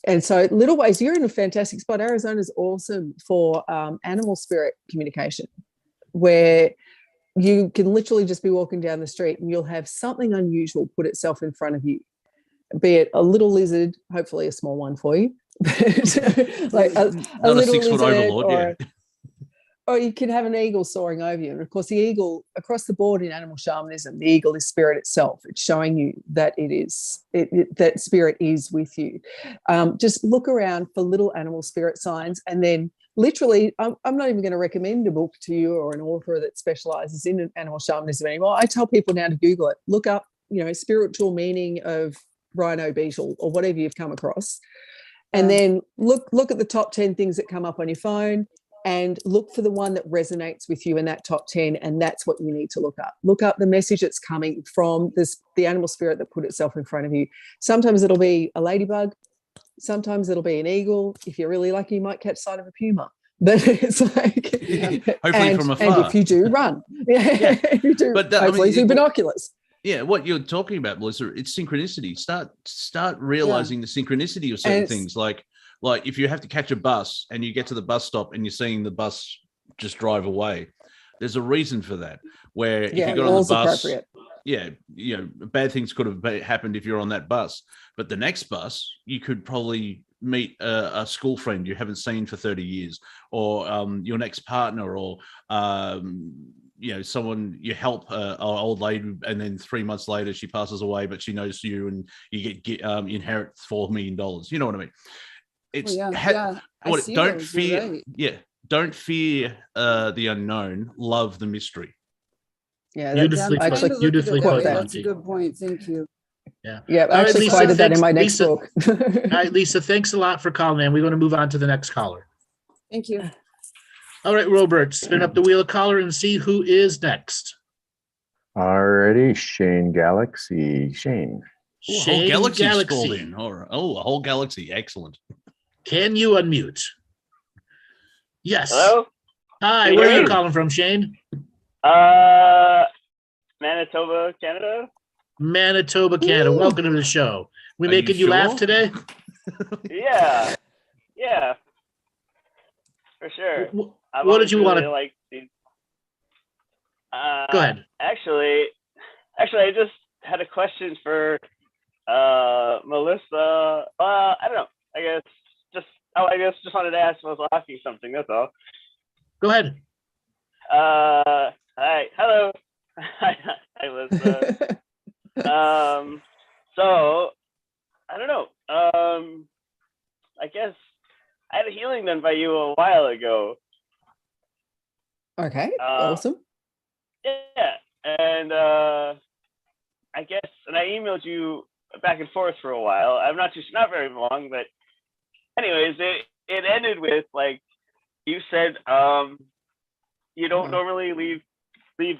And so little ways, you're in a fantastic spot. Arizona's awesome for animal spirit communication, where you can literally just be walking down the street and you'll have something unusual put itself in front of you, be it a little lizard, hopefully a small one for you, like a little 6 foot lizard, overlord, or you can have an eagle soaring over you. And of course, the eagle, across the board in animal shamanism, the eagle is spirit itself. It's showing you that that spirit is with you. Just look around for little animal spirit signs, and then literally, I'm not even going to recommend a book to you or an author that specializes in animal shamanism anymore. I tell people now to Google it, look up, spiritual meaning of rhino beetle or whatever you've come across, and then look at the top 10 things that come up on your phone, and look for the one that resonates with you in that top 10, and that's what you need to look up. Look up the message that's coming from the animal spirit that put itself in front of you. Sometimes it'll be a ladybug, sometimes it'll be an eagle. If you're really lucky, you might catch sight of a puma. But it's like, hopefully from afar. And if you do, run. If you do, but hopefully through binoculars. Yeah, what you're talking about, Melissa, it's synchronicity. Start realizing the synchronicity of certain things. Like if you have to catch a bus and you get to the bus stop and you're seeing the bus just drive away, there's a reason for that. Where if you got on the bus, bad things could have happened if you're on that bus. But the next bus, you could probably meet a school friend you haven't seen for 30 years, or your next partner, or someone you help, an old lady, and then 3 months later she passes away, but she knows you, and you get inherit $4 million. You know what I mean? It's don't fear. Right. Yeah, don't fear the unknown. Love the mystery. Yeah, beautifully put. That's a good point. Thank you. Yeah, I actually quoted that in my next book. All right, Lisa, thanks a lot for calling in. We're going to move on to the next caller. Thank you. All right, Robert, spin up the wheel of caller and see who is next. Alrighty, Shane Galaxy. Shane. A whole galaxy called in. A whole galaxy. Excellent. Can you unmute? Yes. Hello? Hi, where are you calling from, Shane? Manitoba, Canada. Manitoba, Canada. Welcome to the show. We Are making you laugh sure? today? Yeah, yeah, for sure. I've What did you always want really to? liked these. Go ahead. Actually, I just had a question for Melissa. I don't know. I guess just wanted to ask. I was asking something. That's all. Go ahead. Hi, hello. Hi, Melissa. So I don't know. I guess I had a healing done by you a while ago. Okay, awesome. Yeah, and I guess, and I emailed you back and forth for a while. I'm not very long, but anyways, it ended with like you said you don't normally leave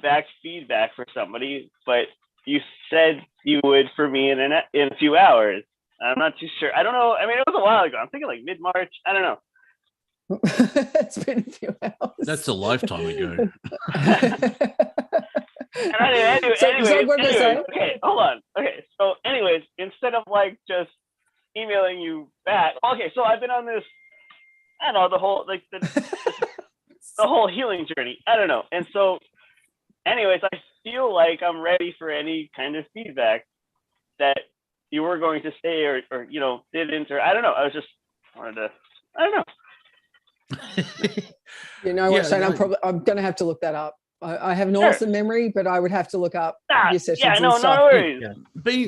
back feedback for somebody, but you said you would for me in a few hours. I'm not too sure. I don't know. I mean, it was a while ago. I'm thinking like mid-March. I don't know. It's been a few hours. That's a lifetime ago. Okay, hold on. Okay, so anyways, instead of like just emailing you back, okay, so I've been on this, I don't know, the whole like the whole healing journey. I don't know, and so, anyways, I feel like I'm ready for any kind of feedback that you were going to say or didn't, or I don't know. I don't know. You know what, Shane? I'm going to have to look that up. I have an awesome memory, but I would have to look up your sessions. Yeah, no stuff. worries. Yeah.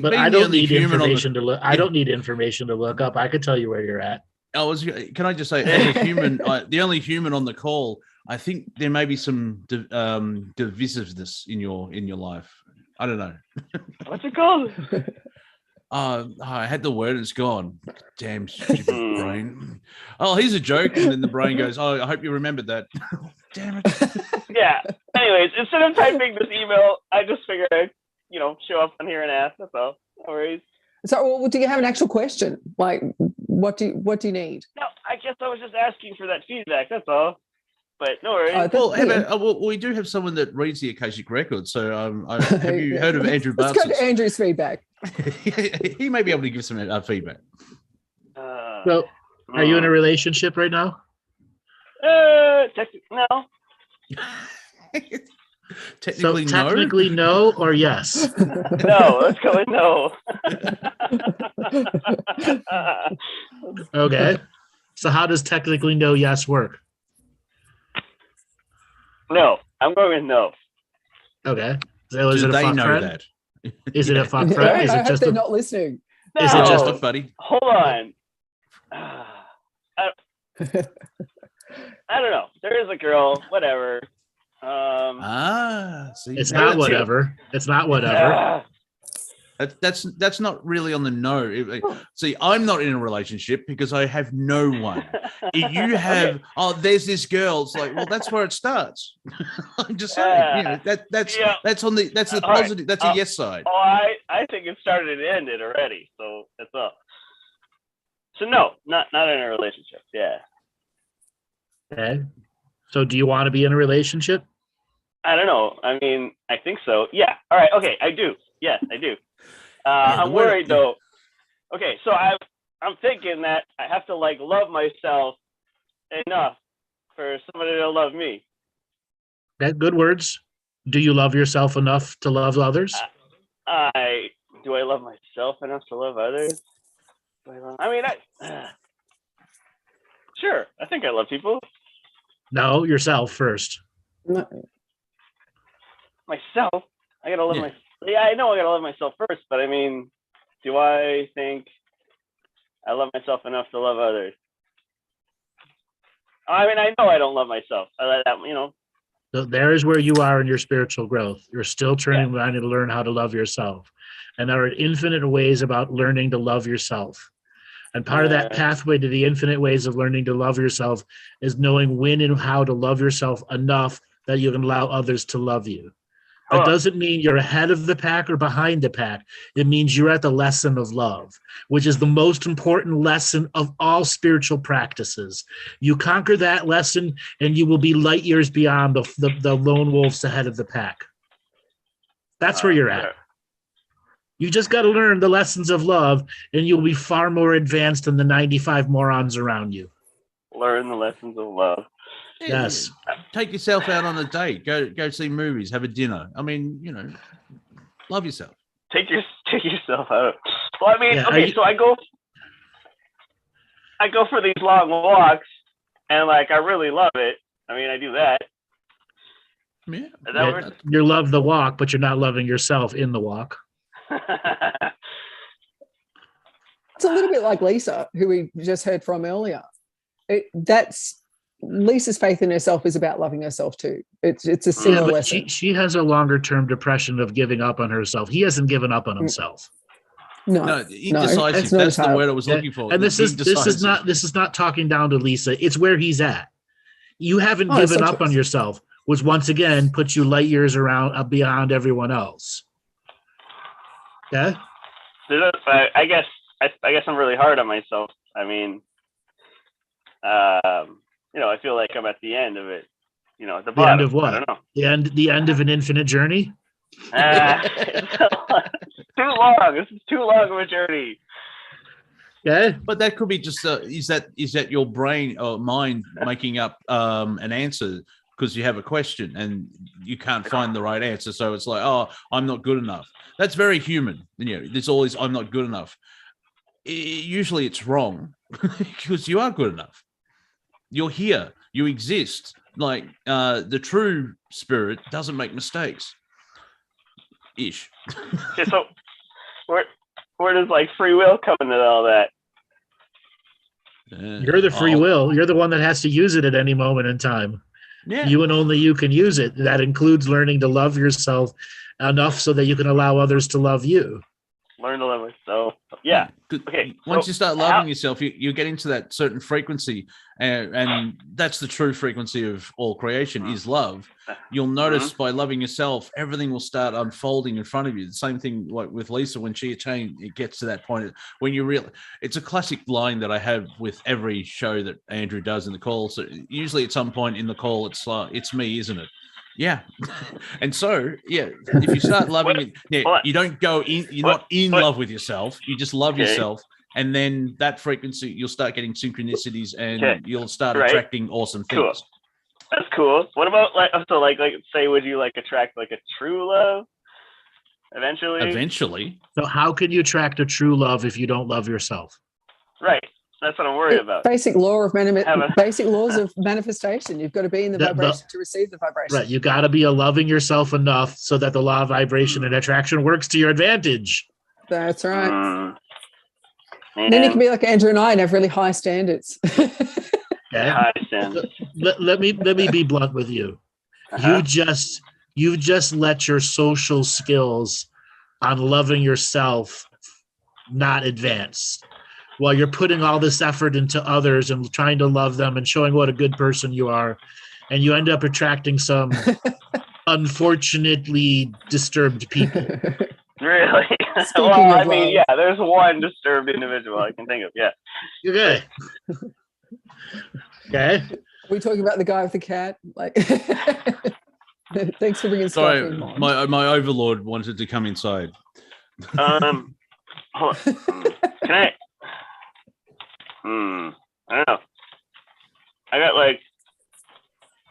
But I don't need information to look. I don't need information to look up. I could tell you where you're at. Can I just say, as a human, the only human on the call, I think there may be some divisiveness in your life. I don't know. What's it called? I had the word, it's gone. Damn stupid brain. Oh, here's a joke, and then the brain goes, "Oh, I hope you remembered that." Damn it. Yeah. Anyways, instead of typing this email, I just figured I'd, show up on here and ask. That's all. No worries. So, well, do you have an actual question? Like, what do you need? No, I guess I was just asking for that feedback. That's all. But no worries. Well, we do have someone that reads the Akashic Record. So, have you heard of Andrew Bartzis? Let's go to Andrew's feedback. He may be able to give some feedback. So, are you in a relationship right now? No. Technically no or yes? No, let's go with no. Okay. So how does technically no, yes work? No, I'm going with no. Okay. So is Do it a they fuck know friend? that? Is it a fuck friend? Is I it hope just they're not listening. No. Is it just Look, buddy? Hold on. I don't know. There is a girl, whatever. See, It's not whatever. It's not whatever. That's not really on the no. See, I'm not in a relationship because I have no one. If you have, there's this girl. It's like, well, that's where it starts. I'm just saying, that's on the positive. Right. That's a yes side. Oh, I think it started and ended already. So that's all. So no, not in a relationship. Yeah. Okay. So do you want to be in a relationship? I don't know. I mean, I think so. Yeah. All right. Okay. I do. Yes, I do. I'm worried though. Okay. So I'm thinking that I have to like love myself enough for somebody to love me. That good words. Do you love yourself enough to love others? Do I love myself enough to love others? Sure. I think I love people. No, yourself first. Myself. I gotta love myself. Yeah, I know I gotta love myself first, but I mean, do I think I love myself enough to love others? I mean, I know I don't love myself. So there is where you are in your spiritual growth. You're still trying to learn how to love yourself. And there are infinite ways about learning to love yourself. And part of that pathway to the infinite ways of learning to love yourself is knowing when and how to love yourself enough that you can allow others to love you. That doesn't mean you're ahead of the pack or behind the pack. It means you're at the lesson of love, which is the most important lesson of all spiritual practices. You conquer that lesson and you will be light years beyond the lone wolves ahead of the pack. That's where you're at. You just got to learn the lessons of love, and you'll be far more advanced than the 95 morons around you. Learn the lessons of love. Yes. Take yourself out on a date. Go see movies. Have a dinner. I mean, love yourself. Take yourself out. Well, I mean, Yeah, okay, so I go for these long walks, and like I really love it. I mean, I do that. Yeah. Is that what You love the walk, but you're not loving yourself in the walk. It's a little bit like Lisa, who we just heard from earlier. That's Lisa's faith in herself is about loving herself too. It's a similar lesson. She has a longer term depression of giving up on herself. He hasn't given up on himself. No, indecisive. That's the word I was looking for. And this is not talking down to Lisa. It's where he's at. You haven't given up on yourself, which once again puts you light years beyond everyone else. Yeah. I guess I'm really hard on myself. I mean, I feel like I'm at the end of it. At the bottom. The end of what? I don't know. The end of an infinite journey. It's too long. This is too long of a journey. Yeah, but that could be just is that your brain or mind making up an answer because you have a question and you can't find the right answer, so it's like, oh, I'm not good enough. That's very human. There's always I'm not good enough. Usually it's wrong because you are good enough. You're here. You exist. Like the true spirit doesn't make mistakes. Ish. Okay, so where does like free will come into all that? You're the free will. You're the one that has to use it at any moment in time. Yeah. You and only you can use it. That includes learning to love yourself enough so that you can allow others to love you. Learn to love myself. Yeah. Okay. Once you start loving yourself, you get into that certain frequency, and that's the true frequency of all creation is love. You'll notice by loving yourself, everything will start unfolding in front of you. The same thing like with Lisa when she attained, it gets to that point when you realize. It's a classic line that I have with every show that Andrew does in the call. So usually at some point in the call, it's me, isn't it? Yeah. And so, if you start loving it, you don't go in, you're not in love with yourself. You just love yourself. And then that frequency, you'll start getting synchronicities and you'll start attracting awesome things. Cool. That's cool. What about like say, would you like attract like a true love eventually? So how can you attract a true love if you don't love yourself? Right. That's what I'm worried about. Basic laws of manifestation. You've got to be in the vibration to receive the vibration. Right. You got to be loving yourself enough so that the law of vibration and attraction works to your advantage. That's right. And then you can be like Andrew and I and have really high standards. High standards. Let me be blunt with you. You just let your social skills on loving yourself not advance. While you're putting all this effort into others and trying to love them and showing what a good person you are, and you end up attracting some unfortunately disturbed people. Really? Well, I mean, yeah, there's one disturbed individual I can think of, yeah. Okay. Okay. Are we talking about the guy with the cat? Like, thanks for bringing stuff Sorry, in. my overlord wanted to come inside. Hold on. Can I? I don't know.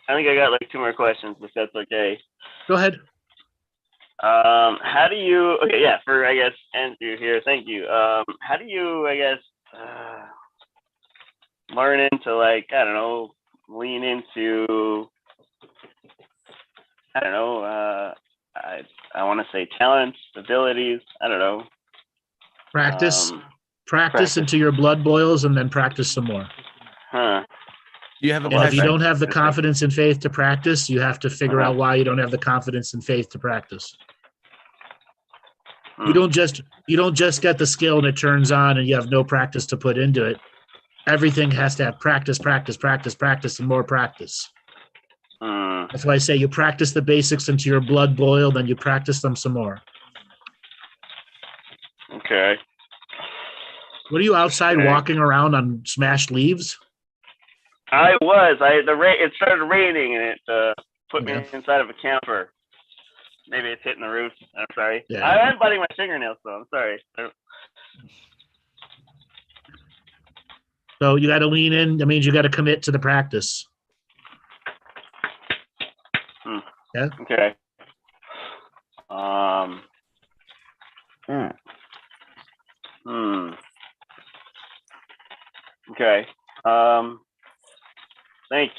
I think I got like 2 more questions, if that's okay. Go ahead. How do you? Okay, yeah. For I guess Andrew here. Thank you. How do you? I guess learn into like lean into. I don't know. I want to say talents, abilities. I don't know. Practice until your blood boils, and then practice some more. You have if you don't have the confidence and faith to practice, you have to figure out why you don't have the confidence and faith to practice. You don't just get the skill and it turns on and you have no practice to put into it. Everything has to have practice, and more practice. That's why I say you practice the basics until your blood boil, then you practice them some more. Okay. What are you outside walking around on smashed leaves? I was. It started raining and it put me inside of a camper. Maybe it's hitting the roof. I'm sorry. Yeah. I'm biting my fingernails, though. I'm sorry. So you got to lean in. That means you got to commit to the practice. Yeah. Okay. Okay.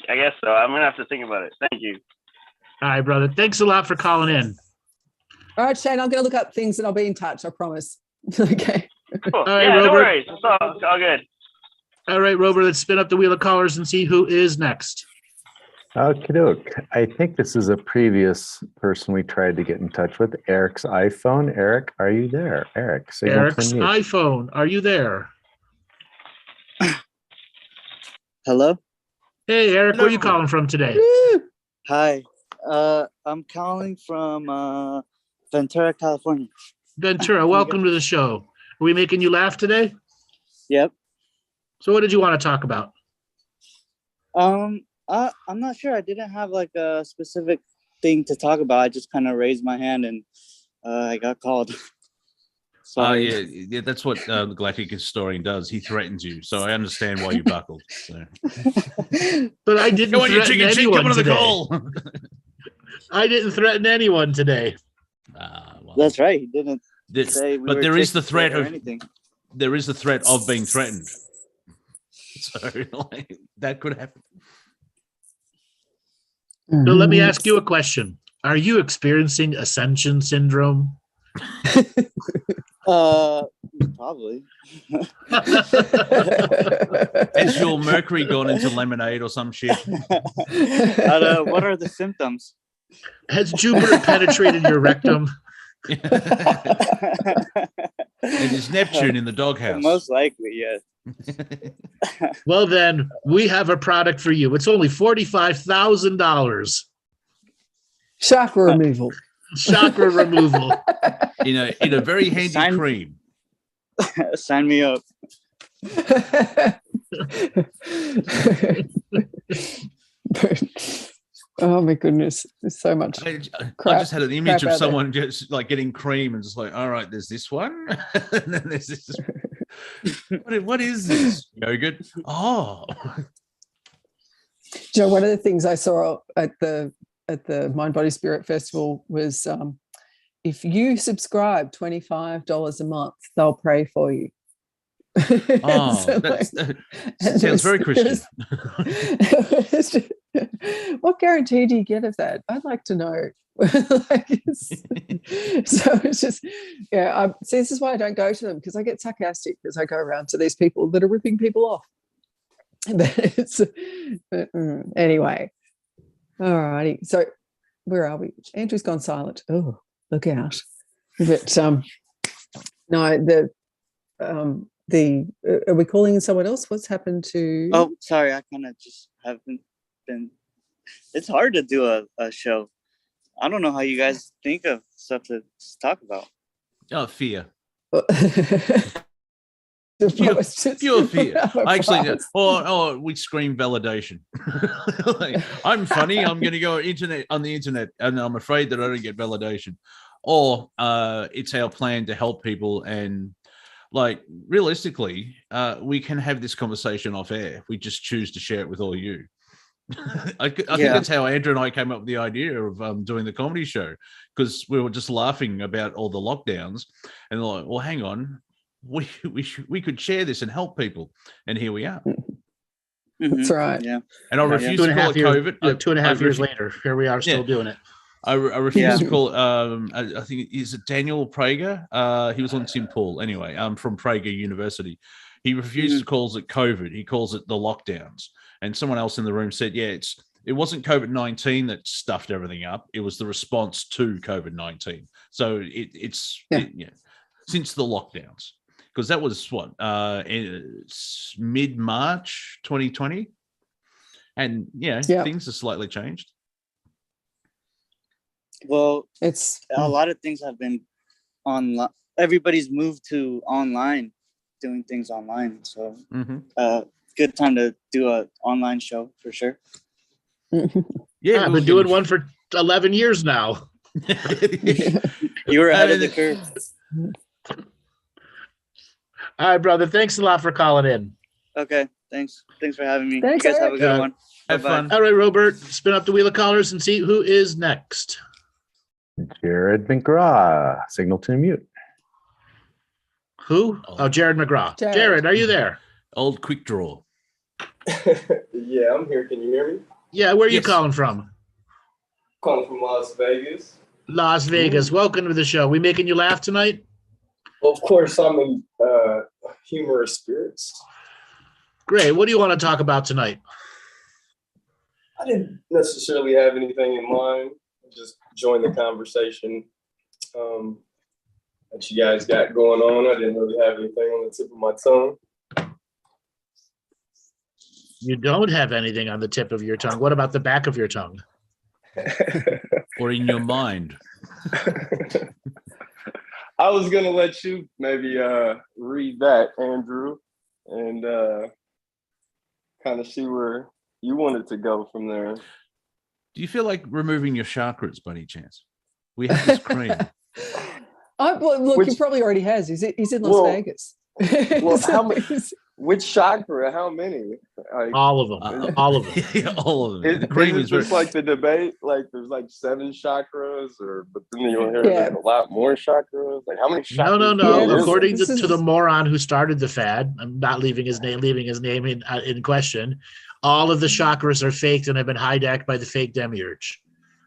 I guess so. I'm gonna have to think about it. Thank you. All right, brother. Thanks a lot for calling in. All right, Shane, I'm going to look up things and I'll be in touch. I promise. Okay. Cool. right, Yeah, no Robert. worries. It's all good. All right, Robert, let's spin up the wheel of callers and see who is next. Okie doke. I think this is a previous person we tried to get in touch with. Eric's iPhone. Eric, are you there? Eric, signal Eric's from you. iPhone. Are you there? Hello. Hey, Eric, where are you Hello. calling from today? Hi. I'm calling from Ventura, California. Ventura, welcome to the show. Are we making you laugh today? Yep. So what did you want to talk about? I'm not sure. I didn't have like a specific thing to talk about. I just kind of raised my hand and I got called. Yeah, that's what the Galactic historian does. He threatens you, so I understand why you buckled. So. But I didn't Go on, you threaten chicken shit, anyone come on the today. call. I didn't threaten anyone today. Well, That's right. He didn't this- say we but were there is the chicken threat shit or of anything. there is the threat of being threatened. So like, that could happen. So let me ask you a question. Are you experiencing Ascension syndrome? Probably. Has your mercury gone into lemonade or some shit? What are the symptoms? Has Jupiter penetrated your rectum? And is Neptune in the doghouse? Most likely, yes. Well, then we have a product for you. It's only $45,000. Chakra removal. Chakra removal. in a very handy Sign- cream. Sign me up. Oh my goodness, there's so much. I crap- just had an image crap of out someone just like getting cream and just like, all right, there's this one, and then there's this. What is this? Yogurt? Oh, Do you know, one of the things I saw at the Mind Body Spirit Festival was if you subscribe $25 a month, they'll pray for you. oh, So, that and sounds very Christian. What guarantee do you get of that? I'd like to know. So it's just, yeah. See, this is why I don't go to them, because I get sarcastic because I go around to these people that are ripping people off. Anyway, all righty. So where are we? Andrew's gone silent. Oh, look out! But no, are we calling in someone else? What's happened to? Oh, sorry. I kind of just haven't been. It's hard to do a show. I don't know how you guys think of stuff to talk about. Oh, fear. Pure fear. Actually, or we scream validation. Like, I'm funny. I'm going to go on the internet, and I'm afraid that I don't get validation. Or it's our plan to help people, and like realistically, we can have this conversation off air. We just choose to share it with all you. I think that's how Andrew and I came up with the idea of doing the comedy show, because we were just laughing about all the lockdowns, and like, well, hang on. We could share this and help people, and here we are. That's right. Yeah, and I refuse to call it COVID. 2.5 years later, here we are still doing it. I refuse to call. I think is it Daniel Prager. He was on Tim Pool anyway. From Prager University. He refuses to call it COVID. He calls it the lockdowns. And someone else in the room said, "Yeah, it wasn't COVID-19 that stuffed everything up. It was the response to COVID-19. So it's since the lockdowns." Because that was what mid-March 2020, and things have slightly changed. Well, It's a lot of things have been online. Everybody's moved to online, doing things online. So, good time to do an online show for sure. Yeah, I've been doing one for 11 years now. You were ahead of the curve. All right, brother. Thanks a lot for calling in. Okay, thanks for having me. Thanks, you guys have Eric. a good one. Have Bye-bye. fun. All right, Robert. Spin up the wheel of callers and see who is next. Jared McGraw, signal to mute. Who? Oh, Jared McGraw. Jared. Jared, are you there? Old quick draw. Yeah, I'm here. Can you hear me? Yeah, where are you Yes. calling from? Calling from Las Vegas. Las Vegas. Welcome to the show. We making you laugh tonight? Well, of course, I'm in humorous spirits. Great. What do you want to talk about tonight? I didn't necessarily have anything in mind. Just join the conversation that you guys got going on. I didn't really have anything on the tip of my tongue. You don't have anything on the tip of your tongue. What about the back of your tongue? Or in your mind. I was gonna let you maybe read that, Andrew, and kind of see where you wanted to go from there. Do you feel like removing your chakras by any chance? We have this cream. Well, look, he Which- probably already has. He's in Las Well- Vegas. Well, So how many? he's- Which chakra? How many? Like, All of them. All of them. Yeah, all of them. The cream is is just very, like the debate. Like there's like 7 chakras, but then you'll hear Yeah. there's a lot more chakras. Like how many chakras? No. Yeah, According this to the is- moron who started the fad, I'm not leaving his name in question. All of the chakras are faked and have been hijacked by the fake demiurge.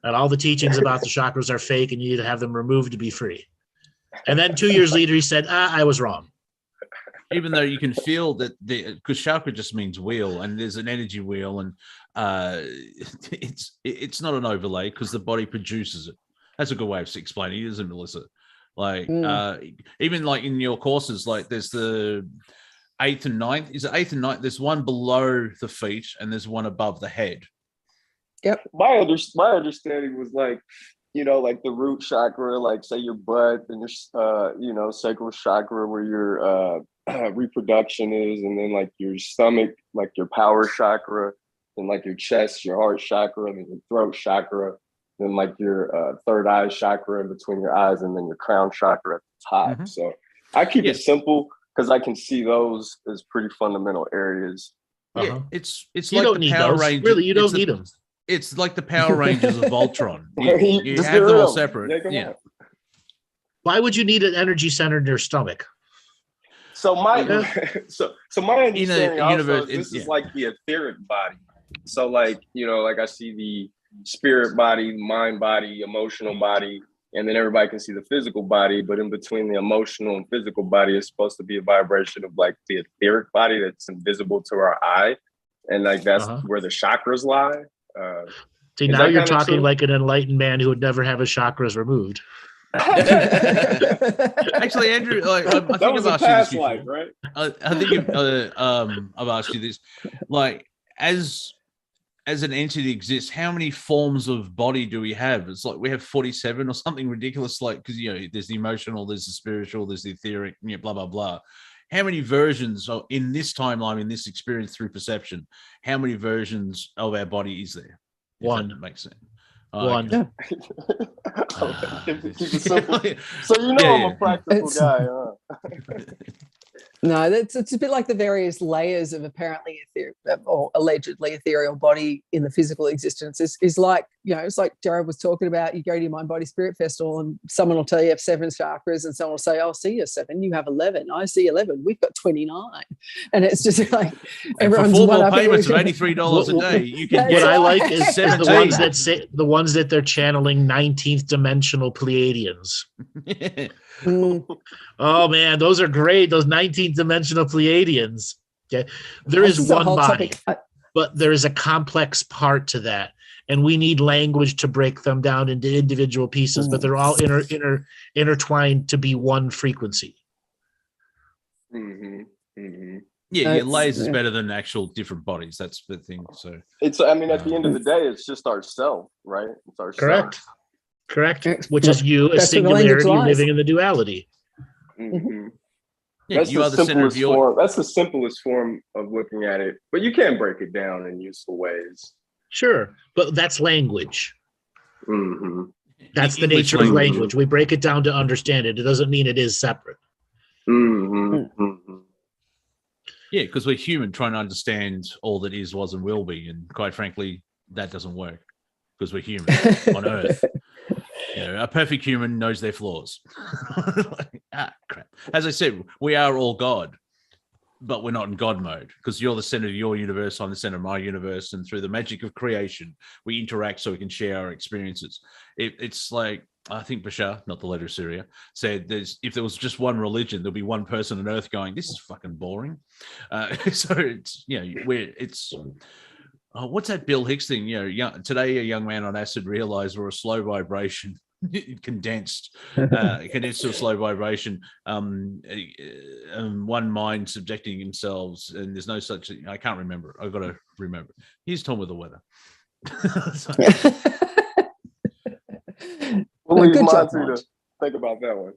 And all the teachings about the chakras are fake, and you need to have them removed to be free. And then 2 years later, he said, I was wrong. even though you can feel that because chakra just means wheel, and there's an energy wheel, and it's not an overlay because the body produces it. That's a good way of explaining it, isn't it, Melissa? Like even like in your courses, like there's the 8th and 9th. Is it 8th and 9th? There's one below the feet and there's one above the head. Yep. My understanding was like, like the root chakra, like say your butt and your, sacral chakra where your reproduction is, and then like your stomach, like your power chakra, and like your chest, your heart chakra, and then your throat chakra, then like your third eye chakra in between your eyes, and then your crown chakra at the top. Mm-hmm. So I keep it simple because I can see those as pretty fundamental areas. Yeah, it's You like don't the need Power those. Rangers. Really, you don't need them. It's like the Power Rangers of Voltron. You Just have get them all real. separate. Come Yeah. on. Why would you need an energy center in your stomach? So my so my understanding also universe, is this yeah. is like the etheric body. So like like I see the spirit body, mind body, emotional body, and then everybody can see the physical body. But in between the emotional and physical body is supposed to be a vibration of like the etheric body that's invisible to our eye, and like that's where the chakras lie. See, is now that you're kinda talking true? like an enlightened man who would never have his chakras removed. Actually, Andrew, I think That was I've a asked you past this before. life, right? I think I've asked you this. Like, as an entity exists, how many forms of body do we have? It's like we have 47 or something ridiculous. Like, because there's the emotional, there's the spiritual, there's the etheric, blah blah blah. How many versions of in this timeline, in this experience through perception? How many versions of our body is there? If One. that makes sense. One. Okay. Keep it simple. So I'm a practical It's- guy, huh? No, it's a bit like the various layers of apparently or allegedly ethereal body in the physical existence. Is like, it's like Jared was talking about. You go to your Mind Body Spirit Festival and someone will tell you you have 7 chakras, and someone will say, "I'll see you 7. You have 11. I see 11. We've got 29." And it's just like And for everyone's 4 one more up payments of against- $83 a day, you can That's What get I right. like is the 17. ones that say the ones that they're channeling 19th dimensional Pleiadians. Mm. Oh man, those are great. Those 19th dimensional Pleiadians. Okay. There This is a one whole body, topic. but there is a complex part to that. And we need language to break them down into individual pieces, but they're all intertwined to be one frequency. Mm-hmm. Mm-hmm. Yeah, That's- layers is yeah. better than actual different bodies. That's the thing. So At the end of the day, it's just ourself, right? It's ourself. Correct. Correct. Which is you, a That's where the language singularity lies. living in the duality. Mm-hmm. yeah, That's you the are the center of simplest your. form. That's the simplest form of looking at it, but you can break it down in useful ways. Sure, but that's language. Mm-hmm. That's the English nature of language. language. We break it down to understand it. It doesn't mean it is separate. Yeah, because we're human trying to understand all that is, was, and will be. And quite frankly, that doesn't work because we're human on Earth. You know, a perfect human knows their flaws. Crap. As I said, we are all God, but we're not in God mode because you're the center of your universe, I'm the center of my universe. And through the magic of creation, we interact so we can share our experiences. It's like, I think Bashar, not the letter of Syria, said if there was just one religion, there'll be one person on Earth going, this is fucking boring. So it's, you know, what's that Bill Hicks thing? You know, today a young man on acid realized we're a slow vibration, condensed to a slow vibration. One mind subjecting themselves, and there's no such. I can't remember. I've got to remember. He's Tom with the weather. We'll leave Good job, Monty Mont. to think about that one.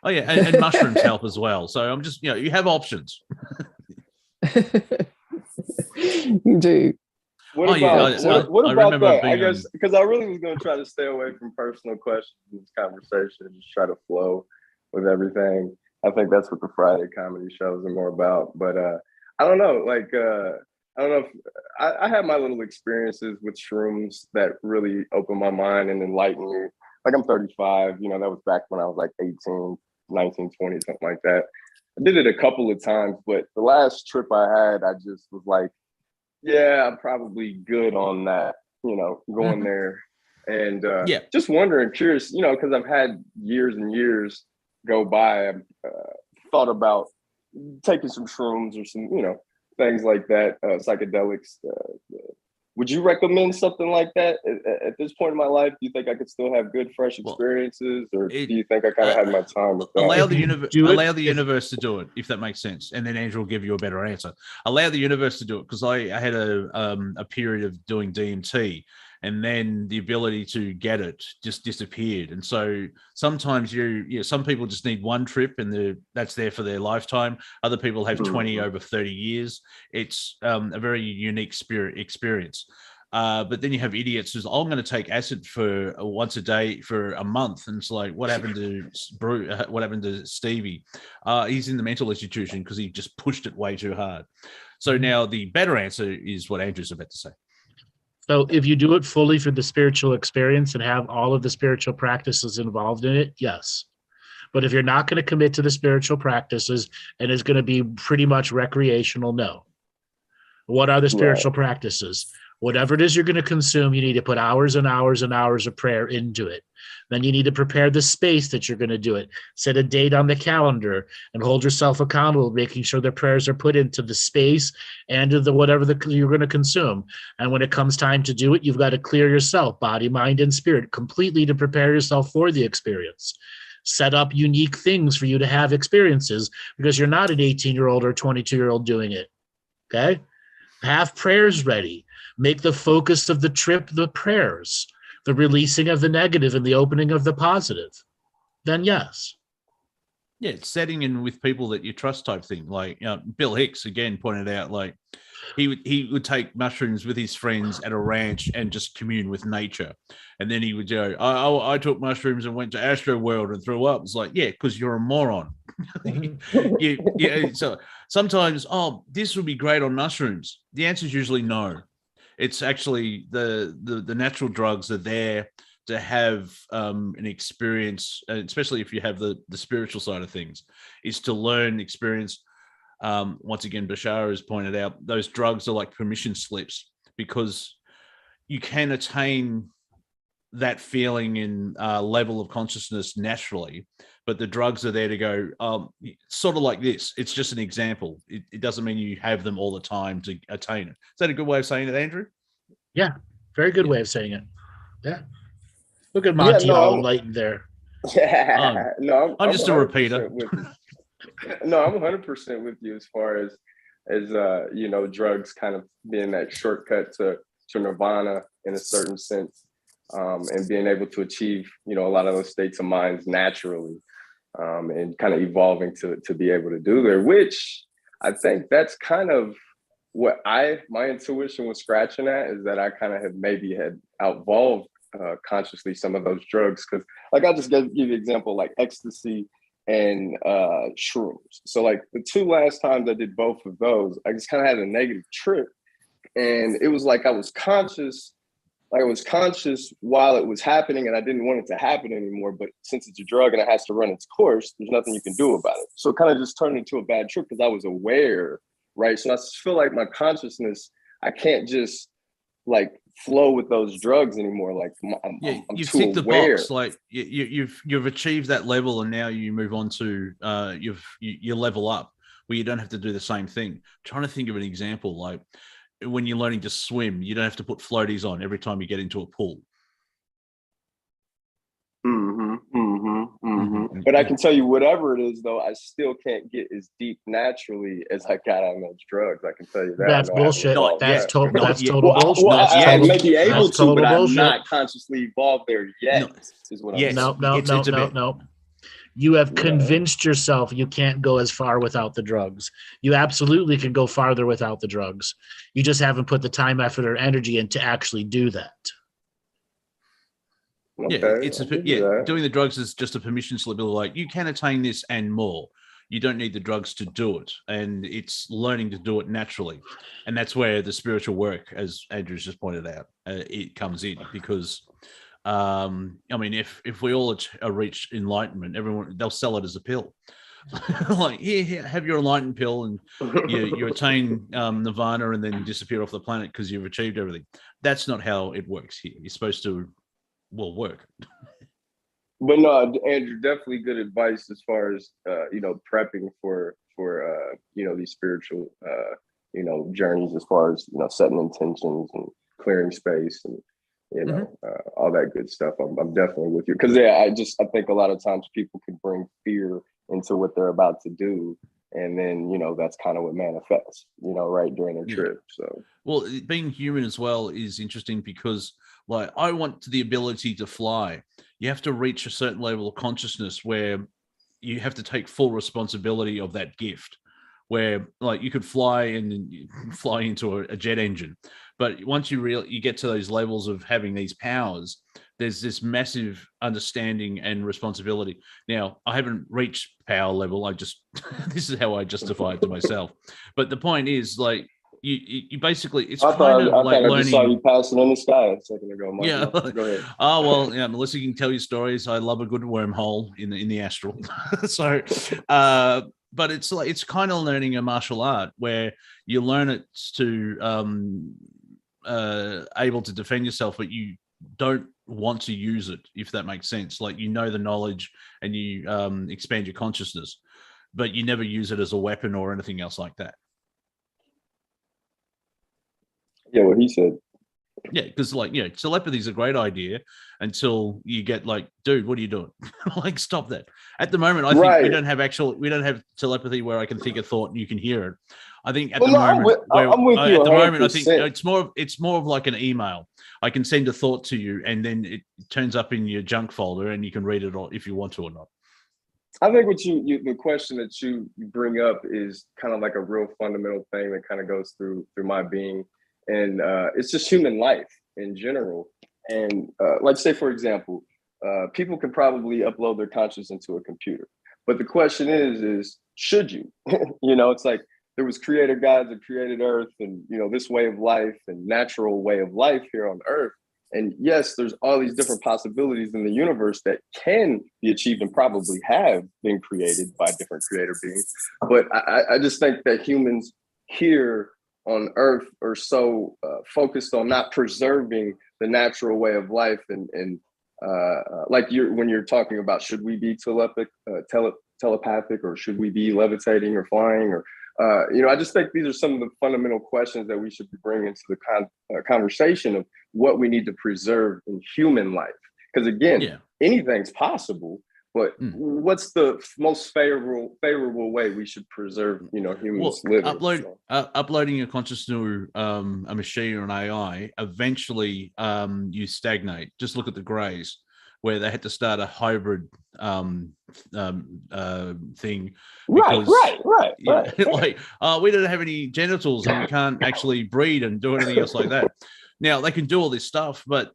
Oh yeah, and mushrooms help as well. So I'm just, you know, you have options. You do. What Oh, yeah, about what I about remember that? I being guess because I really was going to try to stay away from personal questions in this conversation and just try to flow with everything. I think that's what the Friday comedy shows are more about. But I don't know. Like I don't know if I had my little experiences with shrooms that really opened my mind and enlightened me. Like I'm 35. You know, that was back when I was like 18, 19, 20, something like that. I did it a couple of times, but the last trip I had, I just was like, yeah, I'm probably good on that, you know, going there and just wondering, curious, you know, because I've had years and years go by. I've thought about taking some shrooms or some, you know, things like that, psychedelics. Would you recommend something like that at this point in my life? Do you think I could still have good, fresh experiences, or do you think I kind of had my time with that? Allow the universe to do it, if that makes sense, and then Andrew will give you a better answer. Allow the universe to do it, because I had a period of doing DMT, and then the ability to get it just disappeared. And so sometimes some people just need one trip, and that's there for their lifetime. Other people have 20 over 30 years. It's a very unique experience. But then you have idiots who's, I'm going to take acid for once a day for a month, and it's like, what happened to what happened to Stevie? He's in the mental institution because he just pushed it way too hard. So now the better answer is what Andrew's about to say. So if you do it fully for the spiritual experience and have all of the spiritual practices involved in it, yes. But if you're not going to commit to the spiritual practices and it's going to be pretty much recreational, no. What are the spiritual practices? Whatever it is you're going to consume, you need to put hours and hours and hours of prayer into it. Then you need to prepare the space that you're going to do it. Set a date on the calendar and hold yourself accountable, making sure the prayers are put into the space and to the whatever you're going to consume. And when it comes time to do it, you've got to clear yourself, body, mind, and spirit, completely to prepare yourself for the experience. Set up unique things for you to have experiences, because you're not an 18-year-old or 22-year-old doing it. Okay? Have prayers ready. Make the focus of the trip the prayers, the releasing of the negative and the opening of the positive. Then yes. Yeah, it's setting in with people that you trust type thing. Like, you know, Bill Hicks again pointed out, like he would take mushrooms with his friends at a ranch and just commune with nature. And then he would go, I took mushrooms and went to Astro World and threw up. It's like, yeah, because you're a moron. So sometimes, this would be great on mushrooms. The answer is usually no. It's actually the natural drugs are there to have an experience, especially if you have the spiritual side of things, is to learn, experience. Once again, Bashar has pointed out, those drugs are like permission slips, because you can attain that feeling and level of consciousness naturally, but the drugs are there to go, sort of like this. It's just an example. It doesn't mean you have them all the time to attain it. Is that a good way of saying it, Andrew? Yeah, very good way of saying it. Yeah. Look at Monty all enlightened there. Yeah. I'm just a repeater. No, I'm 100% with you as far as you know, drugs kind of being that shortcut to nirvana in a certain sense, and being able to achieve, you know, a lot of those states of minds naturally, and kind of evolving to be able to do there, which I think that's kind of what my intuition was scratching at, is that I kind of had maybe had evolved consciously some of those drugs. Because like I'll just give you an example, like ecstasy and shrooms. So like the 2 last times I did both of those, I just kind of had a negative trip. And it was like I was conscious while it was happening, and I didn't want it to happen anymore. But since it's a drug and it has to run its course, there's nothing you can do about it. So it kind of just turned into a bad trip because I was aware, right? So I just feel like my consciousness, I can't just like flow with those drugs anymore. Like I'm you've too ticked the aware. box. Like you've achieved that level, and now you move on to you level up where you don't have to do the same thing. I'm trying to think of an example, like when you're learning to swim, you don't have to put floaties on every time you get into a pool. But I can tell you, whatever it is, though, I still can't get as deep naturally as I got on those drugs. I can tell you that. That's bullshit. That's total bullshit. I may be able That's to, total but I'm bullshit. not consciously evolved there yet. Is what I'm saying. No. You have convinced yourself you can't go as far without the drugs. You absolutely can go farther without the drugs. You just haven't put the time, effort, or energy in to actually do that. Doing the drugs is just a permission slip. Like, you can attain this and more. You don't need the drugs to do it, and it's learning to do it naturally. And that's where the spiritual work, as Andrew's just pointed out, it comes in, because I mean, if we all reach enlightenment, they'll sell it as a pill. Like, here, have your enlightened pill, and you attain nirvana and then disappear off the planet because you've achieved everything. That's not how it works here. You're supposed to work. But no, Andrew, definitely good advice as far as prepping for these spiritual journeys, as far as setting intentions and clearing space and all that good stuff. I'm definitely with you, because I think a lot of times people can bring fear into what they're about to do, and then that's kind of what manifests right during their trip. So well, being human as well is interesting, because like, I want the ability to fly. You have to reach a certain level of consciousness where you have to take full responsibility of that gift, where like you could fly and fly into a jet engine. But once you get to those levels of having these powers, there's this massive understanding and responsibility. Now, I haven't reached power level. This is how I justify it to myself. But the point is, like, you basically, it's kind of like learning. I just saw you passing in the sky a second ago. Mike. Yeah. Go ahead. Oh, well, yeah, Melissa can tell you stories. I love a good wormhole in the astral. So, but it's kind of learning a martial art where you learn it to able to defend yourself, but you don't want to use it, if that makes sense. Like, the knowledge and you expand your consciousness, but you never use it as a weapon or anything else like that. Yeah, what he said. Yeah, because telepathy is a great idea until you get like, dude, what are you doing? Like, stop that. At the moment, I think we don't have telepathy where I can think a thought and you can hear it. I think at the moment, I think it's more of like an email. I can send a thought to you, and then it turns up in your junk folder, and you can read it if you want to or not. I think what the question that you bring up is kind of like a real fundamental thing that kind of goes through my being. And it's just human life in general. And like, say, for example, people can probably upload their conscience into a computer. But the question is should you? It's like, there was creator gods that created Earth, and, this way of life and natural way of life here on Earth. And yes, there's all these different possibilities in the universe that can be achieved and probably have been created by different creator beings. But I just think that humans here on Earth are so focused on not preserving the natural way of life, and like when you're talking about, should we be telepathic, or should we be levitating or flying, or I just think these are some of the fundamental questions that we should be bringing to the conversation of what we need to preserve in human life. Because again, anything's possible. But what's the most favorable way we should preserve, humans living? Uploading your consciousness to a machine or an AI, eventually you stagnate. Just look at the Greys, where they had to start a hybrid thing. Because, right. Like, we don't have any genitals and we can't actually breed and do anything else like that. Now they can do all this stuff, but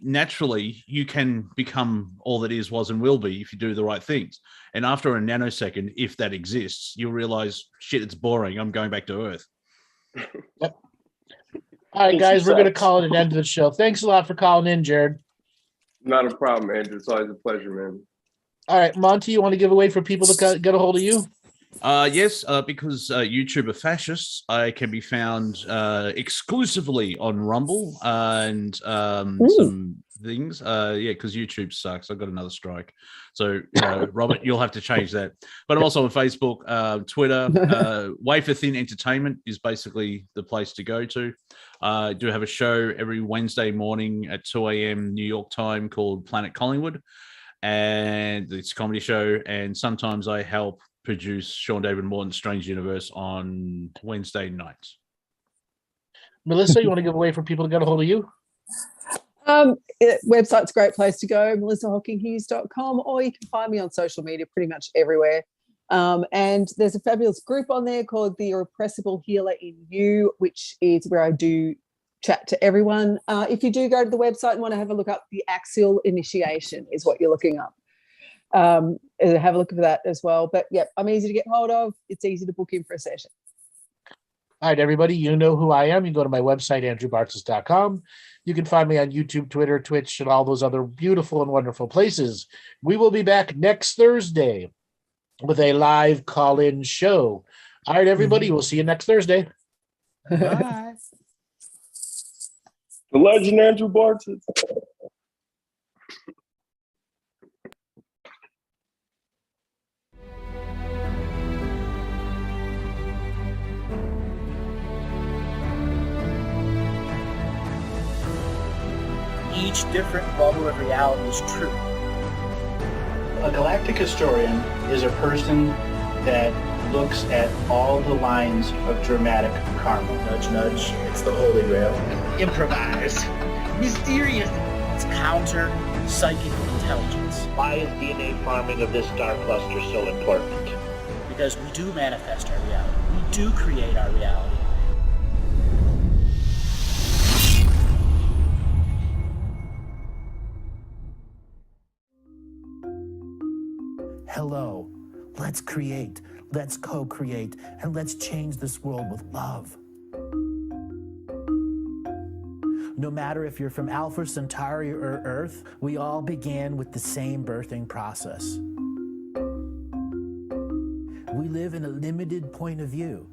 naturally you can become all that is, was, and will be if you do the right things. And after a nanosecond, if that exists, you'll realize, shit, it's boring. I'm going back to Earth. Yep. All right, guys, we're going to call it an end to the show. Thanks a lot for calling in, Jared. Not a problem, Andrew. It's always a pleasure, man. All right, Monty, you want to give away for people to get a hold of you? Yes, because YouTube are fascists, I can be found exclusively on Rumble and some things. Because YouTube sucks. I've got another strike. So, Robert, you'll have to change that. But I'm also on Facebook, Twitter. Wafer Thin Entertainment is basically the place to go to. I do have a show every Wednesday morning at 2 a.m. New York time called Planet Collingwood. And it's a comedy show. And sometimes I help produce Sean David Morton's Strange Universe on Wednesday nights. Melissa, you want to give away for people to get a hold of you? Website's a great place to go, melissahawkinghughes.com, or you can find me on social media pretty much everywhere. And there's a fabulous group on there called The Irrepressible Healer in You, which is where I do chat to everyone. If you do go to the website and want to have a look up, the Axial initiation is what you're looking up. Have a look at that as well. But yeah, I'm easy to get hold of. It's easy to book in for a session. All right, everybody, you know who I am. You can go to my website, andrewbartzis.com. You can find me on YouTube, Twitter, Twitch, and all those other beautiful and wonderful places. We will be back next Thursday with a live call-in show. All right, everybody, we'll see you next Thursday. Bye. The legend Andrew Bartzis. Each different bubble of reality is true. A galactic historian is a person that looks at all the lines of dramatic karma. Nudge, nudge, it's the Holy Grail. Improvise. Mysterious. It's counter psychic intelligence. Why is DNA farming of this star cluster so important? Because we do manifest our reality. We do create our reality. Hello, let's create, let's co-create, and let's change this world with love. No matter if you're from Alpha Centauri or Earth, we all began with the same birthing process. We live in a limited point of view.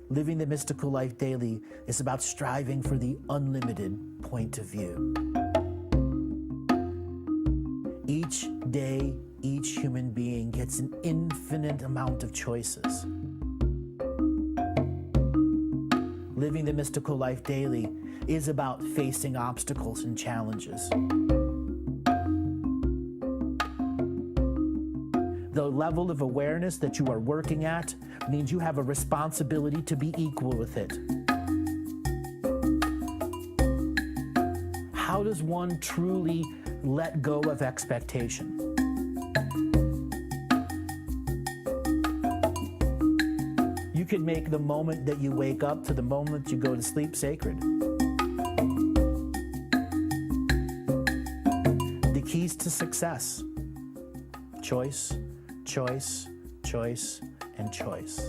Living the mystical life daily is about striving for the unlimited point of view. Each day, each human being gets an infinite amount of choices. Living the mystical life daily is about facing obstacles and challenges. The level of awareness that you are working at means you have a responsibility to be equal with it. How does one truly let go of expectation? You can make the moment that you wake up to the moment you go to sleep sacred. The keys to success: choice, choice, choice, and choice.